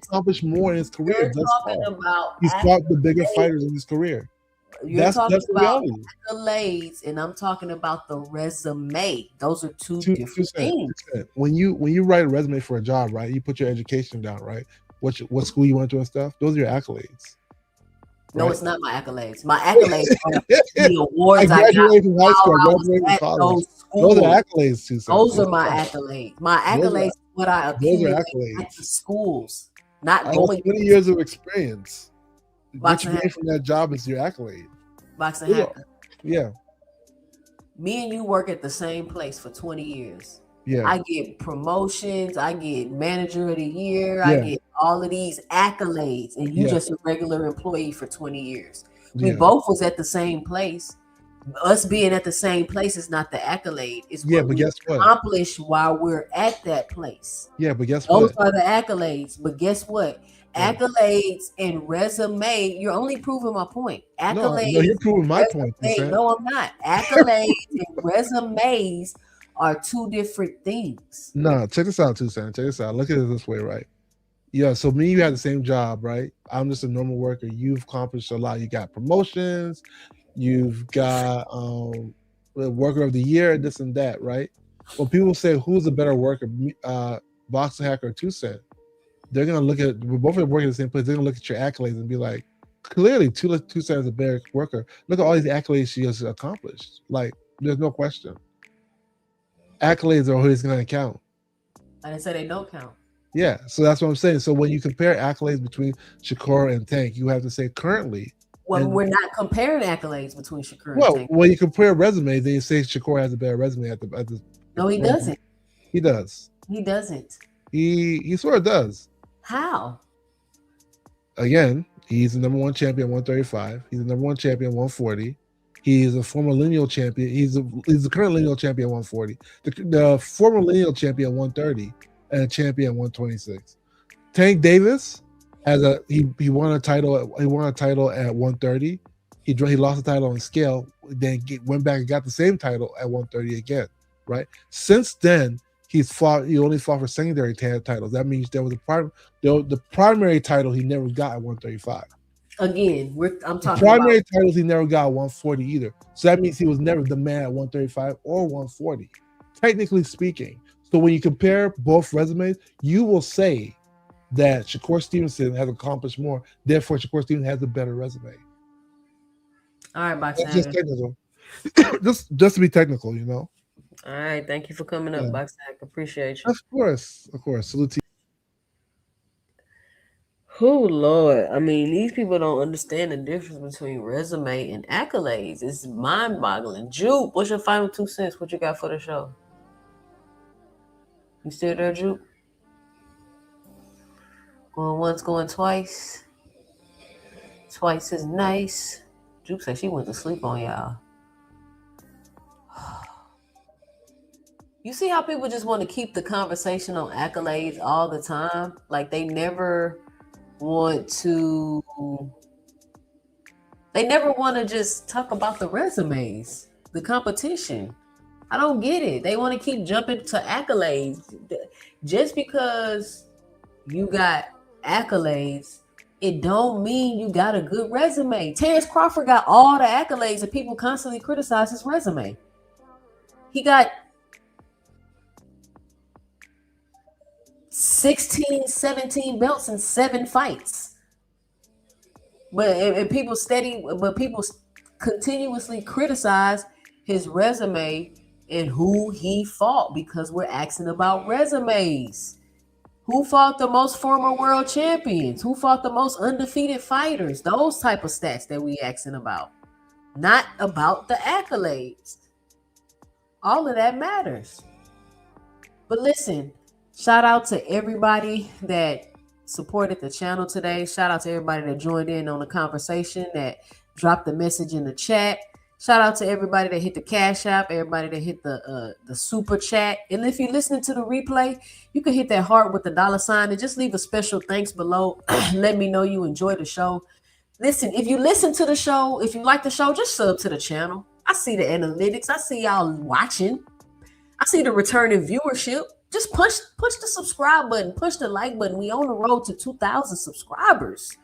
accomplished more in his career. He's fought the bigger fighters in his career. You're talking about accolades, and I'm talking about the resume. Those are two different things. When you write a resume for a job, right? You put your education down, right? What school you went to and stuff. Those are your accolades. No, right? It's not my accolades. My accolades are the awards I graduated from high school. I graduated from college. Those are accolades, too. Those are my accolades. My accolades are what I accumulated at the schools. Not going 20 years of experience. What you gain from that job is your accolade. Boxing hacker. Yeah. Me and you work at the same place for 20 years. Yeah. I get promotions. I get manager of the year. I get all of these accolades. And you just a regular employee for 20 years. We both was at the same place. Us being at the same place is not the accolade. It's what we accomplish while we're at that place. Yeah, but guess what? Those are the accolades. But guess what? Accolades and resume, you're only proving my point. Accolades. No, you're proving my point. No, I'm not. Accolades and resumes are two different things. No, check this out, Tucson. Check this out. Look at it this way, right? Yeah, so me and you had the same job, right? I'm just a normal worker. You've accomplished a lot. You got promotions. You've got worker of the year, this and that, right? When people say who's a better worker, Boxing Hacker or Tucson, they're gonna look at, we're both working at the same place. They're gonna look at your accolades and be like, clearly, Tucson is a better worker. Look at all these accolades she has accomplished. Like, there's no question. Accolades are always gonna count. I didn't say they don't count. Yeah, so that's what I'm saying. So when you compare accolades between Shakur and Tank, you have to say currently. Well, we're not comparing accolades between Shakur and Tank. When you compare resumes, then you say Shakur has a better resume at the No, he doesn't. He does. He doesn't. He sort of does. How? Again, he's the number one champion 135. He's the number one champion 140. He's a former lineal champion. He's the current lineal champion 140. The former lineal champion 130 and a champion 126. Tank Davis he won a title. He won a title at 130. He lost the title on scale. Then went back and got the same title at 130 again. Right. Since then, he only fought for secondary titles. That means there was the primary title he never got at 135. Again, I'm talking primary titles he never got at 140 either. So that means he was never the man at 135 or 140, technically speaking. So when you compare both resumes, you will say that Shakur Stevenson has accomplished more. Therefore, Shakur Stevenson has a better resume. All right, Boxing. That's just technical. just to be technical, you know. All right, thank you for coming up, Boxing. Appreciate you. Of course. Salute to you. Oh Lord. I mean, these people don't understand the difference between resume and accolades. It's mind boggling. Jupe, what's your final 2 cents? What you got for the show? You still there, Jupe? Going once, going twice. Twice is nice. Jupe said she went to sleep on y'all. You see how people just want to keep the conversation on accolades all the time? Like they never want to just talk about the resumes, the competition. I don't get it. They want to keep jumping to accolades. Just because you got accolades, it don't mean you got a good resume. Terrence Crawford got all the accolades and people constantly criticize his resume. He got 16, 17 belts in 7 fights. But people continuously criticize his resume and who he fought because we're asking about resumes. Who fought the most former world champions? Who fought the most undefeated fighters? Those type of stats that we asking about. Not about the accolades. All of that matters. But listen, shout out to everybody that supported the channel today. Shout out to everybody that joined in on the conversation, that dropped the message in the chat. Shout out to everybody that hit the Cash App, everybody that hit the super chat. And if you're listening to the replay, you can hit that heart with the $sign and just leave a special thanks below. Let me know you enjoy the show. Listen, if you listen to the show, if you like the show, just sub to the channel. I see the analytics. I see y'all watching. I see the returning viewership. Just push the subscribe button, push the like button. We on the road to 2,000 subscribers.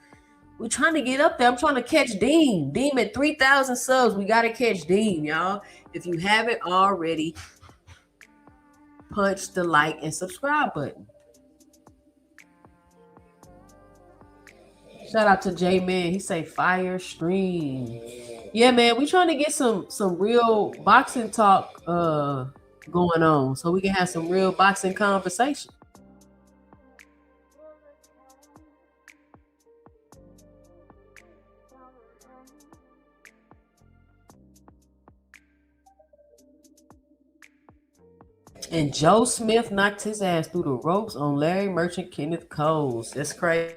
We're trying to get up there. I'm trying to catch Dean. Dean at 3,000 subs. We got to catch Dean, y'all. If you haven't already, punch the like and subscribe button. Shout out to J-Man. He say fire stream. Yeah, man. We trying to get some real boxing talk going on so we can have some real boxing conversation. And Joe Smith knocked his ass through the ropes on Larry Merchant Kenneth Coles. That's crazy.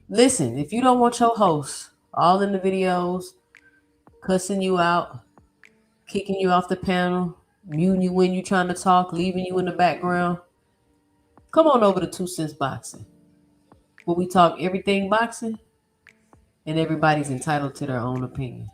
Listen, if you don't want your host all in the videos, cussing you out, kicking you off the panel, muting you when you're trying to talk, leaving you in the background, come on over to 2 Cents Boxing, where we talk everything boxing and everybody's entitled to their own opinion.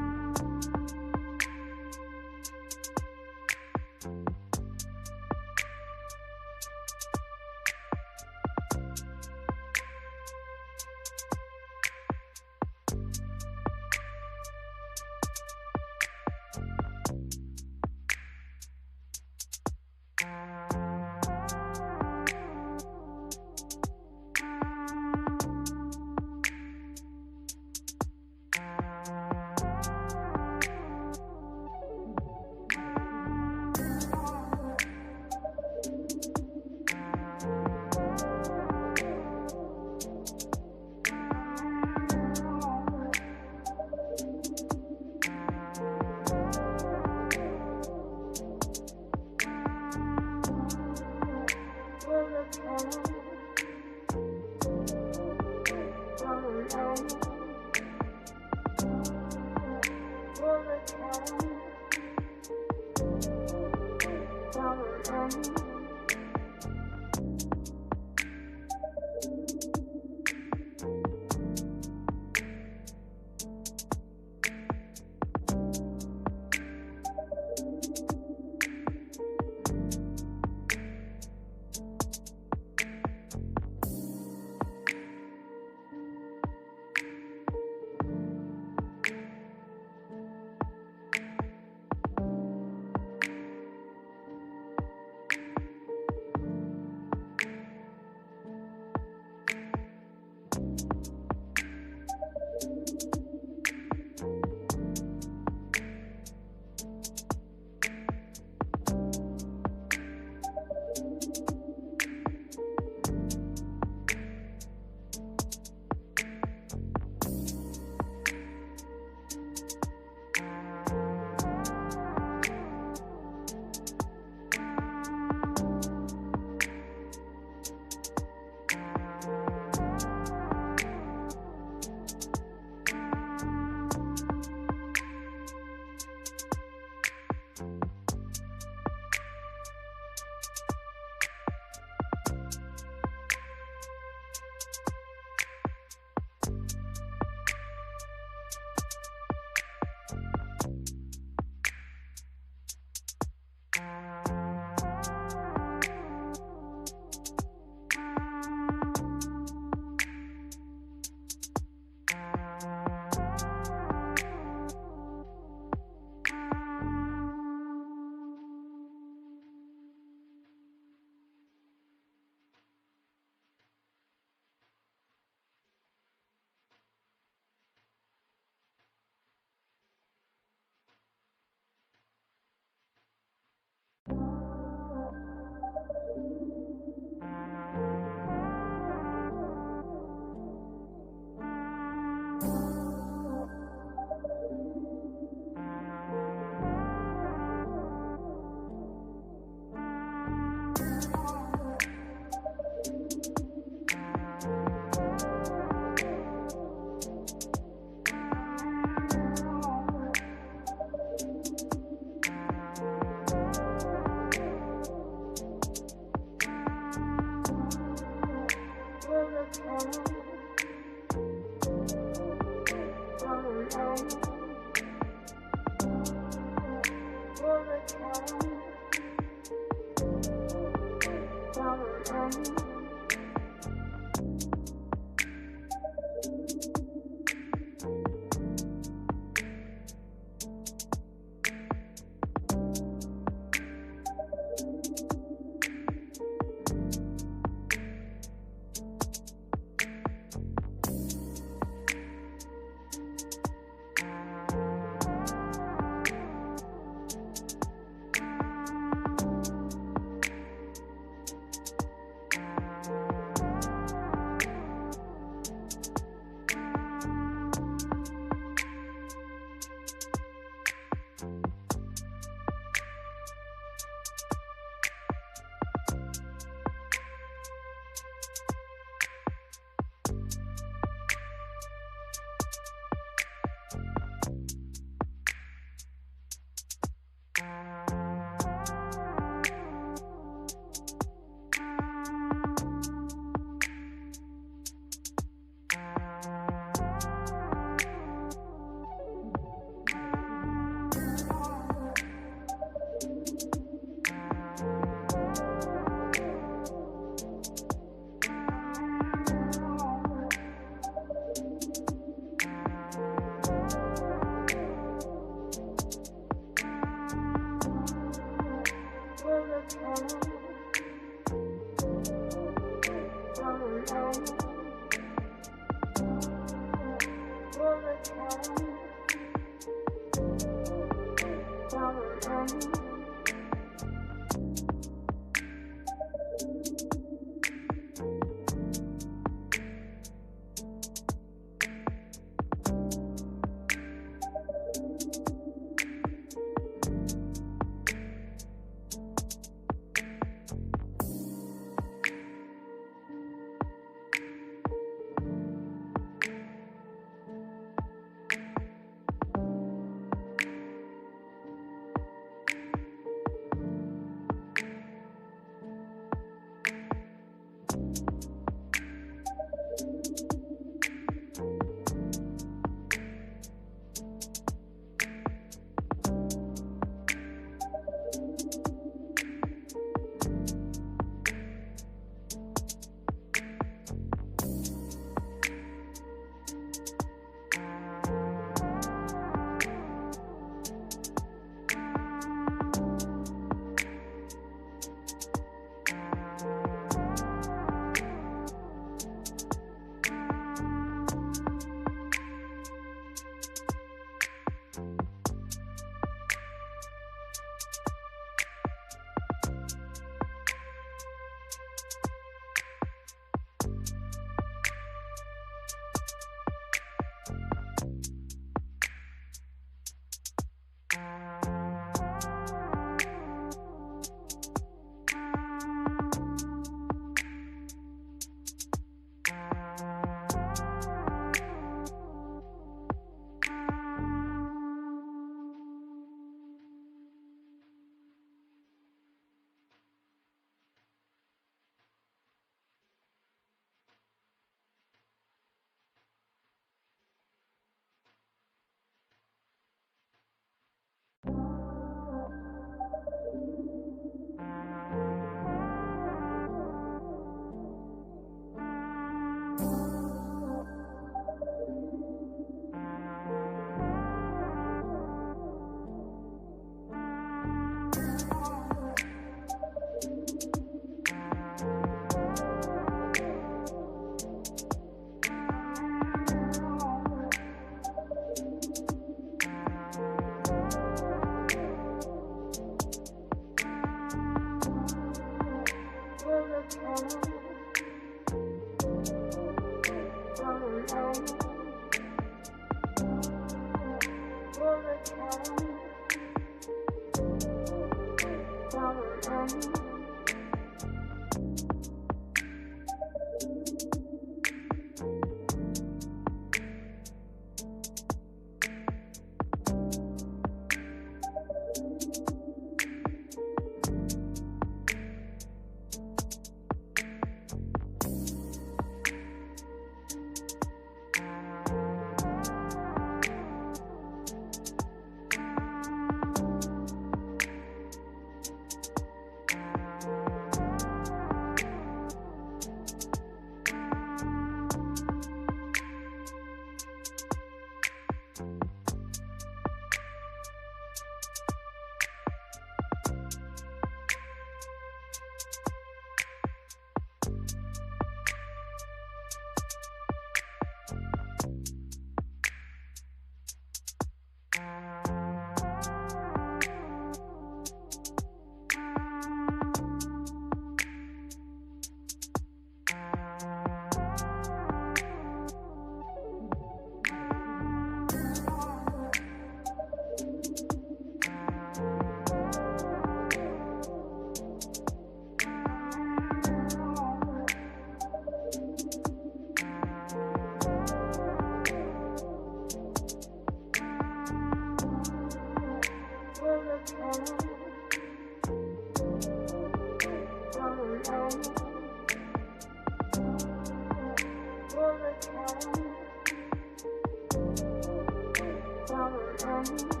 Thank you.